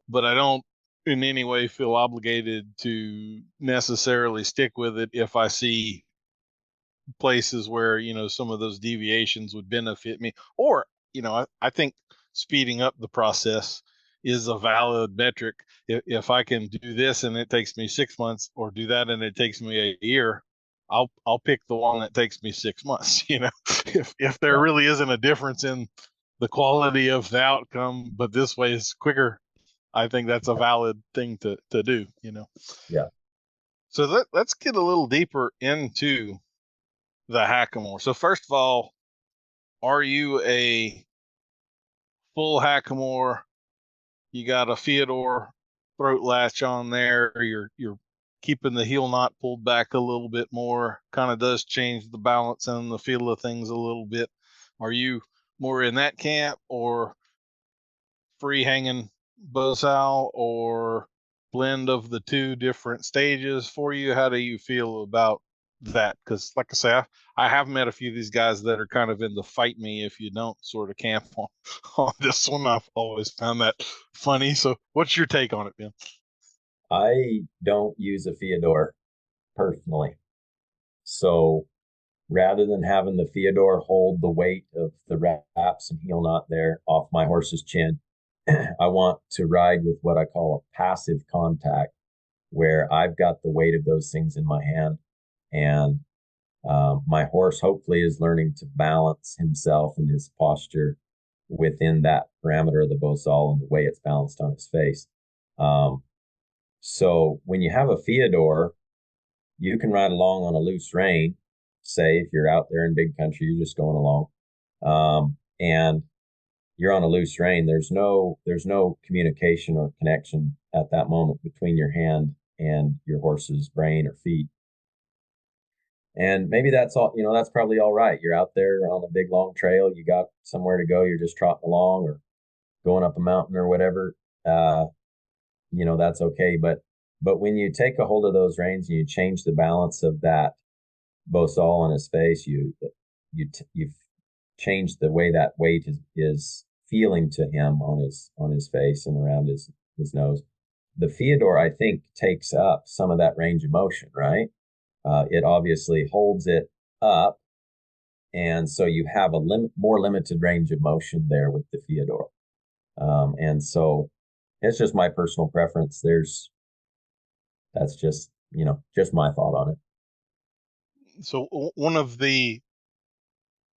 But I don't in any way feel obligated to necessarily stick with it if I see places where, some of those deviations would benefit me. Or, I think speeding up the process is a valid metric. If I can do this and it takes me 6 months, or do that and it takes me a year, I'll pick the one that takes me 6 months. If there really isn't a difference in the quality of the outcome, but this way is quicker, I think that's a valid thing to do. Yeah. So let's get a little deeper into the hackamore. So first of all, are you a full hackamore? You got a Fyodor throat latch on there. You're keeping the heel knot pulled back a little bit more. Kind of does change the balance and the feel of things a little bit. Are you more in that camp, or free hanging bowsow, or blend of the two different stages for you? How do you feel about that? Because like I say, I have met a few of these guys that are kind of in the fight me if you don't sort of camp on this one. I've always found that funny. So what's your take on it, Ben? I don't use a Fyodor personally. So rather than having the Fyodor hold the weight of the wraps and heel knot there off my horse's chin, I want to ride with what I call a passive contact, where I've got the weight of those things in my hand, and my horse hopefully is learning to balance himself and his posture within that parameter of the bosal and the way it's balanced on his face. So when you have a Fyodor, you can ride along on a loose rein. Say if you're out there in big country, you're just going along, and you're on a loose rein. There's no communication or connection at that moment between your hand and your horse's brain or feet. And maybe that's all, that's probably all right. You're out there on a big long trail, you got somewhere to go, you're just trotting along or going up a mountain or whatever. That's okay. But when you take a hold of those reins and you change the balance of that bosal on his face, you've changed the way that weight is feeling to him on his face and around his nose. The Fyodor, I think, takes up some of that range of motion, right? It obviously holds it up, and so you have a more limited range of motion there with the Fyodor. And so it's just my personal preference. That's just my thought on it. So one of the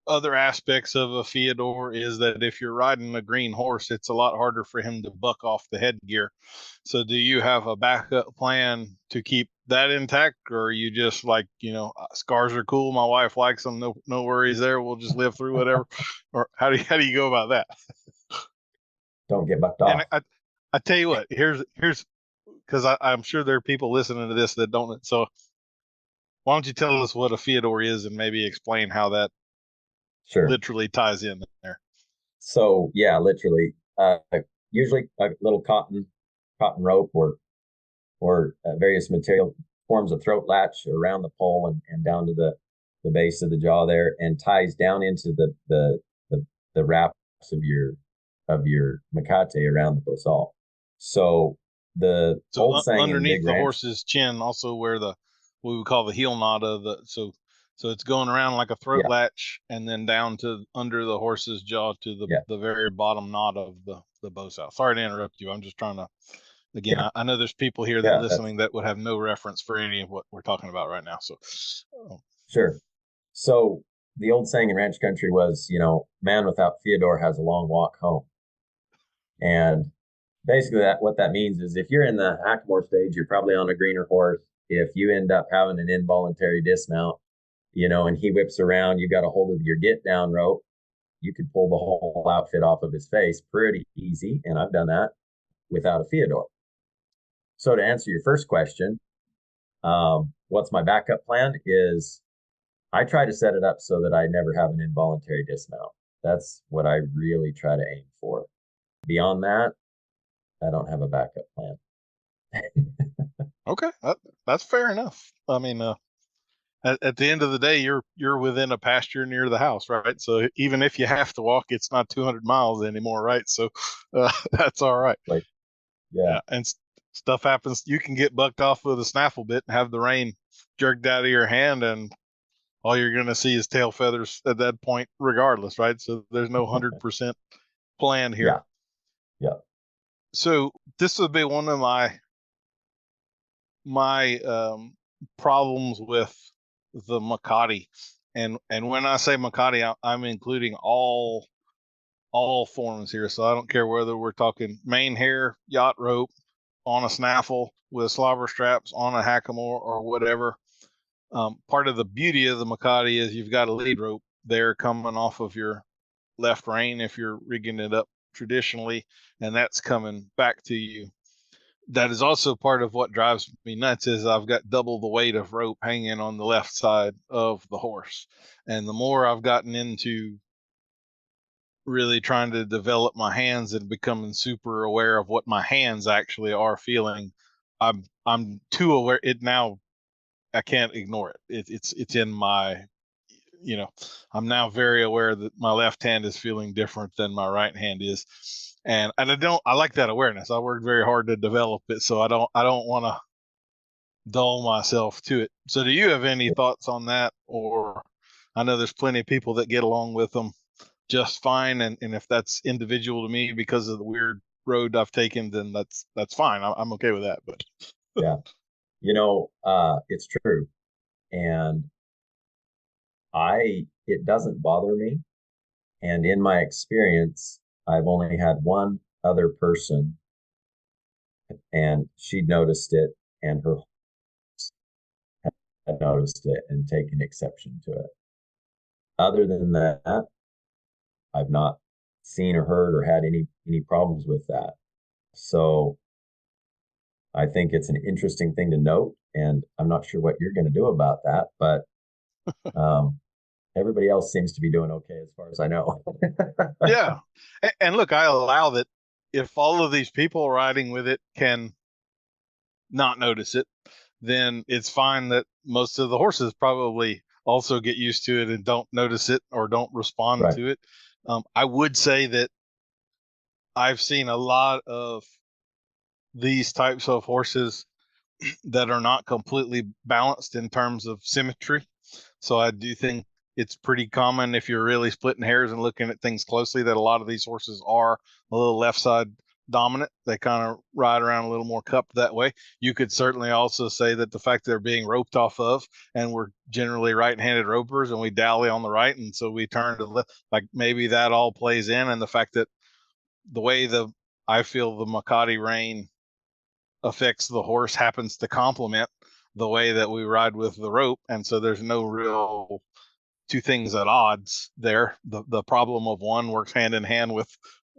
other aspects of a Fyodor is that if you're riding a green horse, it's a lot harder for him to buck off the headgear. So do you have a backup plan to keep that intact, or are you just like, scars are cool, my wife likes them, no worries there, we'll just live through whatever? Or how do you go about that? Don't get bucked off. And I tell you what, here's because I'm sure there are people listening to this that don't. So why don't you tell us what a Fyodor is and maybe explain how that literally ties in there? So yeah, literally, usually a little cotton rope or various material forms a throat latch around the pole and down to the base of the jaw there, and ties down into the wraps of your macate around the bosal. So old saying underneath the horse's chin, also where what we call the heel knot of the so it's going around like a throat latch, and then down to under the horse's jaw to the very bottom knot of the bosal. Sorry to interrupt you. I'm just trying to, again, I know there's people here that are listening that would have no reference for any of what we're talking about right now. So Sure. So the old saying in ranch country was, man without Fyodor has a long walk home. And basically what that means is if you're in the hackamore stage, you're probably on a greener horse. If you end up having an involuntary dismount, and he whips around, you got a hold of your get down rope, you could pull the whole outfit off of his face pretty easy. And I've done that without a Fyodor. So to answer your first question, what's my backup plan is I try to set it up so that I never have an involuntary dismount. That's what I really try to aim for. Beyond that, I don't have a backup plan. Okay, that's fair enough. I mean, at the end of the day, you're within a pasture near the house, right? So even if you have to walk, it's not 200 miles anymore, right? So that's all right. Yeah. And stuff happens. You can get bucked off with a snaffle bit and have the rein jerked out of your hand, and all you're going to see is tail feathers at that point, regardless, right? So there's no 100% plan here. Yeah. So this would be one of my problems with the Makati, and when I say Makati, I'm including all forms here. So I don't care whether we're talking main hair, yacht rope, on a snaffle with slobber straps, on a hackamore, or whatever. Part of the beauty of the Makati is you've got a lead rope there coming off of your left rein if you're rigging it up traditionally, and that's coming back to you. That is also part of what drives me nuts is I've got double the weight of rope hanging on the left side of the horse. And the more I've gotten into really trying to develop my hands and becoming super aware of what my hands actually are feeling, I'm too aware. It now, I can't ignore it. It's in my, I'm now very aware that my left hand is feeling different than my right hand is. And I like that awareness. I worked very hard to develop it, so I don't want to dull myself to it. So do you have any thoughts on that? Or I know there's plenty of people that get along with them just fine. And if that's individual to me because of the weird road I've taken, then that's fine. I'm okay with that. But yeah, it's true. And it doesn't bother me. And in my experience, I've only had one other person, and she noticed it, and her had noticed it and taken exception to it. Other than that, I've not seen or heard or had any problems with that. So I think it's an interesting thing to note, and I'm not sure what you're going to do about that, but everybody else seems to be doing okay as far as I know. Yeah. And look, I allow that if all of these people riding with it can not notice it, then it's fine that most of the horses probably also get used to it and don't notice it or don't respond Right. to it. I would say that I've seen a lot of these types of horses that are not completely balanced in terms of symmetry. So I do think it's pretty common if you're really splitting hairs and looking at things closely that a lot of these horses are a little left side dominant. They kind of ride around a little more cupped that way. You could certainly also say that the fact they're being roped off of, and we're generally right-handed ropers and we dally on the right, and so we turn to the left, like maybe that all plays in. And the fact that the way I feel the Makati rein affects the horse happens to complement the way that we ride with the rope. And so there's no real two things at odds there. The problem of one works hand in hand with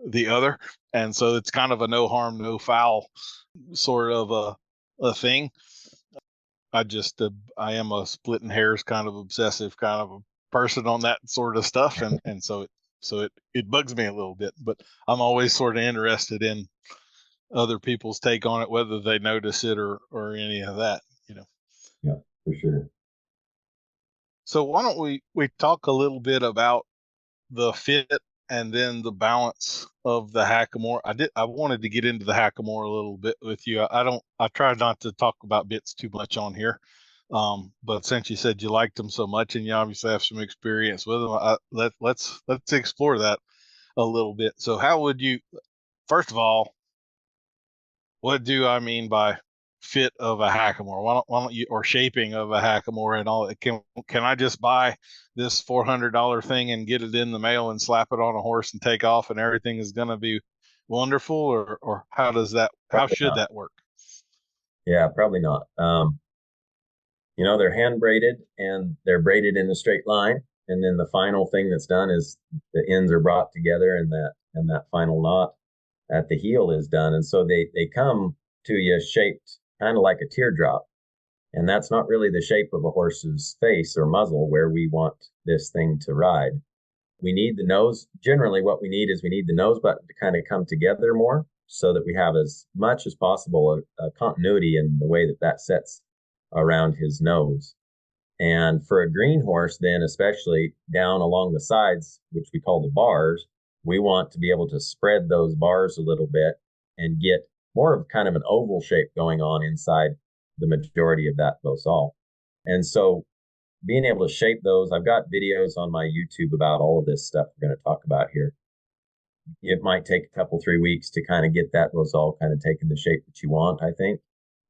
the other. And so it's kind of a no harm, no foul sort of a thing. I am a splitting hairs kind of obsessive kind of a person on that sort of stuff. And so it bugs me a little bit, but I'm always sort of interested in other people's take on it, whether they notice it or any of that, Yeah, for sure. So why don't we talk a little bit about the fit and then the balance of the hackamore. I wanted to get into the hackamore a little bit with you. I try not to talk about bits too much on here. But since you said you liked them so much and you obviously have some experience with them, let's explore that a little bit. So how would you, first of all, what do I mean by fit of a hackamore? Why don't you, or shaping of a hackamore and all? Can I just buy this $400 thing and get it in the mail and slap it on a horse and take off and everything is going to be wonderful? Or how should that work? Yeah, probably not. They're hand braided and they're braided in a straight line. And then the final thing that's done is the ends are brought together and that final knot at the heel is done. And so they come to you shaped kind of like a teardrop. And that's not really the shape of a horse's face or muzzle where we want this thing to ride. We need the nose. Generally, what we need the nose button to kind of come together more so that we have as much as possible a continuity in the way that sets around his nose. And for a green horse, then especially down along the sides, which we call the bars, we want to be able to spread those bars a little bit and get more of kind of an oval shape going on inside the majority of that bosal. And so being able to shape those, I've got videos on my YouTube about all of this stuff we're going to talk about here. It might take a couple, 3 weeks to kind of get that bosal kind of taking the shape that you want, I think,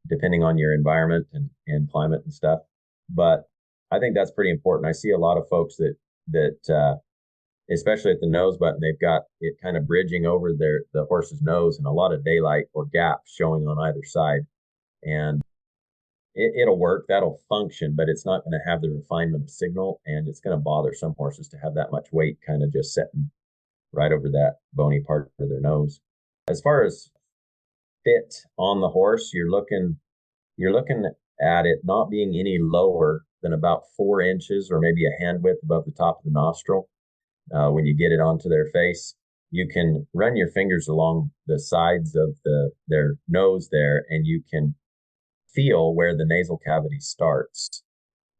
depending on your environment and climate and stuff. But I think that's pretty important. I see a lot of folks that especially at the nose button, they've got it kind of bridging over the horse's nose and a lot of daylight or gaps showing on either side. And it'll work, that'll function, but it's not going to have the refinement of signal, and it's going to bother some horses to have that much weight kind of just sitting right over that bony part of their nose. As far as fit on the horse, you're looking at it not being any lower than about 4 inches or maybe a hand width above the top of the nostril. When you get it onto their face, you can run your fingers along the sides of their nose there, and you can feel where the nasal cavity starts,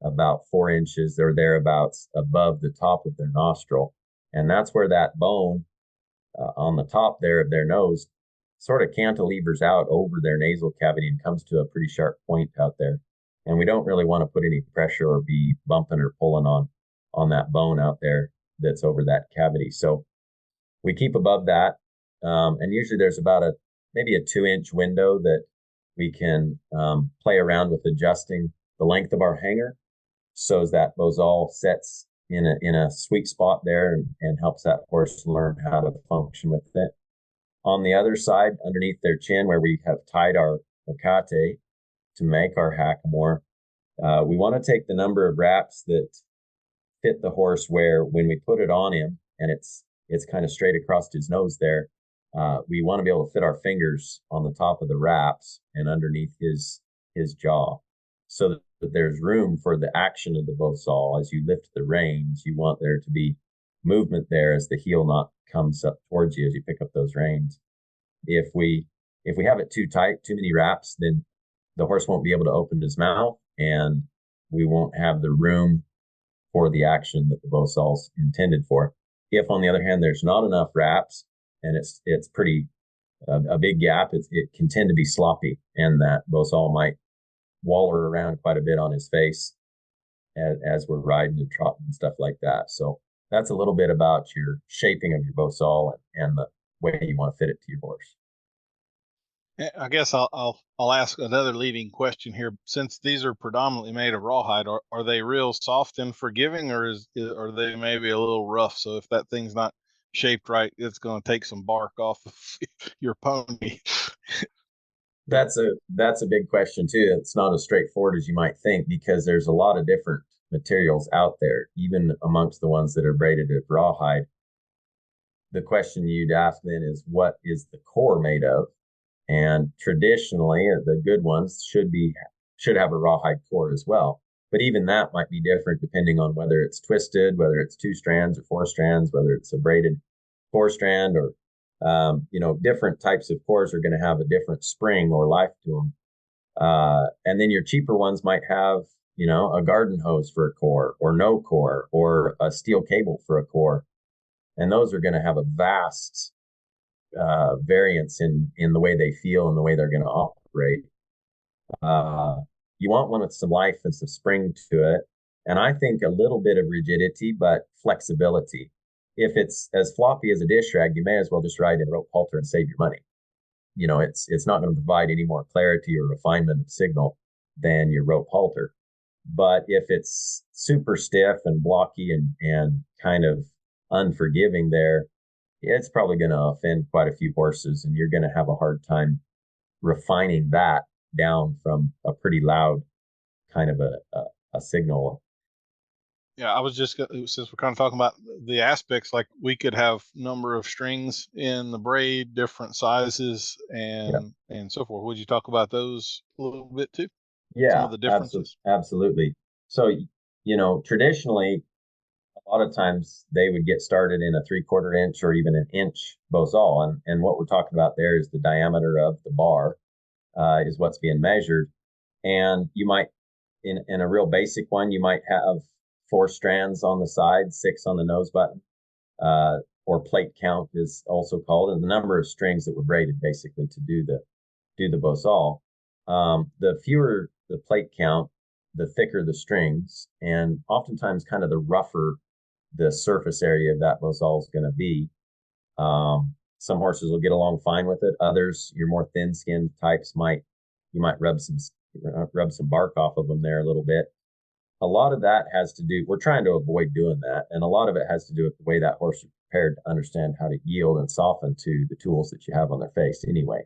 about 4 inches or thereabouts above the top of their nostril. And that's where that bone on the top there of their nose sort of cantilevers out over their nasal cavity and comes to a pretty sharp point out there. And we don't really want to put any pressure or be bumping or pulling on that bone out there that's over that cavity. So we keep above that. And usually there's about maybe a 2-inch window that we can play around with adjusting the length of our hanger so as that bosal sets in a sweet spot there and helps that horse learn how to function with it. On the other side, underneath their chin, where we have tied our vacate to make our hackamore, we want to take the number of wraps that fit the horse, where when we put it on him and it's kind of straight across his nose there, we want to be able to fit our fingers on the top of the wraps and underneath his jaw, so that there's room for the action of the bosal. As you lift the reins, you want there to be movement there as the heel knot comes up towards you as you pick up those reins. If we have it too tight, too many wraps, then the horse won't be able to open his mouth, and we won't have the room for the action that the bosal's intended for. If, on the other hand, there's not enough wraps and it's pretty a big gap, it can tend to be sloppy, and that bosal might waller around quite a bit on his face as we're riding and trotting and stuff like that. So that's a little bit about your shaping of your bosal and the way you want to fit it to your horse. I guess I'll ask another leading question here. Since these are predominantly made of rawhide, are they real soft and forgiving, or are they maybe a little rough? So if that thing's not shaped right, it's going to take some bark off of your pony. That's a big question too. It's not as straightforward as you might think, because there's a lot of different materials out there, even amongst the ones that are braided with rawhide. The question you'd ask then is, what is the core made of? And traditionally, the good ones should have a rawhide core as well. But even that might be different depending on whether it's twisted, whether it's 2 strands or 4 strands, whether it's a braided 4-strand, or different types of cores are going to have a different spring or life to them. And then your cheaper ones might have, a garden hose for a core, or no core, or a steel cable for a core. And those are going to have a vast variance in the way they feel and the way they're going to operate. You want one with some life and some spring to it. And I think a little bit of rigidity, but flexibility. If it's as floppy as a dish rag, you may as well just ride in a rope halter and save your money. It's not going to provide any more clarity or refinement of signal than your rope halter. But if it's super stiff and blocky and kind of unforgiving there, it's probably going to offend quite a few horses, and you're going to have a hard time refining that down from a pretty loud kind of a signal. Yeah, I was just, since we're kind of talking about the aspects, like we could have number of strings in the braid, different sizes, and so forth. Would you talk about those a little bit too? Yeah, some of the differences. Absolutely. So, traditionally, a lot of times they would get started in a 3/4 inch or even an inch bosal, and what we're talking about there is the diameter of the bar is what's being measured. And you might, in a real basic one, you might have 4 strands on the side, 6 on the nose button, or plate count is also called, and the number of strings that were braided basically to do do the bosal. The fewer the plate count, the thicker the strings, and oftentimes kind of the rougher the surface area of that bosal is going to be. Some horses will get along fine with it. Others, your more thin-skinned types, you might rub some bark off of them there a little bit. A lot of that has to do, we're trying to avoid doing that, and a lot of it has to do with the way that horse is prepared to understand how to yield and soften to the tools that you have on their face anyway.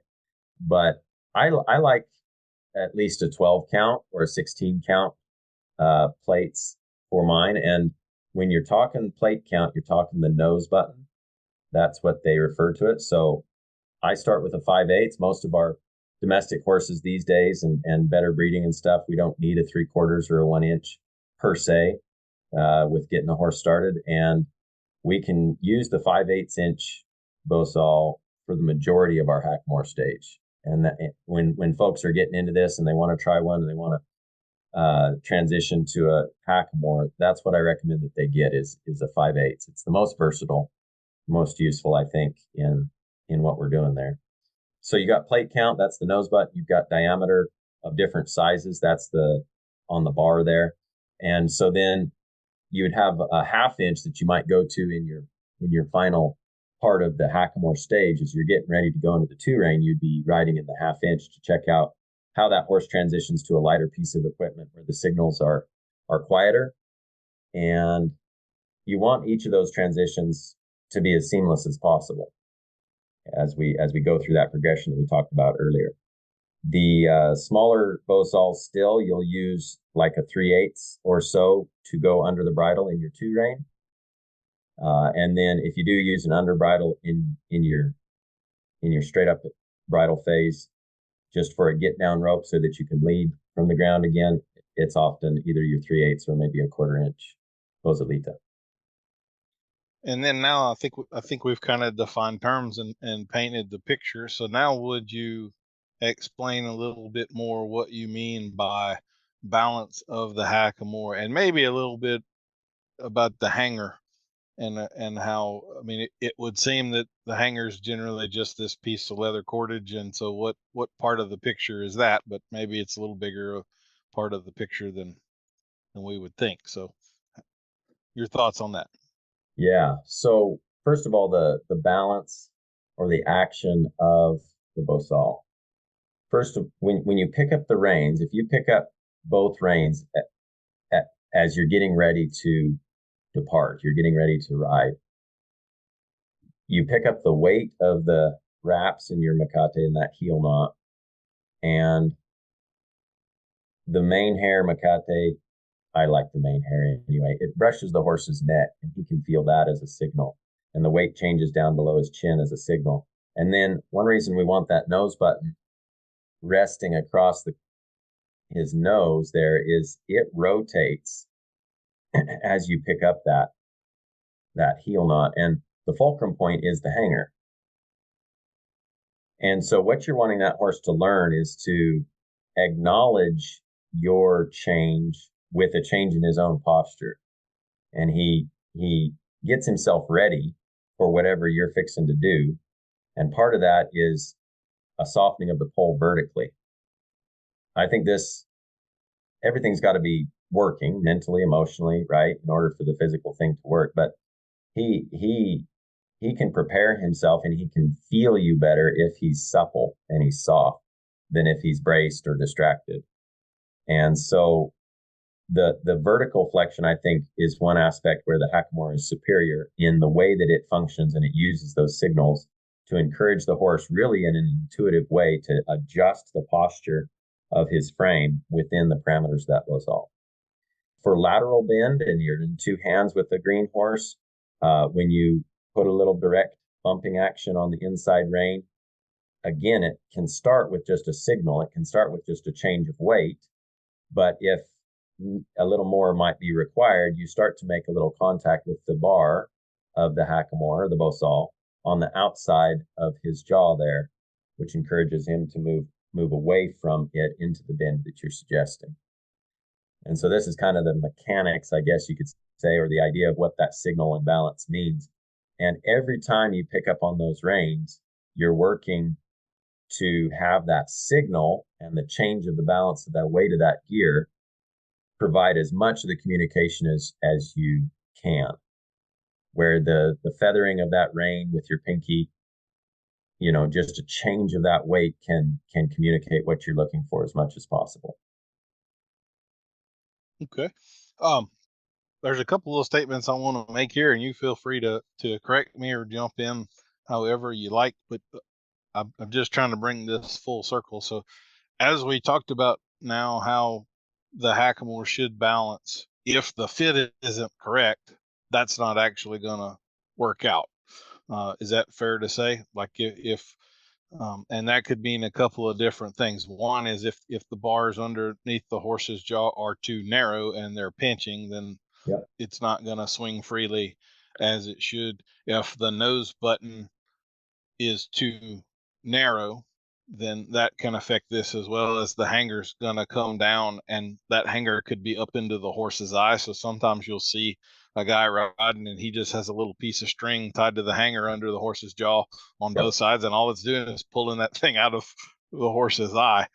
But I like at least a 12 count or a 16 count plates for mine. And when you're talking plate count, you're talking the nose button. That's what they refer to it. So I start with a 5/8. Most of our domestic horses these days and better breeding and stuff, we don't need a 3/4 or a 1-inch per se with getting a horse started. And we can use the 5/8 inch bosal for the majority of our hackamore stage. And that, when folks are getting into this and they want to try one and they want to transition to a hackamore, that's what I recommend that they get is a 5/8. It's the most versatile, most useful, I think, in what we're doing there. So you got plate count, that's the nose button. You've got diameter of different sizes, that's on the bar there. And so then you would have a 1/2 inch that you might go to in your final part of the hackamore stage. As you're getting ready to go into the 2-rein, you'd be riding in the 1/2 inch to check out how that horse transitions to a lighter piece of equipment where the signals are quieter. And you want each of those transitions to be as seamless as possible as we go through that progression that we talked about earlier. The smaller bosals still, you'll use like a 3/8 or so to go under the bridle in your 2-rein. And then if you do use an under bridle in your straight up bridle phase, just for a get down rope so that you can lead from the ground again, it's often either your 3/8 or maybe a 1/4 inch bosalita. And then now I think we've kind of defined terms and painted the picture. So now would you explain a little bit more what you mean by balance of the hackamore, and maybe a little bit about the hanger and how, I mean, it would seem that the hanger is generally just this piece of leather cordage. And so what part of the picture is that? But maybe it's a little bigger part of the picture than we would think. So your thoughts on that? Yeah. So first of all, the balance or the action of the bosal. First, when you pick up the reins, if you pick up both reins as you're getting ready to depart, you're getting ready to ride, you pick up the weight of the wraps in your macate and that heel knot, and the main hair macate. I like the main hair anyway. It brushes the horse's neck, and he can feel that as a signal. And the weight changes down below his chin as a signal. And then one reason we want that nose button resting across his nose there is it rotates as you pick up that heel knot. And the fulcrum point is the hanger. And so what you're wanting that horse to learn is to acknowledge your change with a change in his own posture. And he gets himself ready for whatever you're fixing to do. And part of that is a softening of the pole vertically. I think everything's got to be working mentally, emotionally, right, in order for the physical thing to work. But he can prepare himself and he can feel you better if he's supple and he's soft than if he's braced or distracted. And so the vertical flexion, I think, is one aspect where the hackamore is superior in the way that it functions, and it uses those signals to encourage the horse really in an intuitive way to adjust the posture of his frame within the parameters of that bosal. For lateral bend, and you're in 2 hands with the green horse, when you put a little direct bumping action on the inside rein, again, it can start with just a signal. It can start with just a change of weight. But if a little more might be required, you start to make a little contact with the bar of the hackamore, or the bosal, on the outside of his jaw there, which encourages him to move away from it into the bend that you're suggesting. And so this is kind of the mechanics, I guess you could say, or the idea of what that signal and balance means. And every time you pick up on those reins, you're working to have that signal and the change of the balance of that weight of that gear provide as much of the communication as you can, where the feathering of that rein with your pinky, just a change of that weight can communicate what you're looking for as much as possible. Okay. There's a couple of statements I want to make here, and you feel free to correct me or jump in however you like, but I'm just trying to bring this full circle. So as we talked about now, how the hackamore should balance, if the fit isn't correct, that's not actually going to work out. Is that fair to say? Like if and that could mean a couple of different things. One is if the bars underneath the horse's jaw are too narrow and they're pinching, then it's not going to swing freely as it should. If the nose button is too narrow, then that can affect this, as well as the hanger's going to come down, and that hanger could be up into the horse's eye. So sometimes you'll see a guy riding and he just has a little piece of string tied to the hanger under the horse's jaw on both sides, and all it's doing is pulling that thing out of the horse's eye.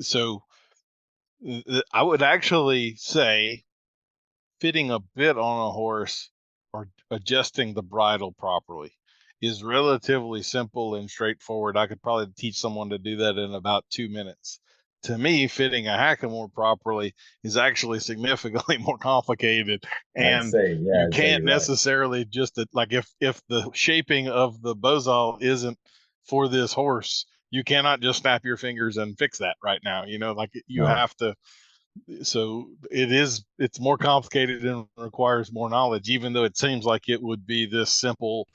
So I would actually say fitting a bit on a horse or adjusting the bridle properly is relatively simple and straightforward. I could probably teach someone to do that in about 2 minutes. To me, fitting a hackamore properly is actually significantly more complicated, and you can't necessarily just like if the shaping of the bozal isn't for this horse, you cannot just snap your fingers and fix that right now. You have to. So it's more complicated and requires more knowledge, even though it seems like it would be this simple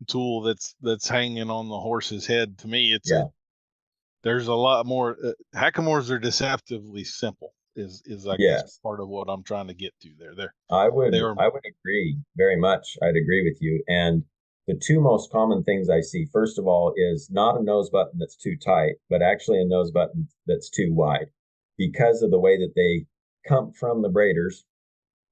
tool that's hanging on the horse's head. To me, there's a lot more. Hackamores are deceptively simple is I guess part of what I'm trying to get to there. I would agree very much. I'd agree with you. And the two most common things I see, first of all, is not a nose button that's too tight, but actually a nose button that's too wide, because of the way that they come from the braiders,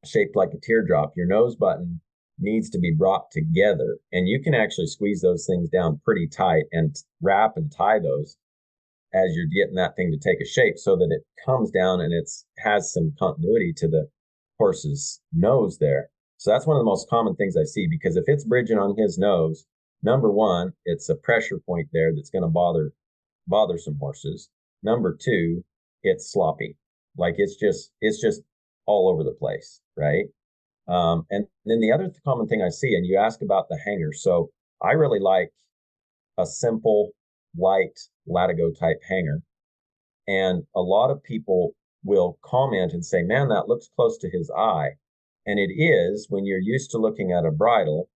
shaped like a teardrop. Your nose button needs to be brought together, and you can actually squeeze those things down pretty tight and wrap and tie those as you're getting that thing to take a shape, so that it comes down and has some continuity to the horse's nose there. So that's one of the most common things I see, because if it's bridging on his nose, number one, it's a pressure point there that's going to bother some horses. Number two, it's sloppy. Like it's just all over the place, right? And then the other common thing I see, and you ask about the hanger. So I really like a simple, light latigo type hanger. And a lot of people will comment and say, man, that looks close to his eye. And it is. When you're used to looking at a bridle,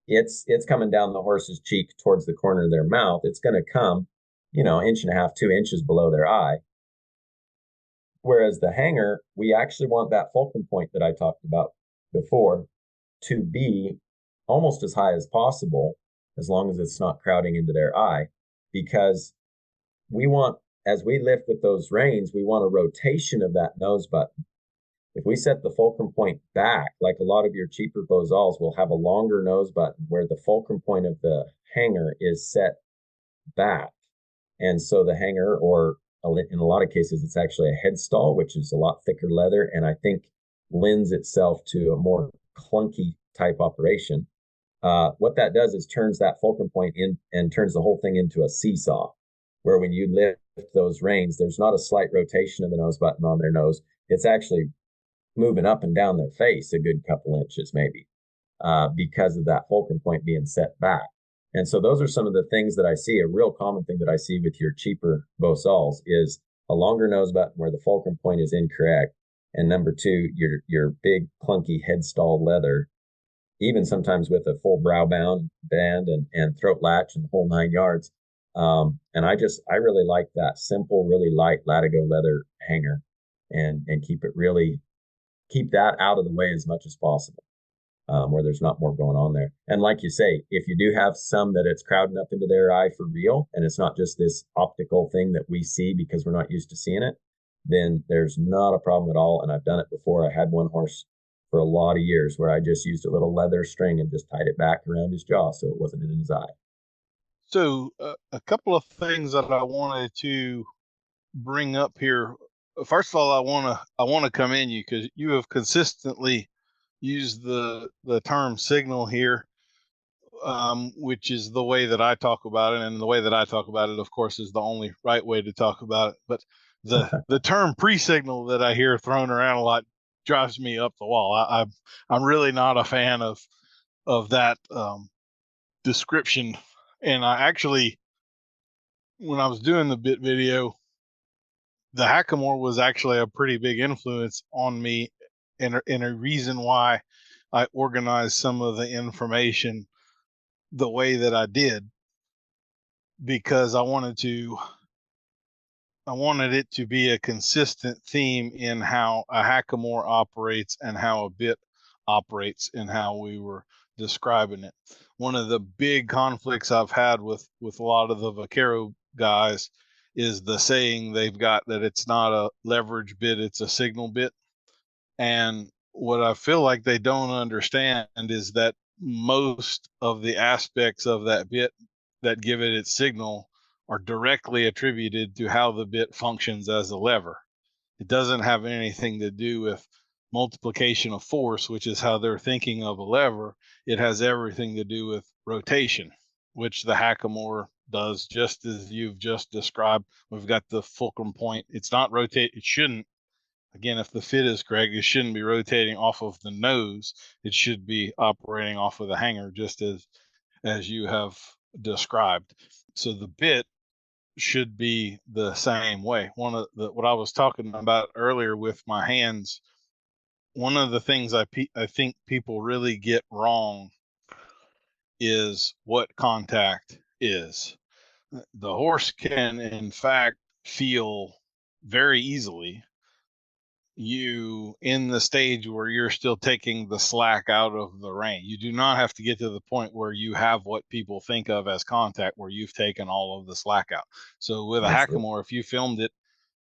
it's coming down the horse's cheek towards the corner of their mouth. It's going to come, 1.5 inches, 2 inches below their eye. Whereas the hanger, we actually want that fulcrum point that I talked about before to be almost as high as possible, as long as it's not crowding into their eye, because we want, as we lift with those reins, we want a rotation of that nose button. If we set the fulcrum point back, like a lot of your cheaper bozals will have a longer nose button where the fulcrum point of the hanger is set back. And so the hanger, or in a lot of cases, it's actually a head stall, which is a lot thicker leather, and I think lends itself to a more clunky type operation. What that does is turns that fulcrum point in and turns the whole thing into a seesaw, where when you lift those reins, there's not a slight rotation of the nose button on their nose. It's actually moving up and down their face a good couple inches, maybe, because of that fulcrum point being set back. And so those are some of the things that I see. A real common thing that I see with your cheaper bozals is a longer nose button where the fulcrum point is incorrect. And number two, your big clunky head stall leather, even sometimes with a full brow band and throat latch and the whole 9 yards. And I really like that simple, really light latigo leather hanger, and keep that out of the way as much as possible, where there's not more going on there. And like you say, if you do have some that it's crowding up into their eye for real, and it's not just this optical thing that we see because we're not used to seeing it, then there's not a problem at all. And I've done it before. I had one horse for a lot of years where I just used a little leather string and just tied it back around his jaw so it wasn't in his eye. So a couple of things that I wanted to bring up here. First of all, I want to commend you because you have consistently used the term signal here, which is the way that I talk about it, and the way that I talk about it, of course, is the only right way to talk about it. But the term pre-signal that I hear thrown around a lot drives me up the wall. I'm really not a fan of that description, and I actually, when I was doing the bit video, the hackamore was actually a pretty big influence on me, and a reason why I organized some of the information the way that I did, because I wanted it to be a consistent theme in how a hackamore operates and how a bit operates and how we were describing it. One of the big conflicts I've had with a lot of the Vaquero guys is the saying they've got that it's not a leverage bit, it's a signal bit. And what I feel like they don't understand is that most of the aspects of that bit that give it its signal are directly attributed to how the bit functions as a lever. It doesn't have anything to do with multiplication of force, which is how they're thinking of a lever. It has everything to do with rotation, which the hackamore does, just as you've just described. We've got the fulcrum point. It's not rotate. It shouldn't. Again, if the fit is correct, it shouldn't be rotating off of the nose. It should be operating off of the hanger, just as you have described. So the bit should be the same way. One of what I was talking about earlier with my hands, one of the things I think people really get wrong is what contact is. The horse can, in fact, feel very easily you in the stage where you're still taking the slack out of the rein. You do not have to get to the point where you have what people think of as contact, where you've taken all of the slack out. So with a hackamore, if you filmed it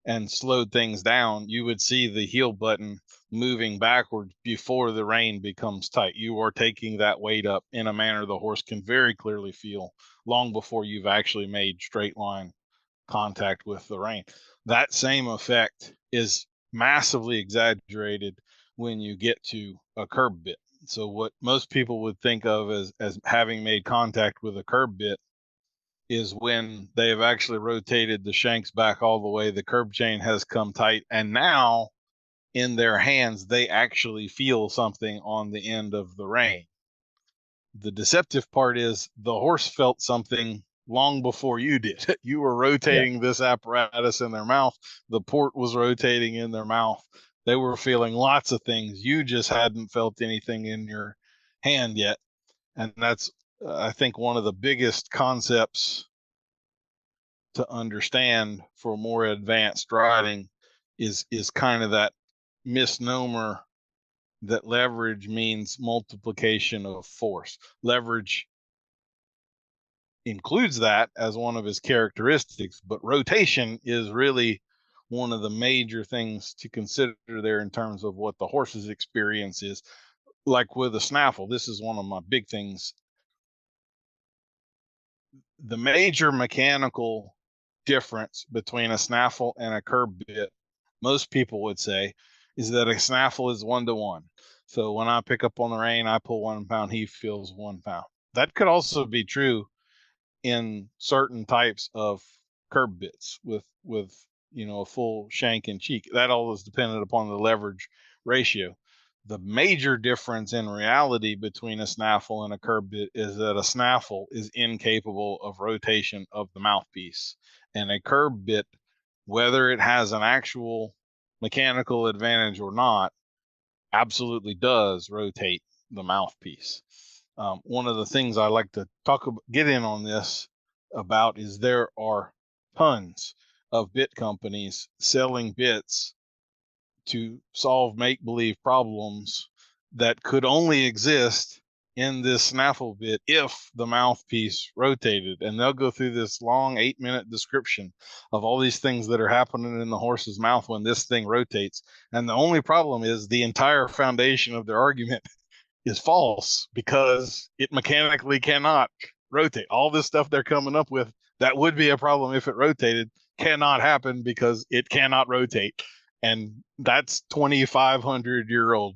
and slowed things down, you would see the heel button moving backwards before the rein becomes tight. You are taking that weight up in a manner the horse can very clearly feel long before you've actually made straight line contact with the rein. That same effect is massively exaggerated when you get to a curb bit. So what most people would think of as having made contact with a curb bit is when they have actually rotated the shanks back all the way, the curb chain has come tight, and now in their hands they actually feel something on the end of the rein. The deceptive part is the horse felt something long before you did. You were rotating this apparatus in their mouth. The port was rotating in their mouth. They were feeling lots of things. You just hadn't felt anything in your hand yet. And that's, I think, one of the biggest concepts to understand for more advanced riding is kind of that misnomer that leverage means multiplication of force. Leverage includes that as one of his characteristics, but rotation is really one of the major things to consider there in terms of what the horse's experience is. Like with a snaffle, this is one of my big things. The major mechanical difference between a snaffle and a curb bit, most people would say, is that a snaffle is 1-to-1. So when I pick up on the rein, I pull 1 pound, he feels 1 pound. That could also be true in certain types of curb bits with a full shank and cheek. That all is dependent upon the leverage ratio. The major difference in reality between a snaffle and a curb bit is that a snaffle is incapable of rotation of the mouthpiece, and a curb bit, whether it has an actual mechanical advantage or not, absolutely does rotate the mouthpiece. One of the things I like to get in on this about is there are tons of bit companies selling bits to solve make-believe problems that could only exist in this snaffle bit if the mouthpiece rotated. And they'll go through this long 8-minute description of all these things that are happening in the horse's mouth when this thing rotates. And the only problem is the entire foundation of their argument is false because it mechanically cannot rotate. All this stuff they're coming up with that would be a problem if it rotated cannot happen because it cannot rotate. And that's 2,500-year-old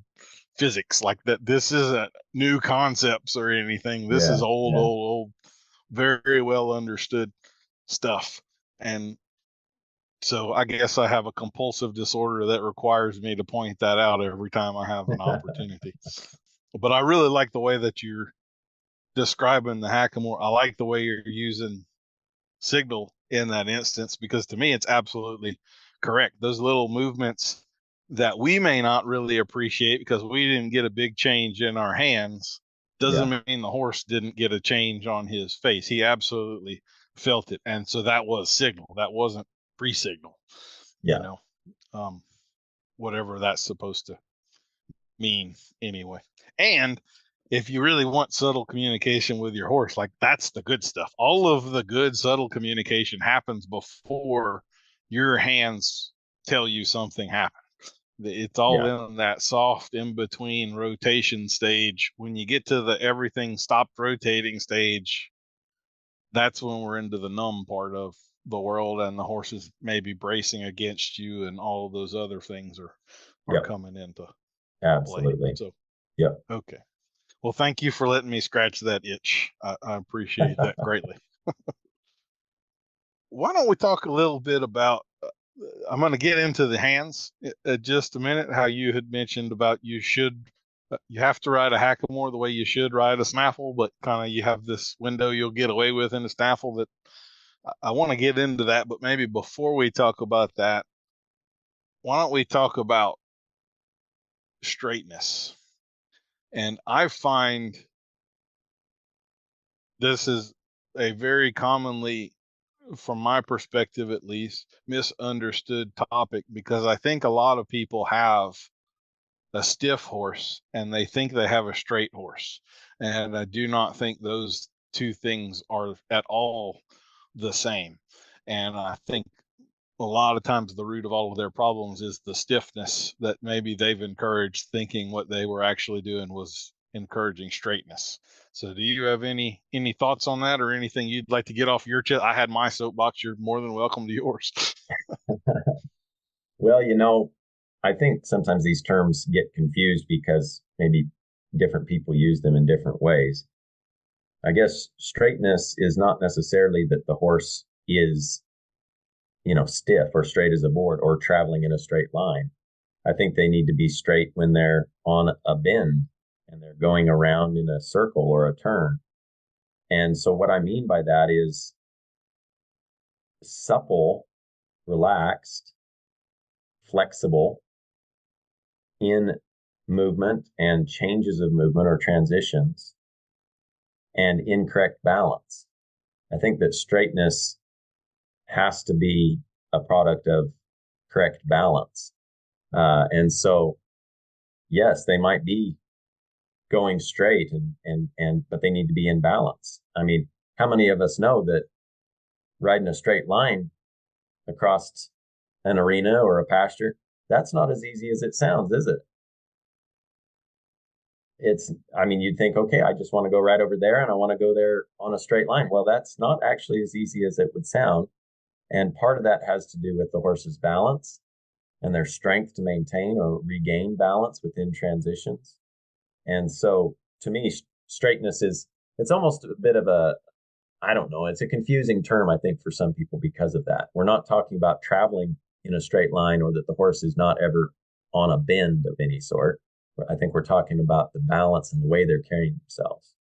physics. Like that, this isn't new concepts or anything. This is old, very well understood stuff. And so I guess I have a compulsive disorder that requires me to point that out every time I have an opportunity. But I really like the way that you're describing the hackamore. I like the way you're using signal in that instance, because to me, it's absolutely correct. Those little movements that we may not really appreciate because we didn't get a big change in our hands doesn't mean the horse didn't get a change on his face. He absolutely felt it. And so that was signal. That wasn't pre-signal, you know, whatever that's supposed to mean anyway. And if you really want subtle communication with your horse, like that's the good stuff. All of the good subtle communication happens before your hands tell you something happened. It's all in that soft in between rotation stage. When you get to the everything stopped rotating stage, that's when we're into the numb part of the world, and the horses maybe bracing against you, and all of those other things are coming into absolutely play. So okay. Well, thank you for letting me scratch that itch. I appreciate that greatly. Why don't we talk a little bit about, I'm going to get into the hands in just a minute, how you had mentioned about you have to ride a hackamore the way you should ride a snaffle, but kind of you have this window you'll get away with in a snaffle. That I want to get into that, but maybe before we talk about that, why don't we talk about straightness? And I find this is a very commonly, from my perspective at least, misunderstood topic, because I think a lot of people have a stiff horse and they think they have a straight horse. And I do not think those two things are at all the same. And I think a lot of times the root of all of their problems is the stiffness that maybe they've encouraged, thinking what they were actually doing was encouraging straightness. So do you have any thoughts on that, or anything you'd like to get off your chest? I had my soapbox. You're more than welcome to yours. Well, I think sometimes these terms get confused because maybe different people use them in different ways. I guess straightness is not necessarily that the horse is, stiff or straight as a board or traveling in a straight line. I think they need to be straight when they're on a bend and they're going around in a circle or a turn. And so what I mean by that is supple, relaxed, flexible in movement and changes of movement or transitions, and incorrect balance. I think that straightness has to be a product of correct balance. And so, yes, they might be going straight but they need to be in balance. I mean, how many of us know that riding a straight line across an arena or a pasture, that's not as easy as it sounds, is it? You'd think, okay, I just want to go right over there and I want to go there on a straight line. Well, that's not actually as easy as it would sound. And part of that has to do with the horse's balance and their strength to maintain or regain balance within transitions. And so to me, straightness it's almost a bit of it's a confusing term, I think, for some people because of that. We're not talking about traveling in a straight line or that the horse is not ever on a bend of any sort. I think we're talking about the balance and the way they're carrying themselves.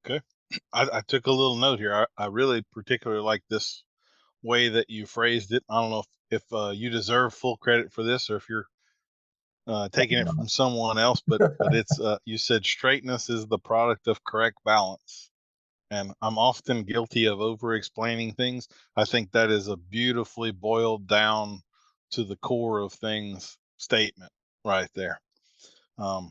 Okay. I took a little note here. I really particularly like this way that you phrased it. I don't know if you deserve full credit for this, or if you're taking it from someone else, but it's you said straightness is the product of correct balance. And I'm often guilty of over explaining things. I think that is a beautifully boiled down to the core of things statement right there. A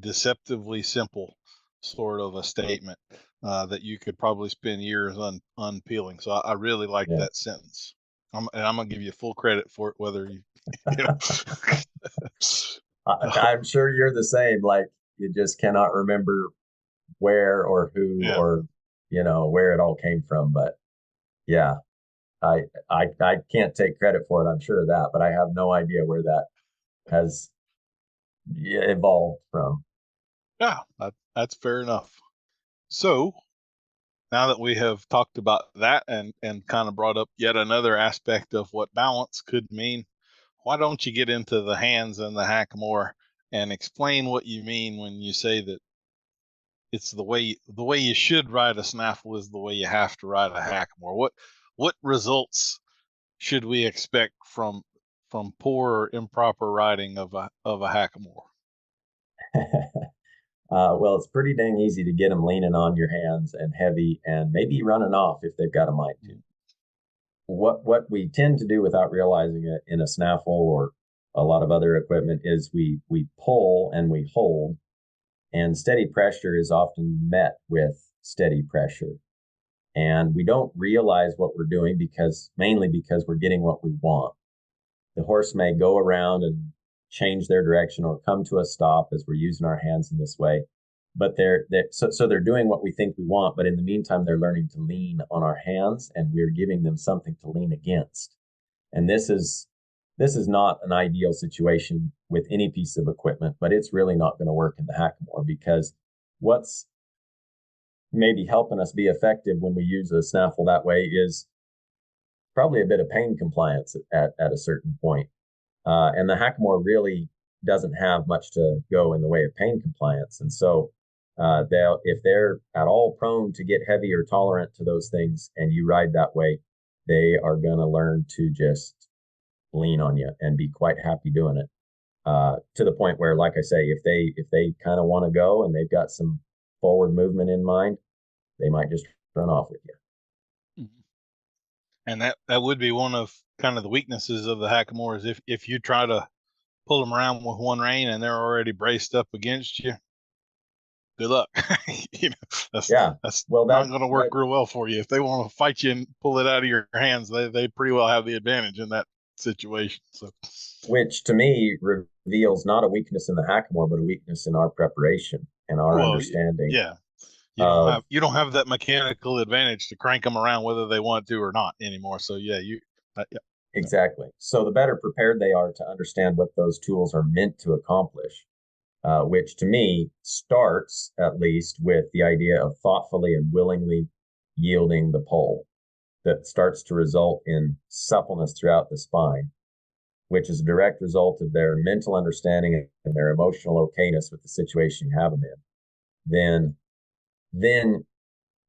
deceptively simple sort of a statement that you could probably spend years unpeeling. So I really like that sentence. And I'm going to give you full credit for it, whether you know. I'm sure you're the same. Like, you just cannot remember where or who or, where it all came from. But yeah, I can't take credit for it. I'm sure of that, but I have no idea where that has evolved from. Yeah, that's fair enough. So now that we have talked about that and kind of brought up yet another aspect of what balance could mean, why don't you get into the hands and the hackamore and explain what you mean when you say that it's the way you should ride a snaffle is the way you have to ride a hackamore? What results should we expect from poor or improper riding of a hackamore? Well, it's pretty dang easy to get them leaning on your hands and heavy and maybe running off if they've got a mind to. What we tend to do without realizing it in a snaffle or a lot of other equipment is we pull and we hold, and steady pressure is often met with steady pressure. And we don't realize what we're doing mainly because we're getting what we want. The horse may go around and change their direction or come to a stop as we're using our hands in this way. But so they're doing what we think we want, but in the meantime, they're learning to lean on our hands, and we're giving them something to lean against. And this is not an ideal situation with any piece of equipment, but it's really not going to work in the hackamore, because what's maybe helping us be effective when we use a snaffle that way is probably a bit of pain compliance at a certain point. And the hackamore really doesn't have much to go in the way of pain compliance. And so if they're at all prone to get heavy or tolerant to those things and you ride that way, they are going to learn to just lean on you and be quite happy doing it. To the point where, like I say, if they kind of want to go and they've got some forward movement in mind, they might just run off with you. Mm-hmm. And that would be one of kind of the weaknesses of the hackamore, is if you try to pull them around with one rein and they're already braced up against you, good luck. That's not going to work real well for you. If they want to fight you and pull it out of your hands, they pretty well have the advantage in that situation. So, which to me reveals not a weakness in the hackamore, but a weakness in our preparation and our understanding. Yeah, you don't have that mechanical advantage to crank them around whether they want to or not anymore. So yeah. Exactly. So the better prepared they are to understand what those tools are meant to accomplish, which to me starts at least with the idea of thoughtfully and willingly yielding the pole, that starts to result in suppleness throughout the spine, which is a direct result of their mental understanding and their emotional okayness with the situation you have them in. Then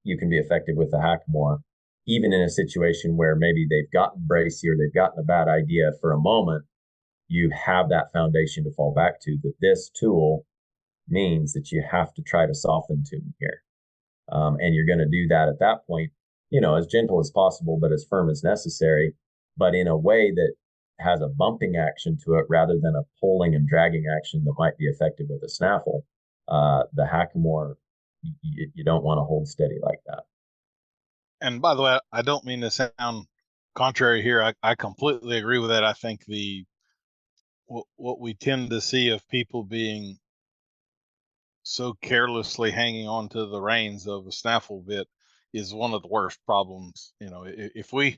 you can be effective with the hackamore, even in a situation where maybe they've gotten bracy or they've gotten a bad idea for a moment. You have that foundation to fall back to, that this tool means that you have to try to soften to me here. And you're going to do that at that point, as gentle as possible, but as firm as necessary, but in a way that has a bumping action to it rather than a pulling and dragging action that might be effective with a snaffle. The hackamore, you don't want to hold steady like that. And by the way, I don't mean to sound contrary here. I completely agree with that. I think what we tend to see of people being so carelessly hanging on to the reins of a snaffle bit is one of the worst problems. If we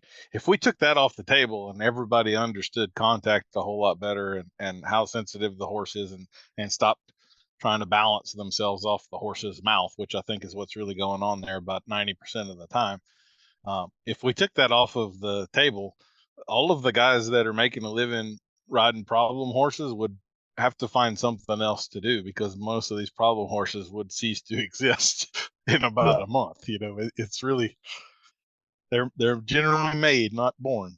took that off the table and everybody understood contact a whole lot better and how sensitive the horse is and stopped trying to balance themselves off the horse's mouth, which I think is what's really going on there about 90% of the time. If we took that off of the table, all of the guys that are making a living riding problem horses would have to find something else to do, because most of these problem horses would cease to exist in about a month. It's really, they're generally made, not born.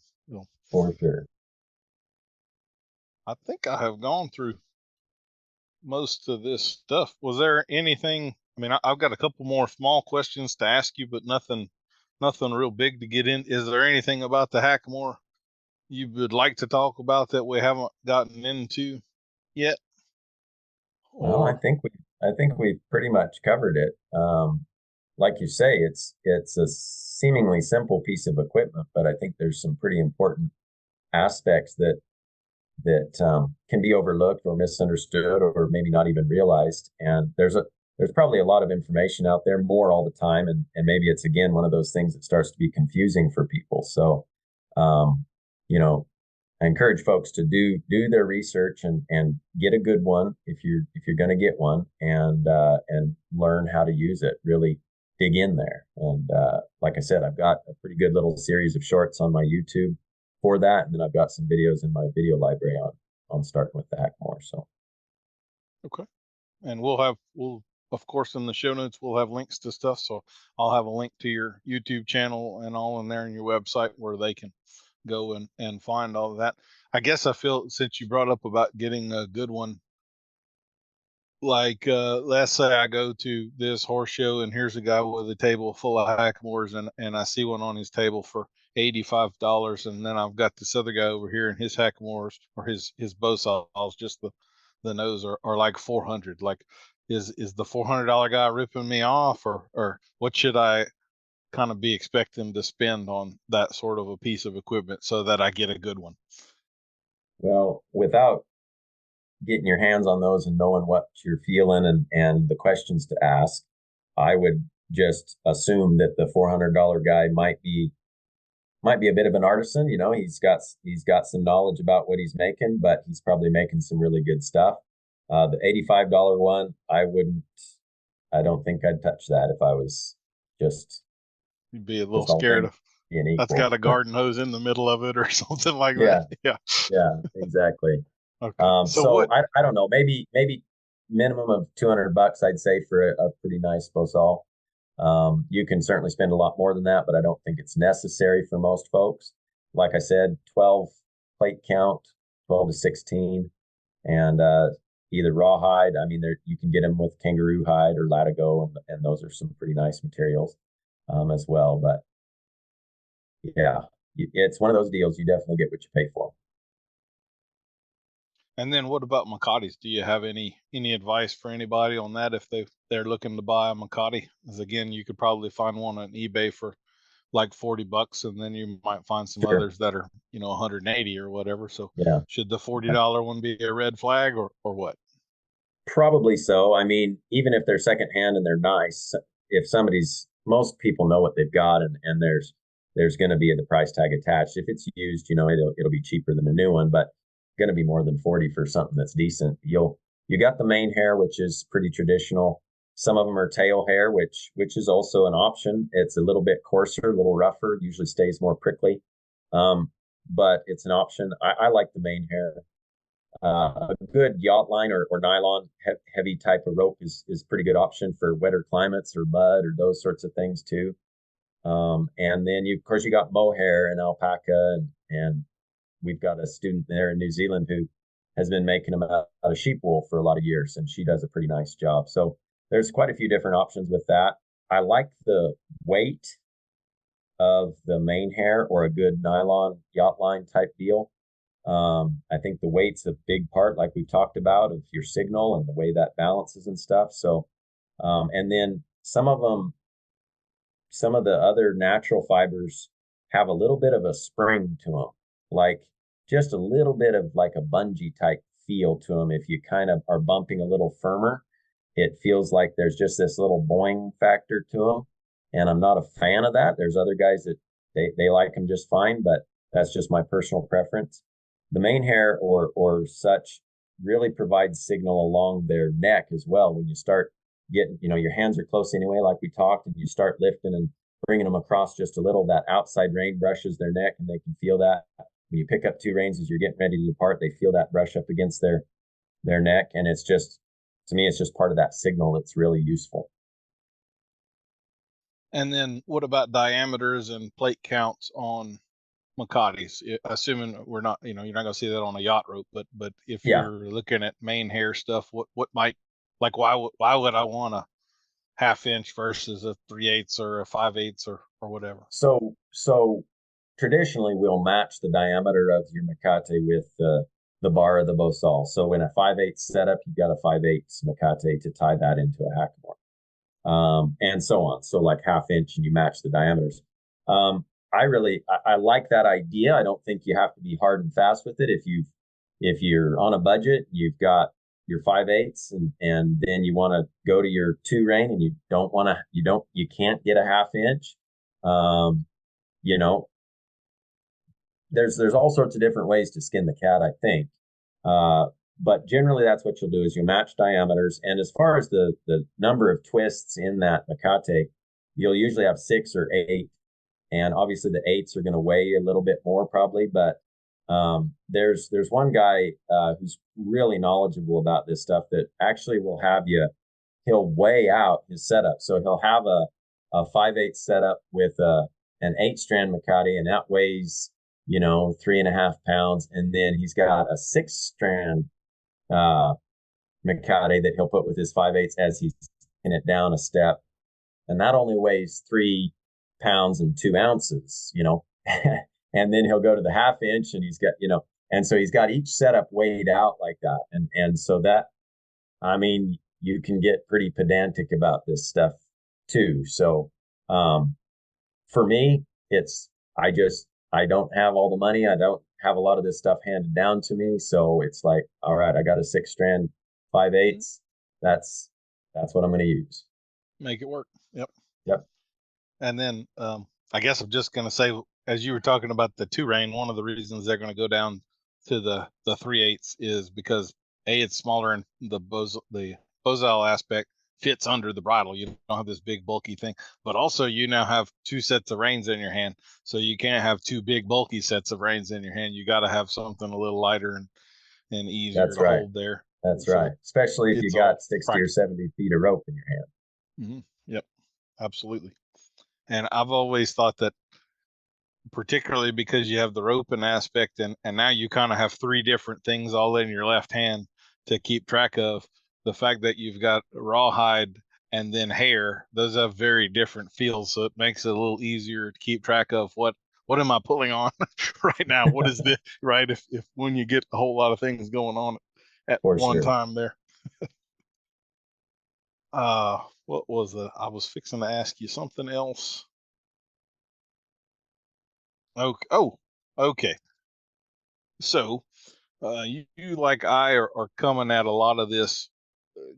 For sure. I think I have gone through most of this stuff. Was there anything? I mean, I've got a couple more small questions to ask you, but nothing real big to get in. Is there anything about the hackamore you would like to talk about that we haven't gotten into yet? Well, I think we've pretty much covered it. Like you say, it's a seemingly simple piece of equipment, but I think there's some pretty important aspects that can be overlooked or misunderstood or maybe not even realized. And there's there's probably a lot of information out there, more all the time, and maybe it's again one of those things that starts to be confusing for people. So, you know, I encourage folks to do their research and get a good one if you're going to get one, and learn how to use it. Really dig in there. And like I said, I've got a pretty good little series of shorts on my YouTube for that, and then I've got some videos in my video library on starting with the hackamore. So okay, and we'll of course in the show notes we'll have links to stuff. So I'll have a link to your YouTube channel and all in there, in your website, where they can go and find all of that. I guess I feel, since you brought up about getting a good one, like let's say I go to this horse show and here's a guy with a table full of hackamores, and I see one on his table for $85, and then I've got this other guy over here and his hackamores or his bow saws, just the nose are like 400. Like, is the $400 guy ripping me off, or what should I kind of be expecting to spend on that sort of a piece of equipment so that I get a good one? Well, without getting your hands on those and knowing what you're feeling and the questions to ask, I would just assume that the $400 guy might be a bit of an artisan. You know, he's got some knowledge about what he's making, but he's probably making some really good stuff. The $85 one, I don't think I'd touch that if I was just. You'd be a little scared of that's got a garden hose in the middle of it or something like that. Yeah, exactly. Okay. So I don't know, maybe minimum of $200, I'd say, for a pretty nice bow saw. You can certainly spend a lot more than that, but I don't think it's necessary for most folks. Like I said, 12 plate count, 12 to 16, and either rawhide. I mean, you can get them with kangaroo hide or latigo, and those are some pretty nice materials as well. But yeah, it's one of those deals. You definitely get what you pay for. And then what about Macatis? Do you have any advice for anybody on that if they're looking to buy a Macati? Because again, you could probably find one on eBay for like $40, and then you might find some others that are 180 or whatever. So should the $40 one be a red flag or what? Probably so. I mean, even if they're secondhand and they're nice, if most people know what they've got, and there's going to be the price tag attached. If it's used, it'll be cheaper than a new one, but going to be more than 40 for something that's decent. You got the mane hair, which is pretty traditional. Some of them are tail hair, which is also an option. It's a little bit coarser, a little rougher, usually stays more prickly. But it's an option. I like the mane hair. A good yacht line or nylon heavy type of rope is a pretty good option for wetter climates or mud or those sorts of things too. And then of course you got mohair and alpaca, and we've got a student there in New Zealand who has been making them out of sheep wool for a lot of years, and she does a pretty nice job. So there's quite a few different options with that. I like the weight of the mane hair or a good nylon yacht line type deal. I think the weight's a big part, like we talked about, of your signal and the way that balances and stuff. So, and then some of the other natural fibers have a little bit of a spring to them, like just a little bit of like a bungee type feel to them. If you kind of are bumping a little firmer, it feels like there's just this little boing factor to them. And I'm not a fan of that. There's other guys that they like them just fine, but that's just my personal preference. The mane hair or such really provides signal along their neck as well. When you start getting, your hands are close anyway, like we talked, and you start lifting and bringing them across just a little, that outside rein brushes their neck, and they can feel that. When you pick up two reins as you're getting ready to depart, they feel that brush up against their neck. And it's just, to me, it's just part of that signal that's really useful. And then what about diameters and plate counts on Macatis? Assuming we're not, you're not going to see that on a yacht rope, but if you're looking at mane hair stuff, what might, like, why would I want a 1/2 inch versus a 3/8 or a 5/8 or whatever? So traditionally we'll match the diameter of your Macate with the bar of the bow saw. So in a 5/8 setup, you've got a 5/8 Macate to tie that into a hackamore, and so on. So like 1/2 inch, and you match the diameters. I like that idea. I don't think you have to be hard and fast with it. If you're on a budget, you're your 5/8, and then you want to go to your 2 rein, and you can't get a 1/2 inch. You know, there's all sorts of different ways to skin the cat, I think. But generally that's what you'll do is you match diameters. And as far as the number of twists in that Makate, you'll usually have 6 or 8. And obviously the 8s are going to weigh a little bit more probably, but there's one guy who's really knowledgeable about this stuff that actually he'll weigh out his setup. So he'll have a 5/8 setup with an 8-strand Makate, and that weighs 3.5 pounds. And then he's got a 6-strand Makate that he'll put with his 5/8 as he's taking it down a step, and that only weighs 3 pounds and 2 ounces, and then he'll go to the 1/2 inch, and he's got, and so he's got each setup weighed out like that. And so that, I mean, you can get pretty pedantic about this stuff too. So, for me, I don't have all the money. I don't have a lot of this stuff handed down to me. So it's like, all right, I got a 6-strand 5/8. That's what I'm going to use. Make it work. Yep. And then, I guess I'm just going to say, as you were talking about the 2 rein, one of the reasons they're going to go down to the 3/8 is because it's smaller, and the bozal aspect fits under the bridle. You don't have this big bulky thing, but also you now have 2 sets of reins in your hand. So you can't have 2 big bulky sets of reins in your hand. You got to have something a little lighter and easier to hold there. That's right. Especially if you got 60 or 70 feet of rope in your hand. Mm-hmm. Yep. Absolutely. And I've always thought that, particularly because you have the roping aspect, and now you kind of have 3 different things all in your left hand to keep track of. The fact that you've got rawhide and then hair, those have very different feels. So it makes it a little easier to keep track of what am I pulling on right now? What is this, right? If when you get a whole lot of things going on at one time there. What was it? I was fixing to ask you something else. Okay. Oh, okay. So, you like I are coming at a lot of this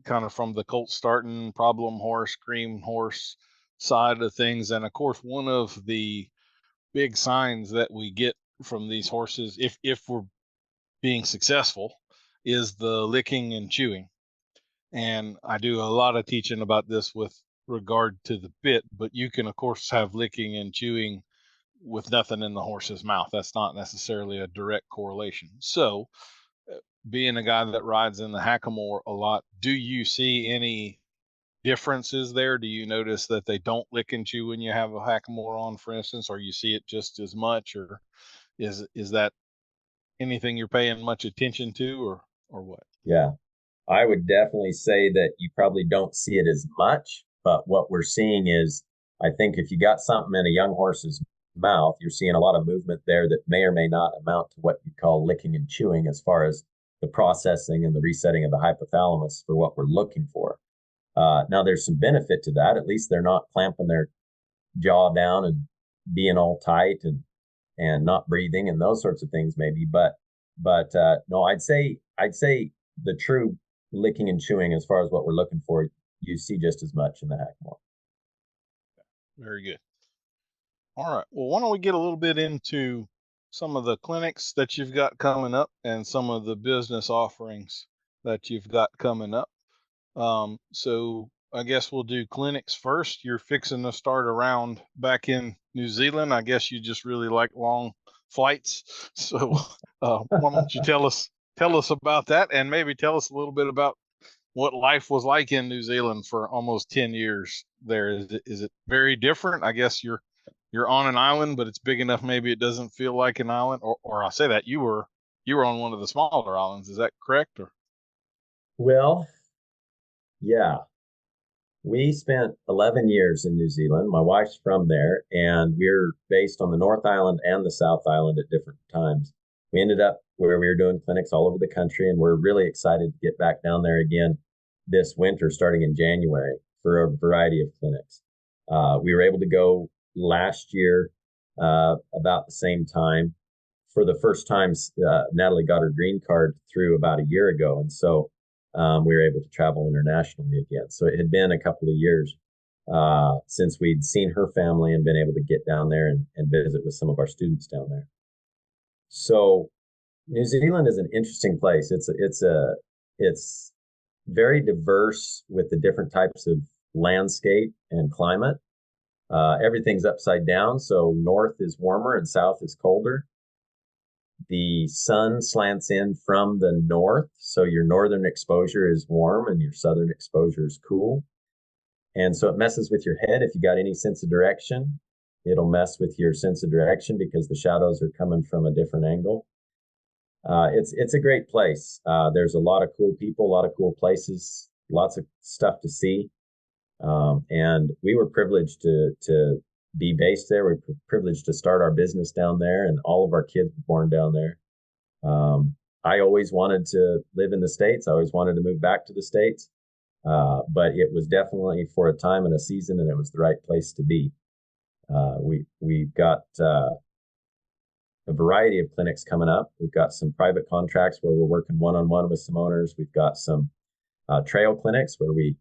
kind of from the colt starting, problem horse, cream horse side of things. And of course, one of the big signs that we get from these horses, if we're being successful, is the licking and chewing. And I do a lot of teaching about this with regard to the bit, but you can of course have licking and chewing with nothing in the horse's mouth. That's not necessarily a direct correlation. So, being a guy that rides in the hackamore a lot, do you see any differences there? Do you notice that they don't lick and chew when you have a hackamore on, for instance, or you see it just as much, or is that anything you're paying much attention to, or what? Yeah, I would definitely say that you probably don't see it as much, but what we're seeing is, I think if you got something in a young horse's mouth, you're seeing a lot of movement there that may or may not amount to what you call licking and chewing, as far as the processing and the resetting of the hypothalamus for what we're looking for. Now there's some benefit to that. At least they're not clamping their jaw down and being all tight and not breathing and those sorts of things maybe. But no, I'd say the true licking and chewing, as far as what we're looking for, you see just as much in the hackamore. Very good. All right. Well, why don't we get a little bit into some of the clinics that you've got coming up and some of the business offerings that you've got coming up. So I guess we'll do clinics first. You're fixing to start around back in New Zealand. I guess you just really like long flights. So why don't you tell us about that, and maybe tell us a little bit about what life was like in New Zealand for almost 10 years there. Is it very different? I guess you're on an island, but it's big enough maybe it doesn't feel like an island. Or I say that you were on one of the smaller islands. Is that correct? Or? Well, yeah. We spent 11 years in New Zealand. My wife's from there, and we're based on the North Island and the South Island at different times. We ended up where we were doing clinics all over the country, and we're really excited to get back down there again this winter, starting in January, for a variety of clinics. We were able to go last year about the same time. For the first time, Natalie got her green card through about a year ago, and so we were able to travel internationally again. So it had been a couple of years since we'd seen her family and been able to get down there and visit with some of our students down there. So New Zealand is an interesting place. It's very diverse with the different types of landscape and climate. Everything's upside down, so north is warmer and south is colder. The sun slants in from the north, so your northern exposure is warm and your southern exposure is cool. And so it messes with your head. If you got any sense of direction, it'll mess with your sense of direction because the shadows are coming from a different angle. It's a great place. There's a lot of cool people, a lot of cool places, lots of stuff to see. And we were privileged to be based there. We were privileged to start our business down there, and all of our kids were born down there. I always wanted to live in the States. I always wanted to move back to the States. But it was definitely for a time and a season, and it was the right place to be. We've got a variety of clinics coming up. We've got some private contracts where we're working one-on-one with some owners. We've got some trail clinics where we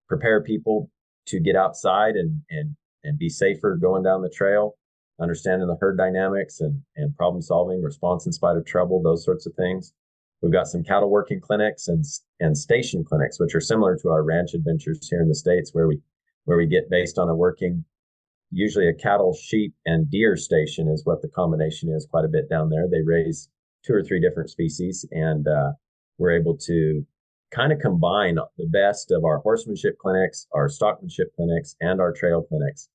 prepare people to get outside and be safer going down the trail, understanding the herd dynamics and problem solving, response in spite of trouble, those sorts of things. We've got some cattle working clinics and station clinics, which are similar to our ranch adventures here in the States, where we get based on a working, usually a cattle, sheep, and deer station is what the combination is quite a bit down there. They raise 2 or 3 different species, and we're able to kind of combine the best of our horsemanship clinics, our stockmanship clinics, and our trail clinics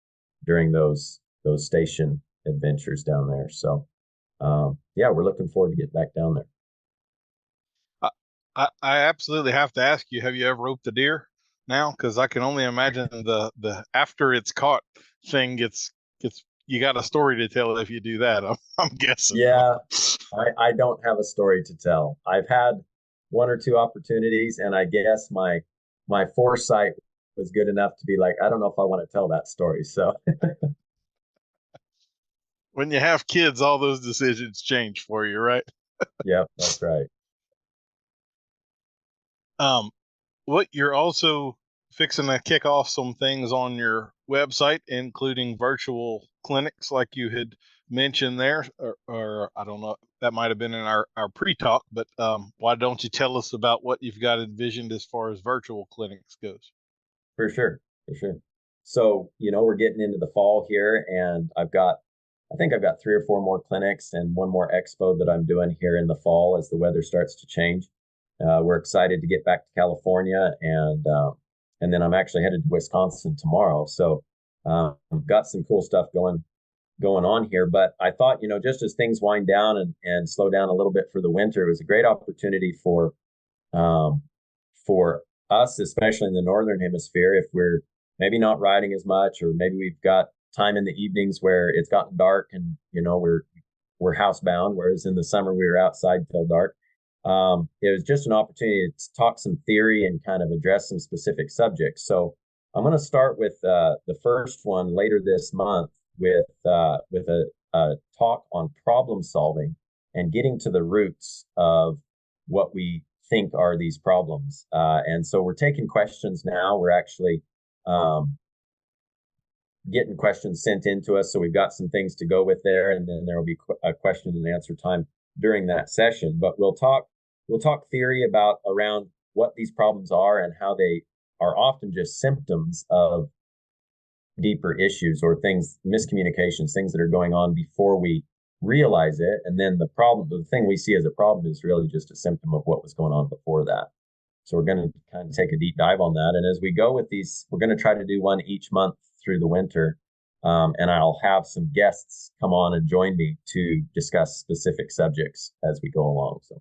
during those station adventures down there. So, yeah, we're looking forward to getting back down there. I absolutely have to ask you, have you ever roped a deer now? Because I can only imagine the after it's caught thing gets you got a story to tell if you do that. I'm guessing. Yeah, I don't have a story to tell. I've had 1 or 2 opportunities, and I guess my foresight was good enough to be like, I don't know if I want to tell that story. So when you have kids, all those decisions change for you, right? Yep, that's right. What you're also fixing to kick off some things on your website, including virtual clinics, like you had mentioned there, or I don't know, that might have been in our pre-talk, but why don't you tell us about what you've got envisioned as far as virtual clinics goes? For sure. So, we're getting into the fall here, and I think I've got 3 or 4 more clinics and 1 more expo that I'm doing here in the fall as the weather starts to change. We're excited to get back to California, and then I'm actually headed to Wisconsin tomorrow. So I've got some cool stuff going on here. But I thought, just as things wind down and slow down a little bit for the winter, it was a great opportunity for us, especially in the Northern Hemisphere, if we're maybe not riding as much, or maybe we've got time in the evenings where it's gotten dark and, we're housebound, whereas in the summer we were outside till dark. It was just an opportunity to talk some theory and kind of address some specific subjects. So I'm going to start with the first one later this month with a talk on problem solving and getting to the roots of what we think are these problems. And so we're taking questions now. We're actually getting questions sent in to us. So we've got some things to go with there, and then there will be a question and answer time during that session. But we'll talk theory around what these problems are and how they are often just symptoms of deeper issues or miscommunications, things that are going on before we realize it. And then the thing we see as a problem is really just a symptom of what was going on before that. So we're going to kind of take a deep dive on that. And as we go with these, we're going to try to do one each month through the winter. And I'll have some guests come on and join me to discuss specific subjects as we go along. So.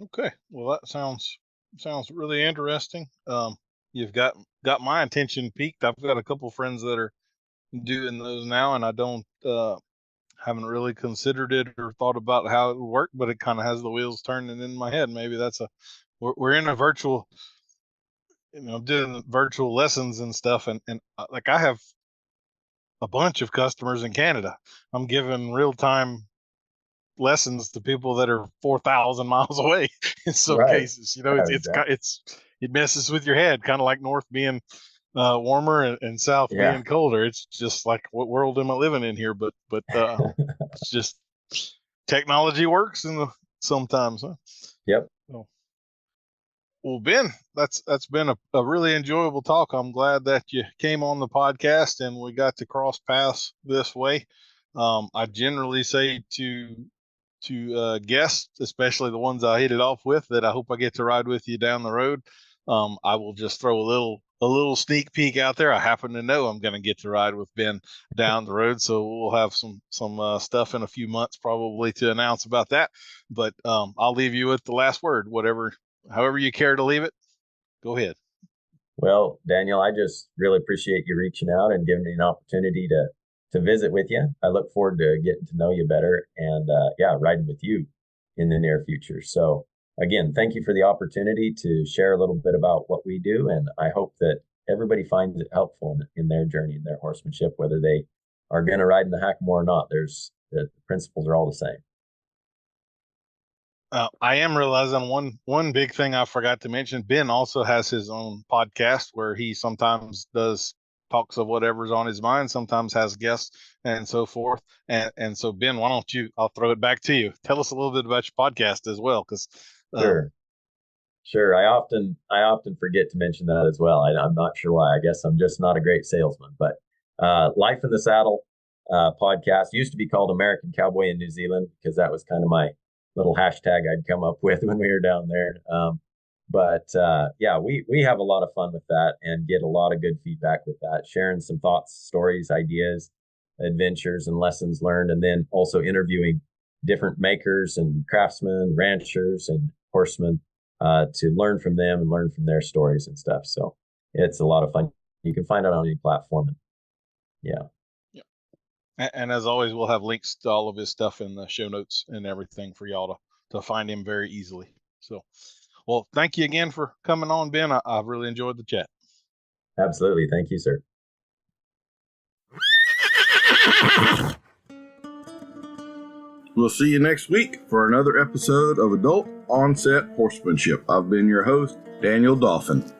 Okay. Well, that sounds really interesting. You've got my attention peaked. I've got a couple friends that are doing those now, and I haven't really considered it or thought about how it would work, but it kind of has the wheels turning in my head. Maybe we're in a virtual, doing virtual lessons and stuff. And like I have a bunch of customers in Canada. I'm giving real time lessons to people that are 4,000 miles away in some cases. It messes with your head, kind of like north being warmer and south being colder. It's just like, what world am I living in here? But it's just technology works sometimes, huh? Yep. So, well, Ben, that's been a really enjoyable talk. I'm glad that you came on the podcast and we got to cross paths this way. I generally say to guests, especially the ones I hit it off with, that I hope I get to ride with you down the road. I will just throw a little sneak peek out there. I happen to know I'm going to get to ride with Ben down the road, so we'll have some stuff in a few months probably to announce about that. But I'll leave you with the last word, however you care to leave it. Go ahead. Well, Daniel, I just really appreciate you reaching out and giving me an opportunity to visit with you. I look forward to getting to know you better and riding with you in the near future. So again, thank you for the opportunity to share a little bit about what we do. And I hope that everybody finds it helpful in their journey, in their horsemanship, whether they are going to ride in the hackamore or not. The principles are all the same. I am realizing one big thing I forgot to mention. Ben also has his own podcast where he sometimes talks of whatever's on his mind, sometimes has guests and so forth. And so, Ben, why don't I'll throw it back to you. Tell us a little bit about your podcast as well, because Sure. I often forget to mention that as well. I'm not sure why. I guess I'm just not a great salesman. But Life in the Saddle podcast used to be called American Cowboy in New Zealand, because that was kind of my little hashtag I'd come up with when we were down there. We have a lot of fun with that and get a lot of good feedback with that, sharing some thoughts, stories, ideas, adventures, and lessons learned, and then also interviewing different makers and craftsmen, ranchers, and horsemen to learn from them and learn from their stories and stuff. So it's a lot of fun. You can find it on any platform. And as always, we'll have links to all of his stuff in the show notes and everything for y'all to find him very easily. So, well, thank you again for coming on, Ben. I've really enjoyed the chat. Absolutely. Thank you, sir. We'll see you next week for another episode of Adult Onset Horsemanship. I've been your host, Daniel Dauphin.